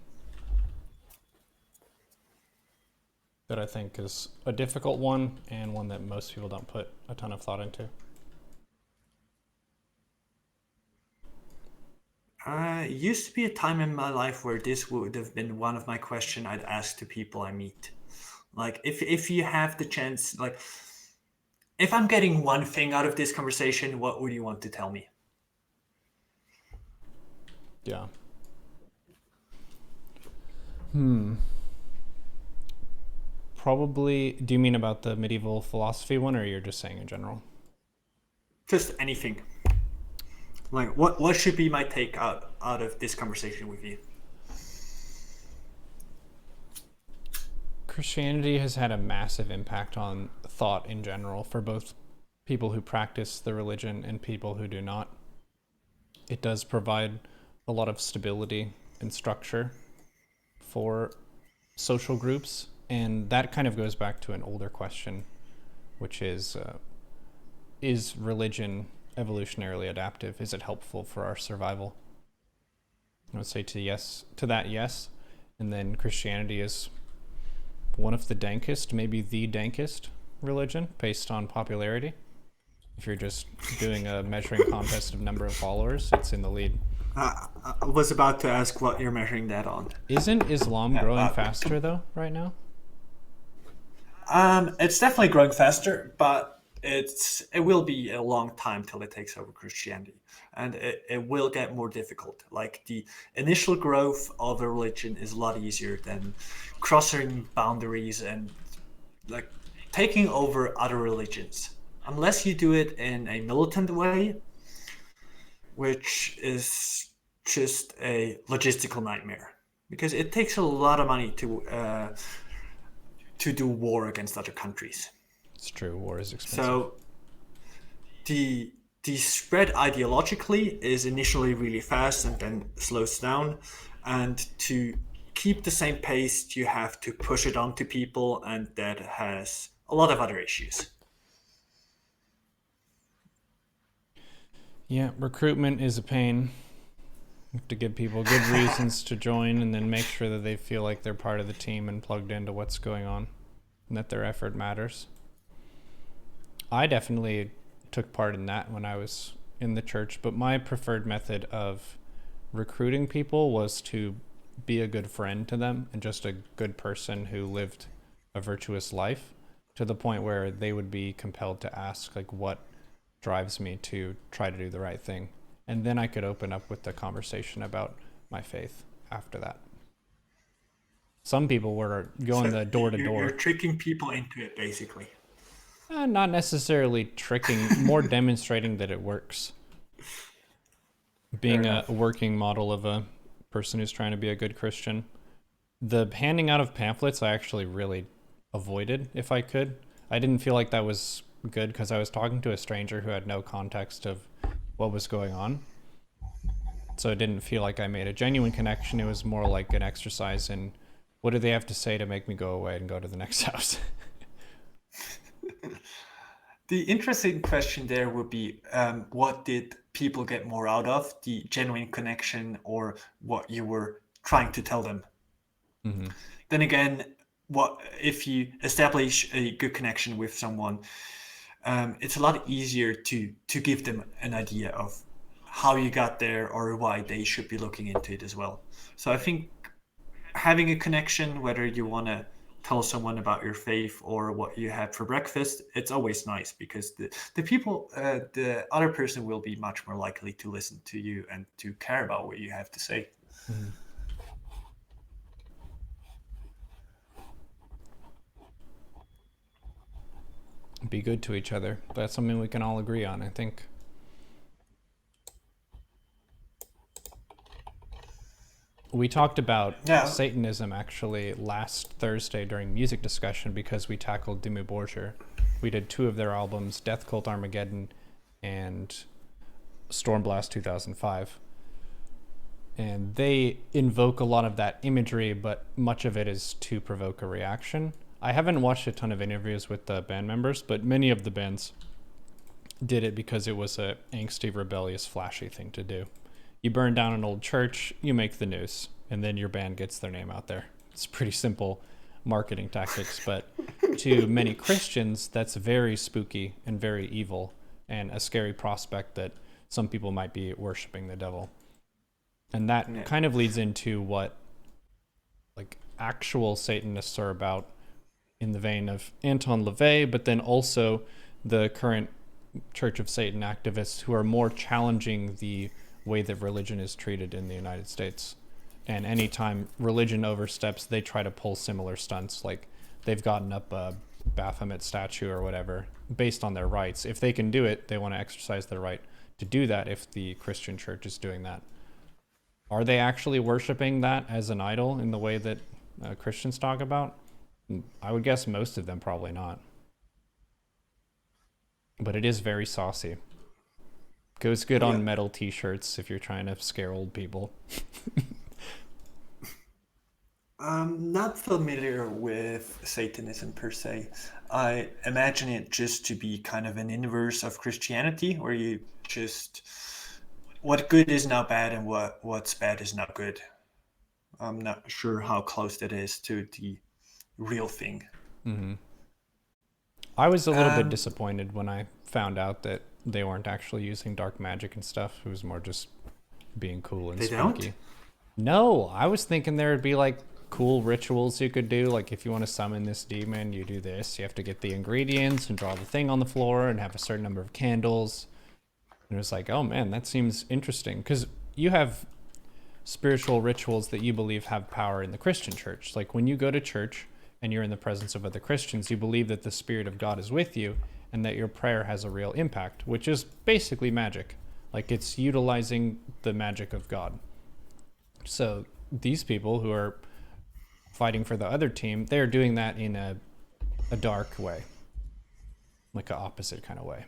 that I think is a difficult one, and one that most people don't put a ton of thought into. Used to be a time in my life where this would have been one of my questions I'd ask to people I meet. Like, if you have the chance, like, if I'm getting one thing out of this conversation, what would you want to tell me? Yeah. Probably, do you mean about the medieval philosophy one, or you're just saying in general? Just anything. Like, what should be my take out of this conversation with you? Christianity has had a massive impact on thought in general for both people who practice the religion and people who do not. It does provide a lot of stability and structure for social groups, and that kind of goes back to an older question, which is religion evolutionarily adaptive? Is it helpful for our survival? I would say to that, yes. And then Christianity is one of the dankest, maybe the dankest religion based on popularity. If you're just doing a measuring contest of number of followers, it's in the lead. I was about to ask what you're measuring that on. Isn't Islam growing faster though right now? It's definitely growing faster, but it will be a long time till it takes over Christianity, and it will get more difficult. Like, the initial growth of a religion is a lot easier than crossing boundaries and like taking over other religions, unless you do it in a militant way, which is just a logistical nightmare because it takes a lot of money to do war against other countries. It's true, war is expensive. So the spread ideologically is initially really fast and then slows down, and to keep the same pace you have to push it onto people, and that has a lot of other issues. Yeah, recruitment is a pain. You have to give people good reasons to join and then make sure that they feel like they're part of the team and plugged into what's going on and that their effort matters. I definitely took part in that when I was in the church, but my preferred method of recruiting people was to be a good friend to them and just a good person who lived a virtuous life, to the point where they would be compelled to ask, like, what drives me to try to do the right thing. And then I could open up with the conversation about my faith after that. Some people were going the door to door. You're tricking people into it, basically. Not necessarily tricking, more demonstrating that it works. Being a working model of a person who's trying to be a good Christian. The handing out of pamphlets I actually really avoided if I could. I didn't feel like that was good because I was talking to a stranger who had no context of what was going on. So it didn't feel like I made a genuine connection. It was more like an exercise in what do they have to say to make me go away and go to the next house. The interesting question there would be, what did people get more out of, the genuine connection or what you were trying to tell them? Mm-hmm. Then again, what if you establish a good connection with someone, it's a lot easier to give them an idea of how you got there or why they should be looking into it as well. So I think having a connection, whether you want to tell someone about your faith or what you had for breakfast, it's always nice because the other person will be much more likely to listen to you and to care about what you have to say. Mm-hmm. Be good to each other. That's something we can all agree on, I think. We talked about Satanism actually last Thursday during music discussion because we tackled Dimmu Borgir. We did 2 of their albums, Death Cult Armageddon and Stormblast 2005. And they invoke a lot of that imagery, but much of it is to provoke a reaction. I haven't watched a ton of interviews with the band members, but many of the bands did it because it was a angsty, rebellious, flashy thing to do. You burn down an old church, you make the news, and then your band gets their name out there. It's pretty simple marketing tactics, but to many Christians, that's very spooky and very evil and a scary prospect that some people might be worshiping the devil. And that kind of leads into what like actual Satanists are about, in the vein of Anton LaVey, but then also the current Church of Satan activists who are more challenging the way that religion is treated in the United States. And anytime religion oversteps, they try to pull similar stunts. Like they've gotten up a Baphomet statue or whatever based on their rights. If they can do it, they want to exercise their right to do that if the Christian church is doing that. Are they actually worshiping that as an idol in the way that Christians talk about? I would guess most of them probably not. But it is very saucy. Goes good on metal t-shirts if you're trying to scare old people. I'm not familiar with Satanism per se. I imagine it just to be kind of an inverse of Christianity, where you just, what good is now bad and what's bad is now good. I'm not sure how close that is to the real thing. Mm-hmm. I was a little bit disappointed when I found out that they weren't actually using dark magic and stuff. It was more just being cool and spooky. Don't? No, I was thinking there would be like cool rituals you could do. Like if you want to summon this demon, you do this. You have to get the ingredients and draw the thing on the floor and have a certain number of candles. And it was like, oh man, that seems interesting. Because you have spiritual rituals that you believe have power in the Christian church. Like when you go to church and you're in the presence of other Christians, you believe that the Spirit of God is with you and that your prayer has a real impact, which is basically magic. Like it's utilizing the magic of God. So these people who are fighting for the other team, they're doing that in a dark way, like an opposite kind of way.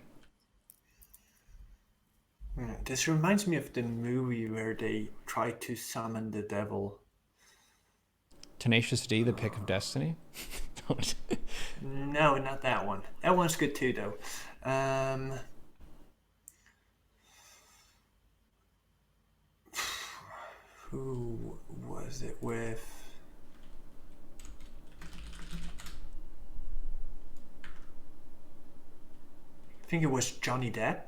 This reminds me of the movie where they try to summon the devil. Tenacious D, the Pick of Destiny? No, not that one. That one's good too, though. Who was it with? I think it was Johnny Depp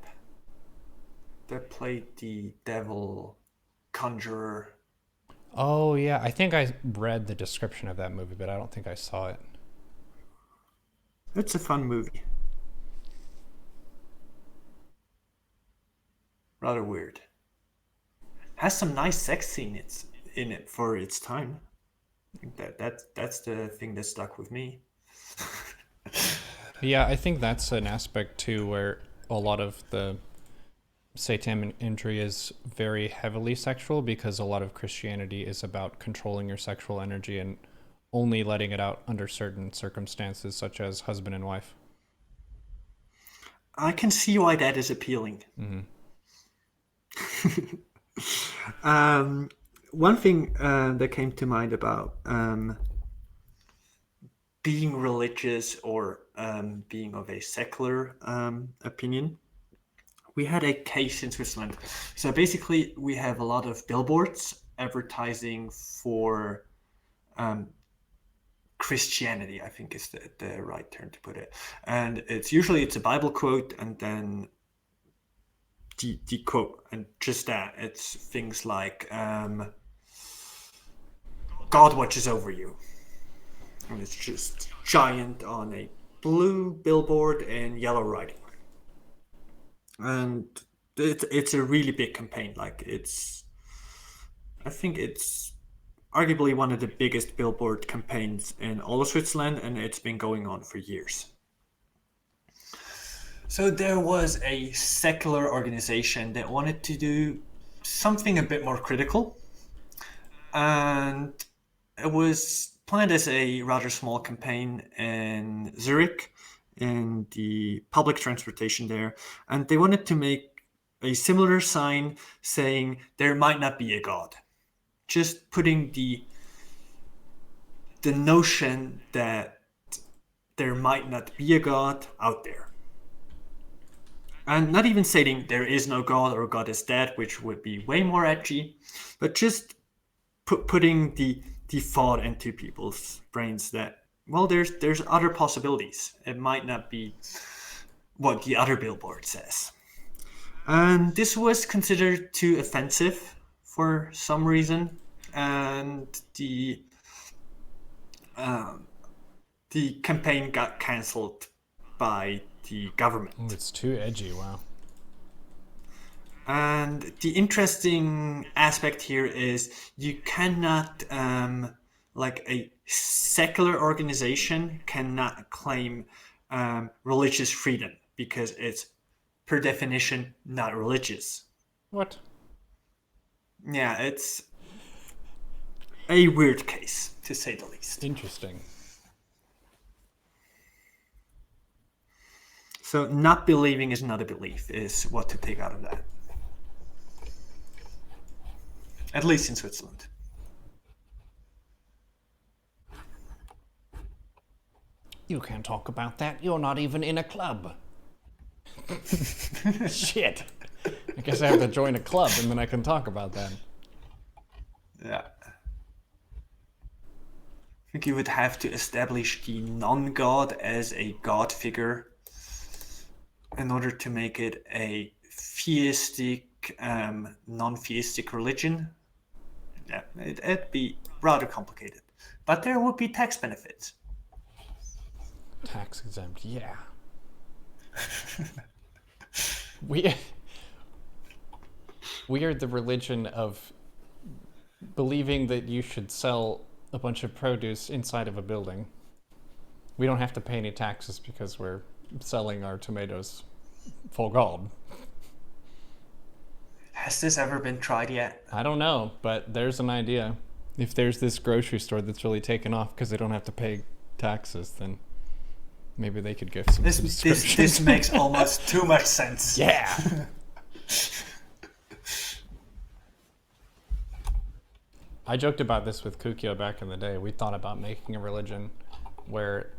that played the devil conjurer. Oh, yeah. I think I read the description of that movie, but I don't think I saw it. It's a fun movie. Rather weird. Has some nice sex scenes in it for its time. I think that's the thing that stuck with me. Yeah, I think that's an aspect too where a lot of the Satan imagery is very heavily sexual, because a lot of Christianity is about controlling your sexual energy and only letting it out under certain circumstances, such as husband and wife. I can see why that is appealing. Mm-hmm. One thing that came to mind about being religious or being of a secular opinion. We had a case in Switzerland. So basically, we have a lot of billboards advertising for Christianity, I think is the right term to put it. And it's a Bible quote and then the quote, and just that. It's things like, God watches over you. And it's just giant on a blue billboard and yellow writing. And it's a really big campaign. I think it's arguably one of the biggest billboard campaigns in all of Switzerland, and it's been going on for years. So there was a secular organization that wanted to do something a bit more critical, and it was planned as a rather small campaign in Zurich, in the public transportation there, and they wanted to make a similar sign saying there might not be a God, just putting the notion that there might not be a God out there, and not even saying there is no God or God is dead, which would be way more edgy, but just putting the thought into people's brains that, well, there's other possibilities. It might not be what the other billboard says. And this was considered too offensive for some reason, and the campaign got cancelled by the government. Oh, it's too edgy. Wow. And the interesting aspect here is you cannot, like a secular organization cannot claim religious freedom because it's per definition not religious. What? Yeah, it's a weird case, to say the least. Interesting. So not believing is not a belief is what to take out of that. At least in Switzerland. You can't talk about that. You're not even in a club. Shit. I guess I have to join a club and then I can talk about that. Yeah. I think you would have to establish the non-god as a god figure in order to make it a theistic, non-theistic religion. Yeah, it'd be rather complicated. But there would be tax benefits. Tax exempt, yeah. We are the religion of believing that you should sell a bunch of produce inside of a building. We don't have to pay any taxes because we're selling our tomatoes full gold. Has this ever been tried yet? I don't know, but there's an idea. If there's this grocery store that's really taken off because they don't have to pay taxes, then maybe they could give some subscriptions. This makes almost too much sense. Yeah. I joked about this with Kukio back in the day. We thought about making a religion where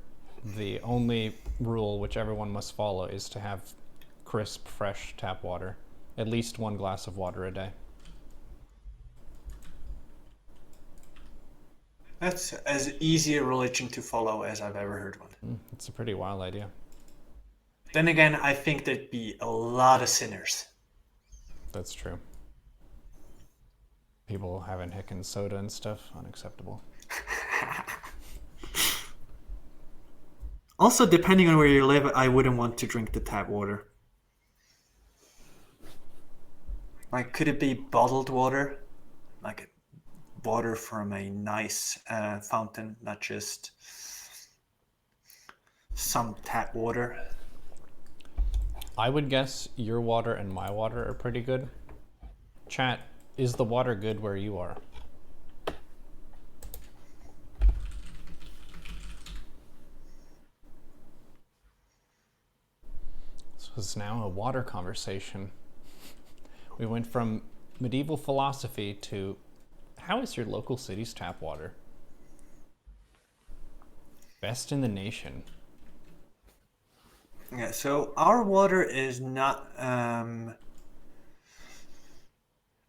the only rule which everyone must follow is to have crisp, fresh tap water. At least 1 glass of water a day. That's as easy a religion to follow as I've ever heard one. It's a pretty wild idea. Then again, I think there'd be a lot of sinners. That's true. People having heckin' soda and stuff, unacceptable. Also, depending on where you live, I wouldn't want to drink the tap water. Like, could it be bottled water? Like water from a nice fountain, not just some tap water? I would guess your water and my water are pretty good. Chat, is the water good where you are? This was now a water conversation. We went from medieval philosophy to how is your local city's tap water? Best in the nation. Yeah, so our water is not,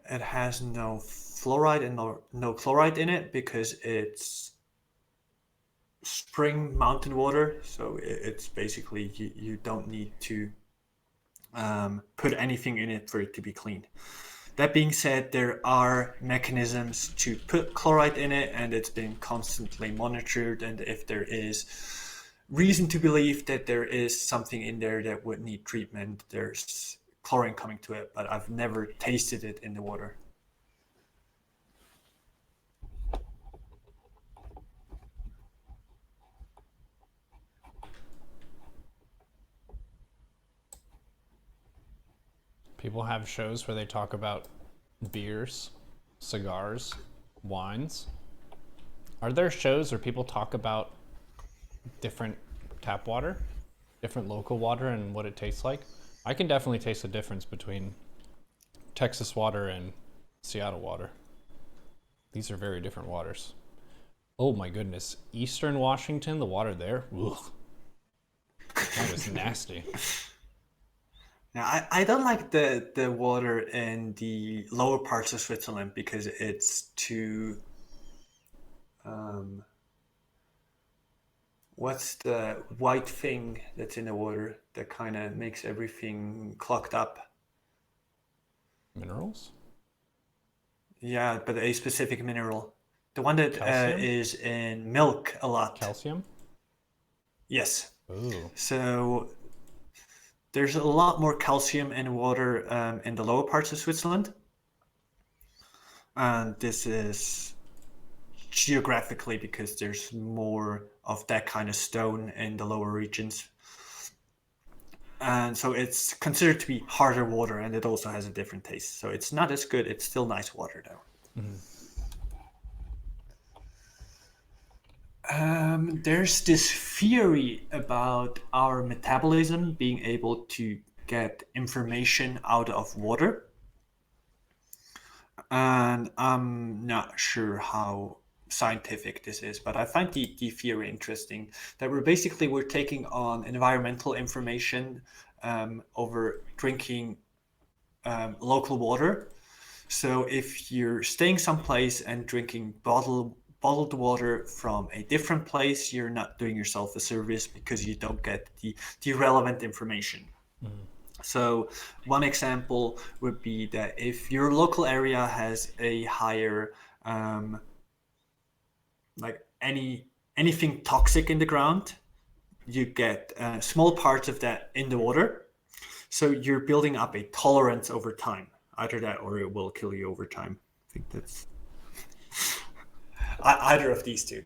it has no fluoride and no chloride in it because it's spring mountain water. So it's basically, you don't need to put anything in it for it to be clean. That being said, there are mechanisms to put chloride in it, and it's been constantly monitored. And if there is reason to believe that there is something in there that would need treatment, there's chlorine coming to it, but I've never tasted it in the water. People have shows where they talk about beers, cigars, wines. Are there shows where people talk about different tap water, different local water, and what it tastes like? I can definitely taste the difference between Texas water and Seattle water. These are very different waters. Oh my goodness. Eastern Washington, the water there? Ugh. That is nasty. Now, I don't like the water in the lower parts of Switzerland because it's too... what's the white thing that's in the water that kind of makes everything clogged up? Minerals? Yeah, but a specific mineral. The one that Calcium? is in milk a lot. Calcium? Yes. Ooh. So there's a lot more calcium in water in the lower parts of Switzerland. And this is geographically because there's more of that kind of stone in the lower regions. And so it's considered to be harder water, and it also has a different taste. So it's not as good. It's still nice water, though. There's this theory about our metabolism being able to get information out of water. And I'm not sure how scientific this is, but I find the theory interesting that we're taking on environmental information over drinking local water. So if you're staying someplace and drinking bottled water from a different place, you're not doing yourself a service because you don't get the relevant information. So one example would be that if your local area has a higher, like anything toxic in the ground, you get small parts of that in the water. So you're building up a tolerance over time. Either that or it will kill you over time. I think that's either of these two.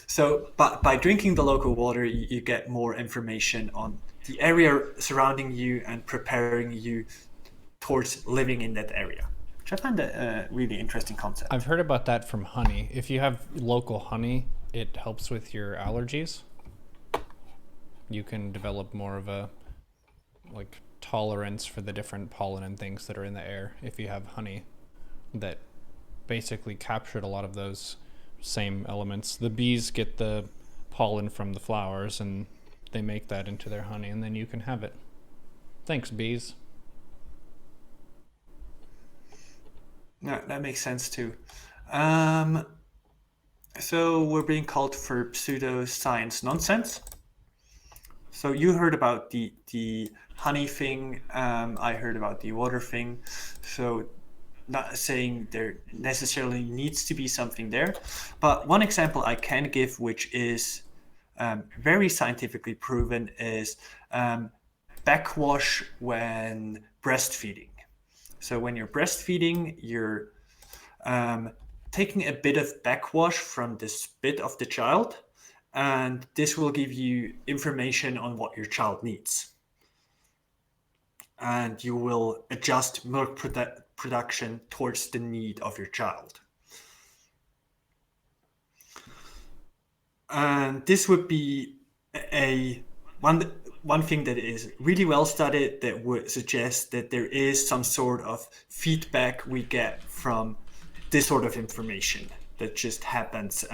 So by drinking the local water, you get more information on the area surrounding you and preparing you towards living in that area, which I find a really interesting concept. I've heard about that from honey. If you have local honey, it helps with your allergies. You can develop more of a like tolerance for the different pollen and things that are in the air if you have honey that basically captured a lot of those same elements. The bees get the pollen from the flowers and they make that into their honey, and then you can have it. Thanks, bees. No, that makes sense too. So we're being called for pseudoscience nonsense. So you heard about the honey thing. I heard about the water thing. So not saying there necessarily needs to be something there, but one example I can give, which is very scientifically proven, is backwash when breastfeeding. So when you're breastfeeding, you're taking a bit of backwash from the spit of the child, and this will give you information on what your child needs. And you will adjust milk production towards the need of your child. And this would be one thing that is really well studied that would suggest that there is some sort of feedback we get from this sort of information that just happens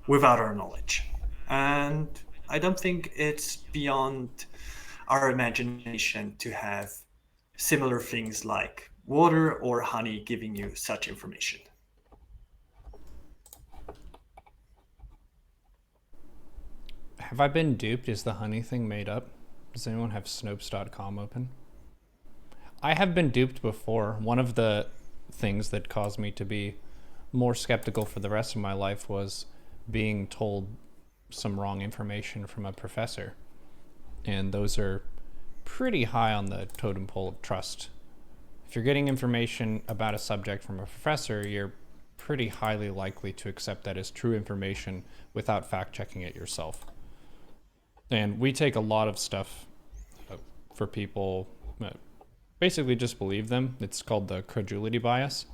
without our knowledge. And I don't think it's beyond our imagination to have similar things like water or honey giving you such information. Have I been duped? Is the honey thing made up? Does anyone have Snopes.com open? I have been duped before. One of the things that caused me to be more skeptical for the rest of my life was being told some wrong information from a professor. And those are pretty high on the totem pole of trust. If you're getting information about a subject from a professor, you're pretty highly likely to accept that as true information without fact-checking it yourself. And we take a lot of stuff for people, basically just believe them. It's called the credulity bias.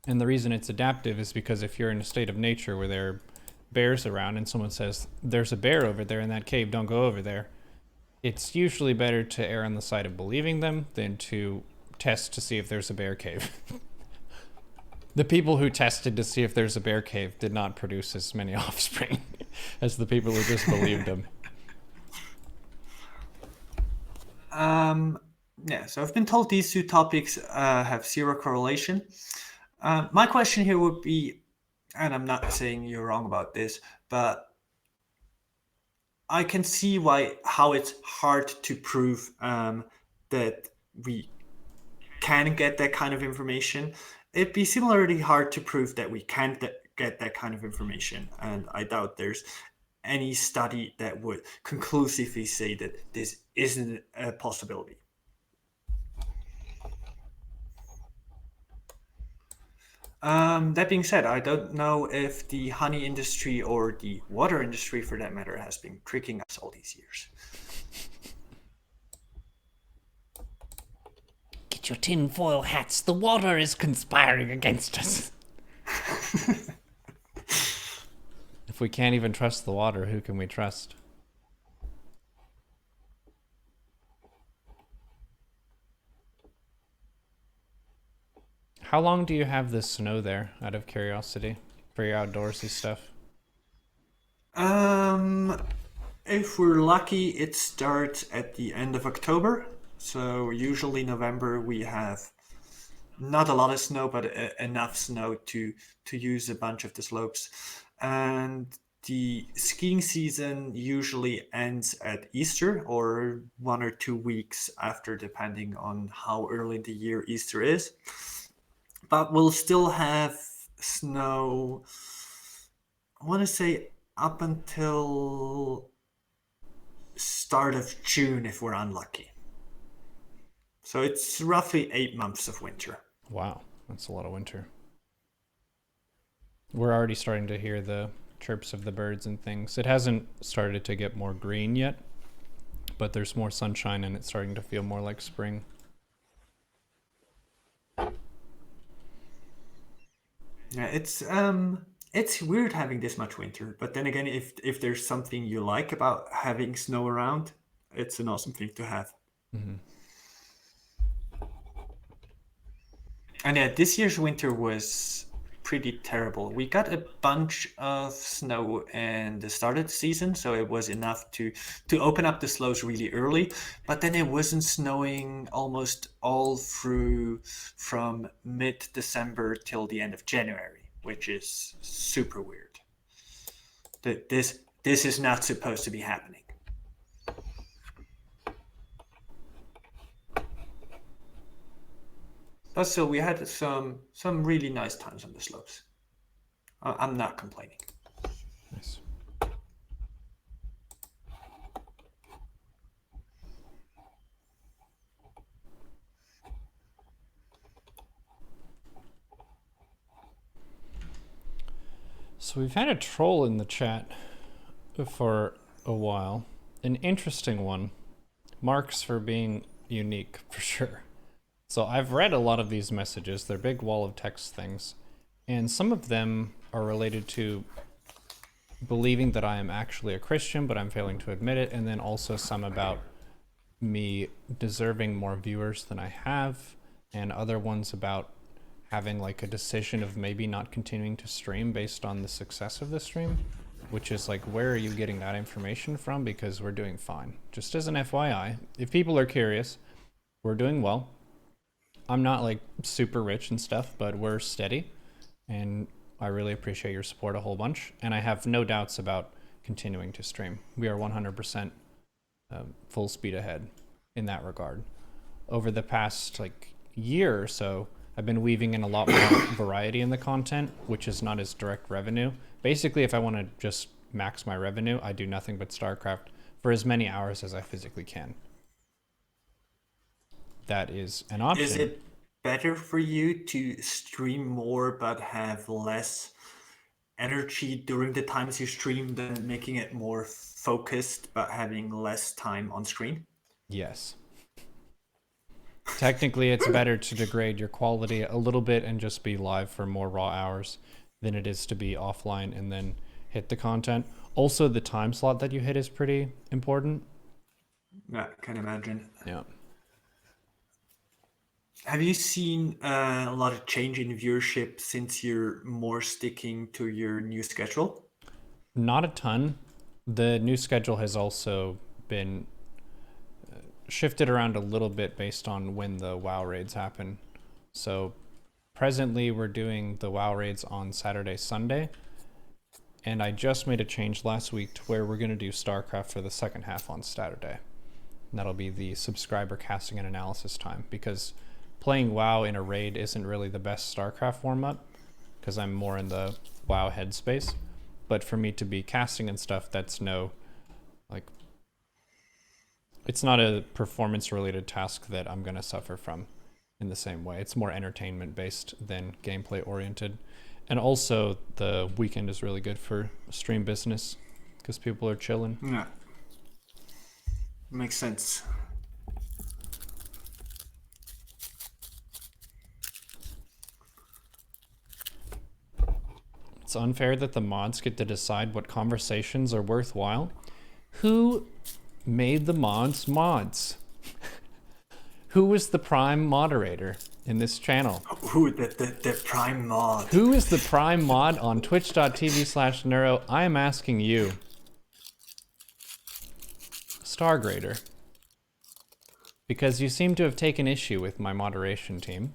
And the reason it's adaptive is because if you're in a state of nature where there are bears around and someone says, there's a bear over there in that cave, don't go over there, it's usually better to err on the side of believing them than to test to see if there's a bear cave. The people who tested to see if there's a bear cave did not produce as many offspring as the people who just believed them. Yeah, so I've been told these two topics have zero correlation. My question here would be, and I'm not saying you're wrong about this, but I can see how it's hard to prove that we can get that kind of information, it'd be similarly hard to prove that we can't get that kind of information. And I doubt there's any study that would conclusively say that this isn't a possibility. That being said, I don't know if the honey industry or the water industry, for that matter, has been tricking us all these years. Get your tinfoil hats. The water is conspiring against us. If we can't even trust the water, who can we trust? How long do you have the snow there, out of curiosity, for your outdoorsy stuff? If we're lucky, it starts at the end of October. So usually November we have not a lot of snow, but enough snow to use a bunch of the slopes. And the skiing season usually ends at Easter or 1 or 2 weeks after, depending on how early in the year Easter is. But we'll still have snow, I want to say, up until start of June if we're unlucky. So it's roughly 8 months of winter. Wow, that's a lot of winter. We're already starting to hear the chirps of the birds and things. It hasn't started to get more green yet, but there's more sunshine and it's starting to feel more like spring. Yeah, it's weird having this much winter, but then again, if there's something you like about having snow around, it's an awesome thing to have. Mm-hmm. And yeah, this year's winter was pretty terrible. We got a bunch of snow in the start of the season, so it was enough to open up the slopes really early, but then it wasn't snowing almost all through from mid-December till the end of January, which is super weird. This is not supposed to be happening. But still, we had some really nice times on the slopes. I'm not complaining. Nice. So we've had a troll in the chat for a while. An interesting one. Marks for being unique, for sure. So I've read a lot of these messages. They're big wall of text things. And some of them are related to believing that I am actually a Christian, but I'm failing to admit it. And then also some about me deserving more viewers than I have. And other ones about having like a decision of maybe not continuing to stream based on the success of the stream. Which is like, where are you getting that information from? Because we're doing fine. Just as an FYI, if people are curious, we're doing well. I'm not like super rich and stuff, but we're steady, and I really appreciate your support a whole bunch. And I have no doubts about continuing to stream. We are 100% full speed ahead in that regard. Over the past like year or so, I've been weaving in a lot more variety in the content, which is not as direct revenue. Basically, if I want to just max my revenue, I do nothing but StarCraft for as many hours as I physically can. That is an option. Is it better for you to stream more but have less energy during the times you stream than making it more focused but having less time on screen? Yes. Technically, it's better to degrade your quality a little bit and just be live for more raw hours than it is to be offline and then hit the content. Also, the time slot that you hit is pretty important. Yeah, I can imagine. Yeah. Have you seen a lot of change in viewership since you're more sticking to your new schedule? Not a ton. The new schedule has also been shifted around a little bit based on when the WoW raids happen. So presently we're doing the WoW raids on Saturday, Sunday. And I just made a change last week to where we're going to do StarCraft for the second half on Saturday. And that'll be the subscriber casting and analysis time, because playing WoW in a raid isn't really the best StarCraft warm-up, because I'm more in the WoW headspace. But for me to be casting and stuff, that's no, like, it's not a performance-related task that I'm going to suffer from in the same way. It's more entertainment-based than gameplay-oriented. And also, the weekend is really good for stream business, because people are chilling. Yeah. Makes sense. It's unfair that the mods get to decide what conversations are worthwhile. Who made the mods? Who was the prime moderator in this channel? Who, the prime mod? Who is the prime mod on twitch.tv/Neuro? I am asking you. Stargrader. Because you seem to have taken issue with my moderation team.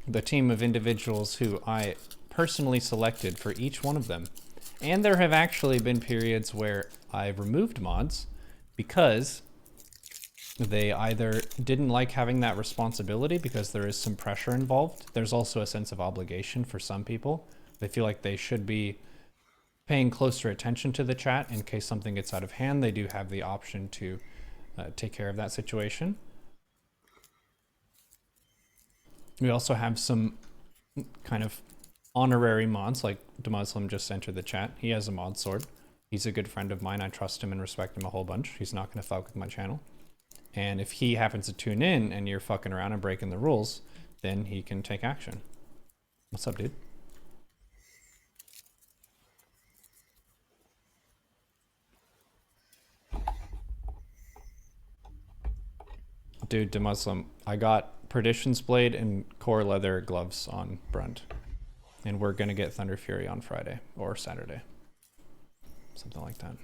The team of individuals who I personally selected for each one of them. And there have actually been periods where I've removed mods because they either didn't like having that responsibility because there is some pressure involved. There's also a sense of obligation for some people. They feel like they should be paying closer attention to the chat in case something gets out of hand. They do have the option to take care of that situation. We also have some kind of honorary mods, like DeMuslim just entered the chat. He has a mod sword. He's a good friend of mine. I trust him and respect him a whole bunch. He's not going to fuck with my channel. And if he happens to tune in and you're fucking around and breaking the rules, then he can take action. What's up, dude? Dude, DeMuslim, I got Perdition's Blade and Core Leather gloves on Brunt. And we're going to get Thunder Fury on Friday or Saturday. Something like that.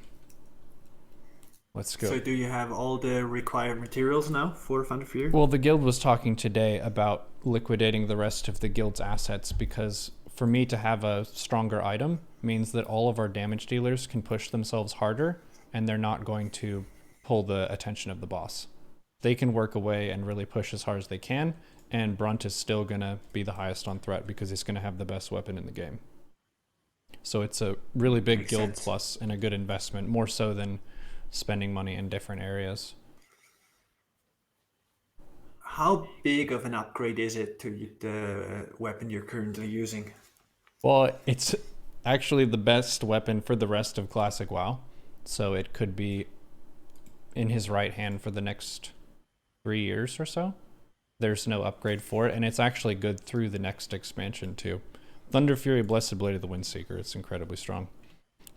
Let's go. So do you have all the required materials now for Thunder Fury? Well, the guild was talking today about liquidating the rest of the guild's assets because for me to have a stronger item means that all of our damage dealers can push themselves harder and they're not going to pull the attention of the boss. They can work away and really push as hard as they can, and Brunt is still going to be the highest on threat because he's going to have the best weapon in the game. So it's a really big Makes guild sense. plus and a good investment, more so than spending money in different areas. How big of an upgrade is it to the weapon you're currently using? Well, it's actually the best weapon for the rest of Classic WoW, so it could be in his right hand for the next 3 years or so. There's no upgrade for it, and it's actually good through the next expansion too. Thunder Fury, Blessed Blade of the Windseeker, it's incredibly strong.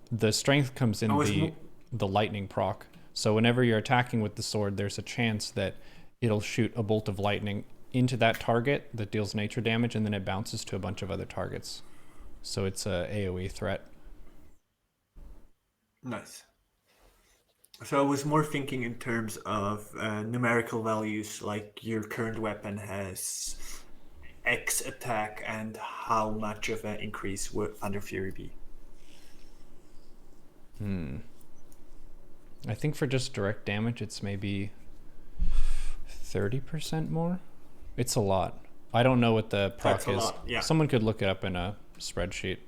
The strength comes in the lightning proc, so whenever you're attacking with the sword, there's a chance that it'll shoot a bolt of lightning into that target that deals nature damage, and then it bounces to a bunch of other targets. So it's a AoE threat. Nice. So I was more thinking in terms of numerical values, like your current weapon has X attack, and how much of an increase would Thunder Fury be? I think for just direct damage, it's maybe 30% more. It's a lot. I don't know what the proc That's a is. lot, yeah. Someone could look it up in a spreadsheet.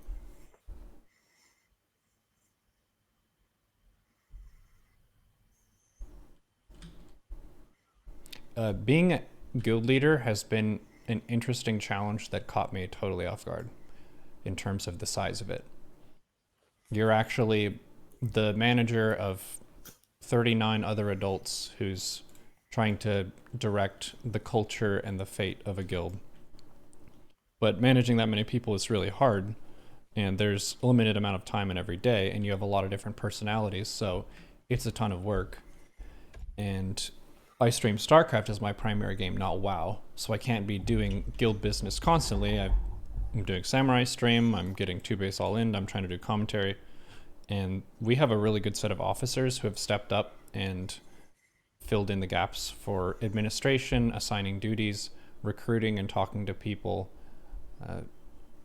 Being a guild leader has been an interesting challenge that caught me totally off guard in terms of the size of it. You're actually the manager of 39 other adults who's trying to direct the culture and the fate of a guild. But managing that many people is really hard, and there's a limited amount of time in every day, and you have a lot of different personalities, so it's a ton of work. And I stream StarCraft as my primary game, not WoW, so I can't be doing guild business constantly. I'm doing Samurai stream, I'm getting 2-base all-in, I'm trying to do commentary, and we have a really good set of officers who have stepped up and filled in the gaps for administration, assigning duties, recruiting and talking to people,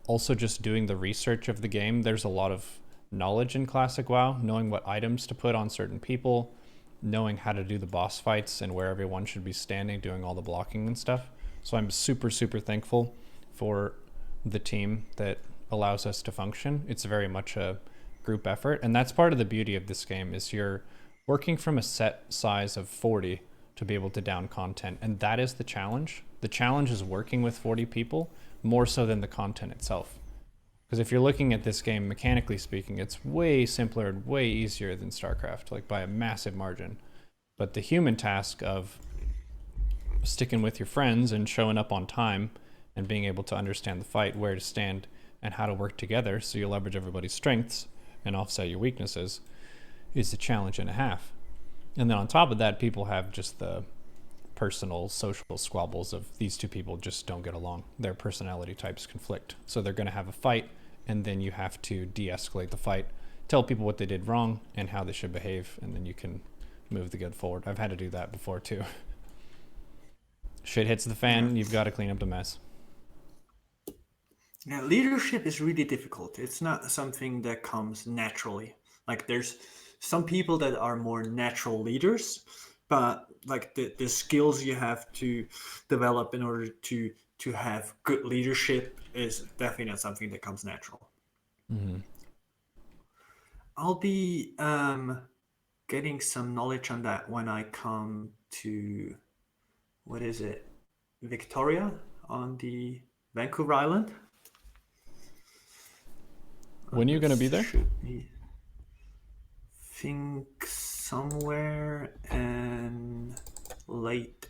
also just doing the research of the game. There's a lot of knowledge in Classic WoW, knowing what items to put on certain people, knowing how to do the boss fights and where everyone should be standing, doing all the blocking and stuff. So I'm super, super thankful for the team that allows us to function. It's very much a group effort, and that's part of the beauty of this game is you're working from a set size of 40 to be able to down content, and that is the challenge. The challenge is working with 40 people more so than the content itself. Because if you're looking at this game, mechanically speaking, it's way simpler and way easier than StarCraft, like by a massive margin. But the human task of sticking with your friends and showing up on time and being able to understand the fight, where to stand, and how to work together so you leverage everybody's strengths and offset your weaknesses is a challenge and a half. And then on top of that, people have just the personal social squabbles of these two people just don't get along. Their personality types conflict. So they're going to have a fight, and then you have to de-escalate the fight, tell people what they did wrong and how they should behave, and then you can move the good forward. I've had to do that before too. Shit hits the fan, you've got to clean up the mess. Now, leadership is really difficult. It's not something that comes naturally. Like, there's some people that are more natural leaders, but like the skills you have to develop in order to have good leadership is definitely not something that comes natural. Mm-hmm. I'll be getting some knowledge on that when I come to, what is it, Victoria on the Vancouver Island. When are you going to be there? Think somewhere in late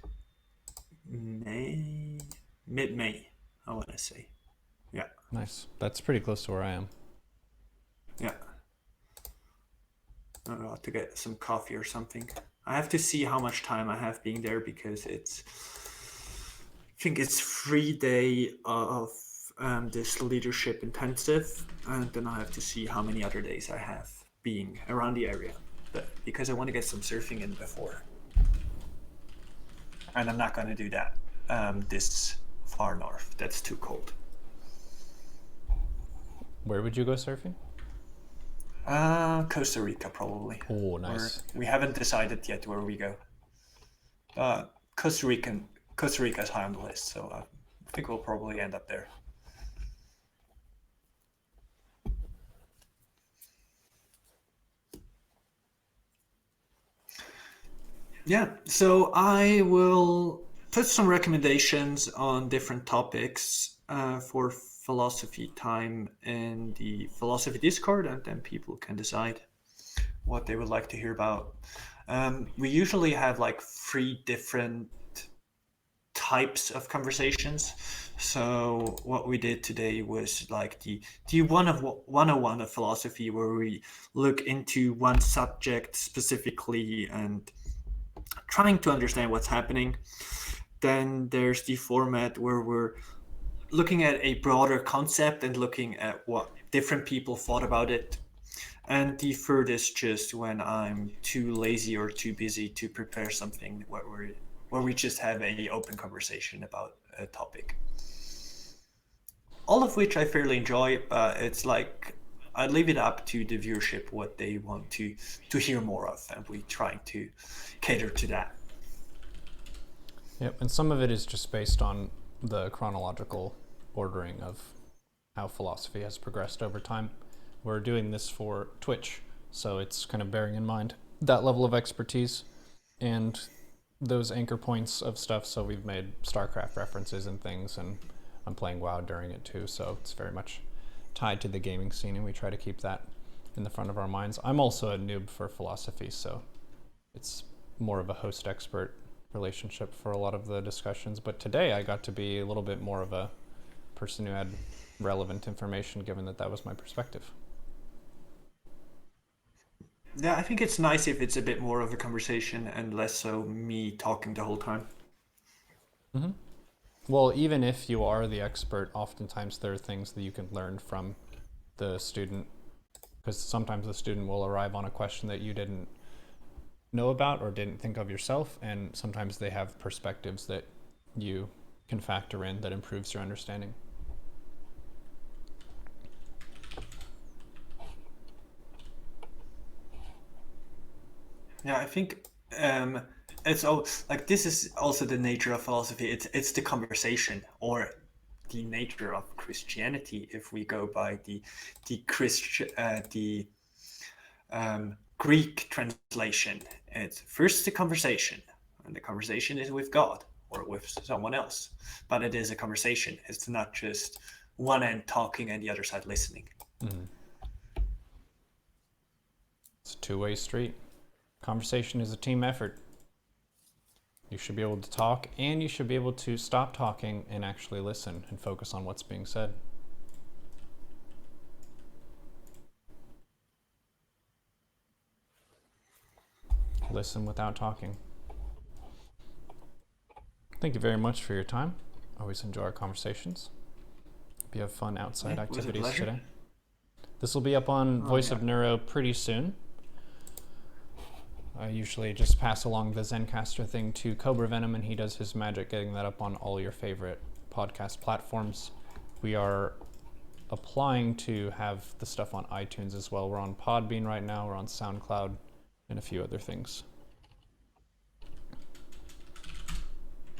May, mid-May, I want to say. Yeah. Nice. That's pretty close to where I am. Yeah. I'll have to get some coffee or something. I have to see how much time I have being there because I think it's 3 days of this leadership intensive, and then I have to see how many other days I have being around the area, but because I want to get some surfing in before, and I'm not going to do that this far north. That's too cold. Where would you go surfing? Costa Rica probably. Oh, nice. We haven't decided yet where we go. Costa Rica is high on the list, so I think we'll probably end up there. Yeah, so I will put some recommendations on different topics for philosophy time in the philosophy Discord, and then people can decide what they would like to hear about. We usually have like 3 different types of conversations. So what we did today was like the 101 of philosophy, where we look into one subject specifically and trying to understand what's happening. Then there's the format where we're looking at a broader concept and looking at what different people thought about it. And the third is just when I'm too lazy or too busy to prepare something, where we just have an open conversation about a topic. All of which I fairly enjoy, but it's like I leave it up to the viewership what they want to hear more of, and we try to cater to that. Yep, and some of it is just based on the chronological ordering of how philosophy has progressed over time. We're doing this for Twitch, so it's kind of bearing in mind that level of expertise and those anchor points of stuff. So we've made StarCraft references and things, and I'm playing WoW during it too, so it's very much tied to the gaming scene, and we try to keep that in the front of our minds. I'm also a noob for philosophy, so it's more of a host-expert relationship for a lot of the discussions. But today I got to be a little bit more of a person who had relevant information, given that was my perspective. Yeah, I think it's nice if it's a bit more of a conversation and less so me talking the whole time. Mm-hmm. Well, even if you are the expert, oftentimes there are things that you can learn from the student, because sometimes the student will arrive on a question that you didn't know about or didn't think of yourself, and sometimes they have perspectives that you can factor in that improves your understanding. Yeah, I think it's all like this is also the nature of philosophy. It's the conversation, or the nature of Christianity, if we go by the Greek translation. It's first the conversation, and the conversation is with God or with someone else. But it is a conversation. It's not just one end talking and the other side listening. It's a two-way street. Conversation is a team effort. You should be able to talk, and you should be able to stop talking and actually listen and focus on what's being said. Listen without talking. Thank you very much for your time. Always enjoy our conversations. Hope you have fun outside Yeah, it was a activities pleasure. today. This will be up on Voice of Neuro pretty soon. I usually just pass along the Zencaster thing to Cobra Venom, and he does his magic getting that up on all your favorite podcast platforms. We are applying to have the stuff on iTunes as well. We're on Podbean right now, we're on SoundCloud, and a few other things.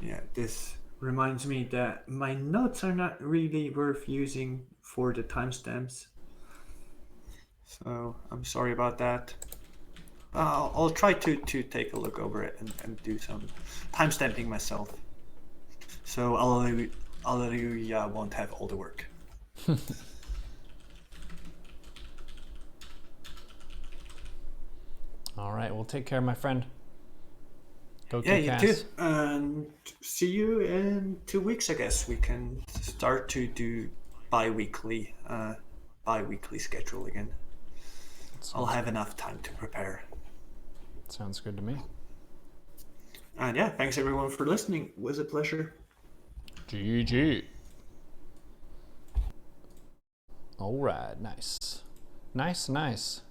Yeah, this reminds me that my notes are not really worth using for the timestamps. So I'm sorry about that. I'll try to take a look over it and do some timestamping myself. So Alleluia won't have all the work. All right, well, take care, my friend. Go Yeah, kick you ass. too. And see you in 2 weeks, I guess. We can start to do bi-weekly schedule again. I'll have enough time to prepare. Sounds good to me. And yeah, thanks everyone for listening. It was a pleasure. GG. All right, nice. Nice.